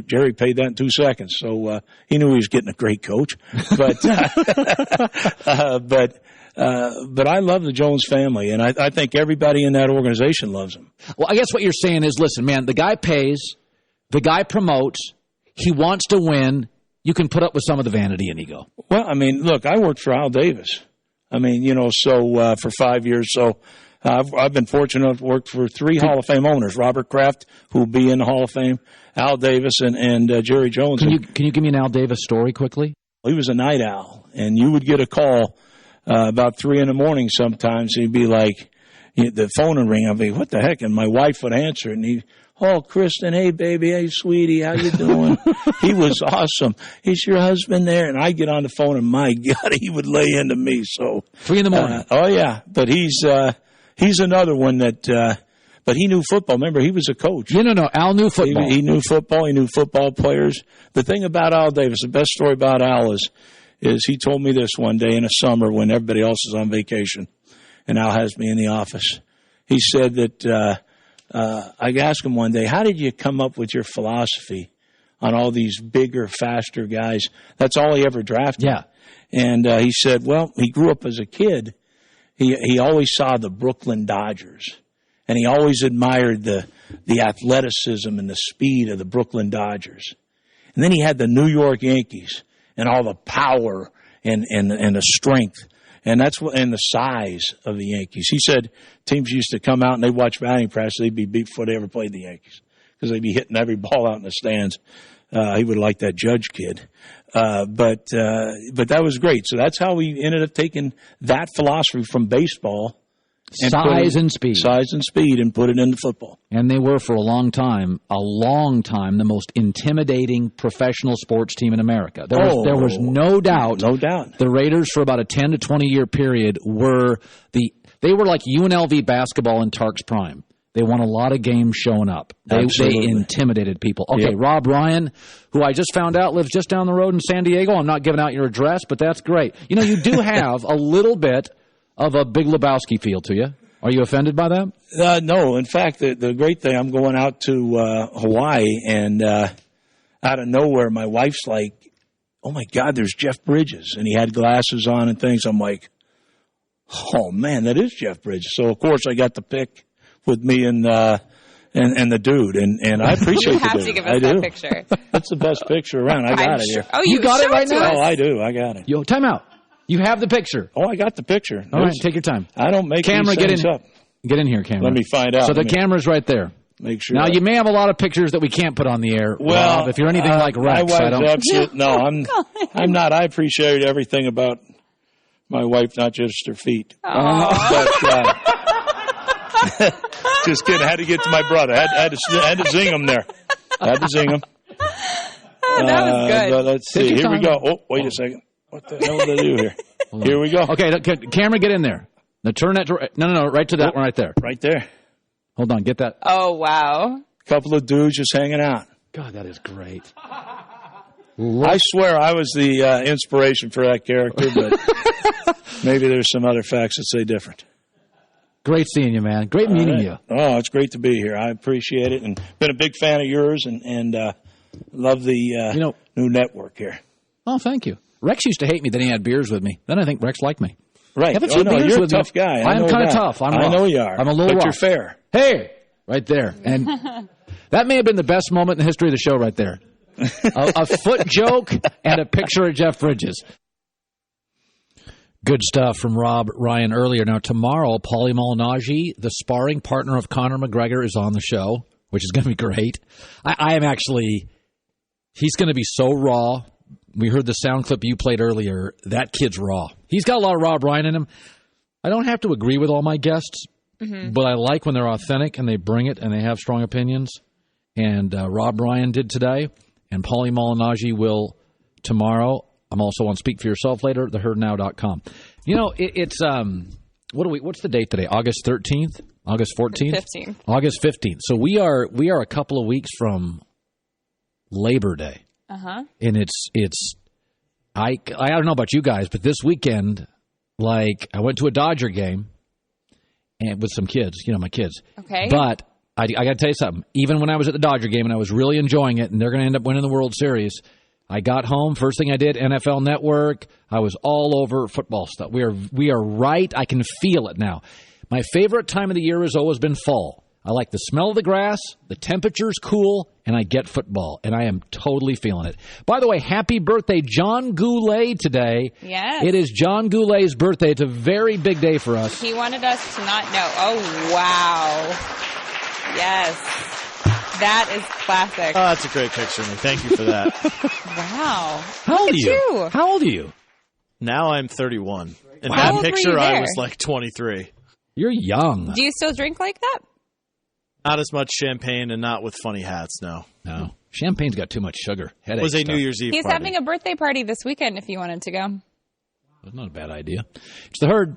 Jerry paid that in 2 seconds. So he knew he was getting a great coach. But but I love the Jones family, and I think everybody in that organization loves him.
Well, I guess what you're saying is, listen, man, the guy pays, the guy promotes, he wants to win. You can put up with some of the vanity and ego.
Well, look, I worked for Al Davis. For 5 years. So I've been fortunate enough to work for 3 Hall of Fame owners: Robert Kraft, who will be in the Hall of Fame, Al Davis, and Jerry Jones.
Can you give me an Al Davis story quickly?
He was a night owl, and you would get a call about 3 a.m. sometimes. He'd be like, the phone would ring. I'd be, what the heck? And my wife would answer, and he'd, oh, Kristen, hey, baby, hey, sweetie, how you doing? He was awesome. Is your husband there? And I'd get on the phone, and my God, he would lay into me. So
3 a.m.
Oh, yeah. But he's another one that but he knew football. Remember, he was a coach.
No. Al knew football.
He knew football. He knew football players. The thing about Al Davis, the best story about Al is he told me this one day in the summer when everybody else is on vacation, and Al has me in the office. He said that I asked him one day, how did you come up with your philosophy on all these bigger, faster guys? That's all he ever drafted.
Yeah.
And he said, well, he grew up as a kid. He always saw the Brooklyn Dodgers, and he always admired the athleticism and the speed of the Brooklyn Dodgers. And then he had the New York Yankees and all the power and the strength. And and the size of the Yankees. He said teams used to come out and they'd watch batting practice. They'd be beat before they ever played the Yankees because they'd be hitting every ball out in the stands. He would like that Judge kid. But that was great. So that's how we ended up taking that philosophy from baseball.
Size and speed,
and put it into football.
And they were, for a long time, the most intimidating professional sports team in America. There was no doubt.
No doubt.
The Raiders, for about a 10 to 20 year period, they were like UNLV basketball in Tark's prime. They won a lot of games showing up. They intimidated people. Okay, yep. Rob Ryan, who I just found out lives just down the road in San Diego. I'm not giving out your address, but that's great. You do have a little bit of a Big Lebowski feel to you. Are you offended by that?
No. In fact, the great thing, I'm going out to Hawaii, and out of nowhere, my wife's like, oh, my God, there's Jeff Bridges. And he had glasses on and things. I'm like, oh, man, that is Jeff Bridges. So, of course, I got the pic with me and the dude, and I appreciate
you have
the dude.
to give us that picture.
That's the best picture around. I got it here.
Oh, you
got it right now?
Oh, I do. I got it.
Yo, time out. You have the picture.
Oh, I got the picture.
All right, take your time.
I don't make
camera.
Get in.
Up. Get in here, camera.
Let me find out.
So the camera's right there.
Make sure.
Now you may have a lot of pictures that we can't put on the air.
Well,
Rob, if you're anything like Rex,
I don't. No, I'm not. I appreciate everything about my wife, not just her feet. But, just kidding. I had to get to my brother. I had to zing him there. That was
good.
But let's see. Here we go. Oh, wait a second. What the hell did I do here? Here we go.
Okay, camera, get in there. Now turn that to no, right to that one right there.
Right there.
Hold on, get that.
Oh, wow.
Couple of dudes just hanging out.
God, that is great.
I swear I was the inspiration for that character, but maybe there's some other facts that say different.
Great seeing you, man. Great meeting you.
Oh, it's great to be here. I appreciate it, and been a big fan of yours, and love the new network here.
Oh, thank you. Rex used to hate me, then he had beers with me. Then I think Rex liked me.
Right.
Have a few beers
you're
with
a tough
me.
guy.
I'm kind of tough.
I know you are.
I'm a little
but
rough.
You're fair.
Hey, right there. And that may have been the best moment in the history of the show right there. A foot joke and a picture of Jeff Bridges. Good stuff from Rob Ryan earlier. Now, tomorrow, Paulie Malignaggi, the sparring partner of Conor McGregor, is on the show, which is going to be great. I am actually – he's going to be so raw. We heard the sound clip you played earlier. That kid's raw. He's got a lot of Rob Ryan in him. I don't have to agree with all my guests, but I like when they're authentic and they bring it and they have strong opinions. And Rob Ryan did today, and Paulie Malignaggi will tomorrow. I'm also on Speak for Yourself later, theherdnow.com. You know, it's what's the date today? August 13th? August 14th?
15th.
August 15th. So we are a couple of weeks from Labor Day.
Uh-huh.
And it's I don't know about you guys, but this weekend, like, I went to a Dodger game and with some kids, my kids.
Okay.
But I got to tell you something. Even when I was at the Dodger game and I was really enjoying it and they're going to end up winning the World Series, I got home, first thing I did, NFL Network. I was all over football stuff. We are right. I can feel it now. My favorite time of the year has always been fall. I like the smell of the grass, the temperature's cool, and I get football, and I am totally feeling it. By the way, happy birthday, John Goulet, today.
Yes.
It is John Goulet's birthday. It's a very big day for us.
He wanted us to not know. Oh, wow. Yes. That is classic.
Oh, that's a great picture of me. Thank you for that.
Wow.
How old are you? How old are you?
Now I'm 31. In
How
that
old were
picture,
you there?
I was like 23.
You're young.
Do you still drink like that?
Not as much champagne and not with funny hats, no.
No. Champagne's got too much sugar.
It was a New Year's Eve
He's
party.
having a birthday party this weekend if you wanted to go.
That's not a bad idea. It's The Herd.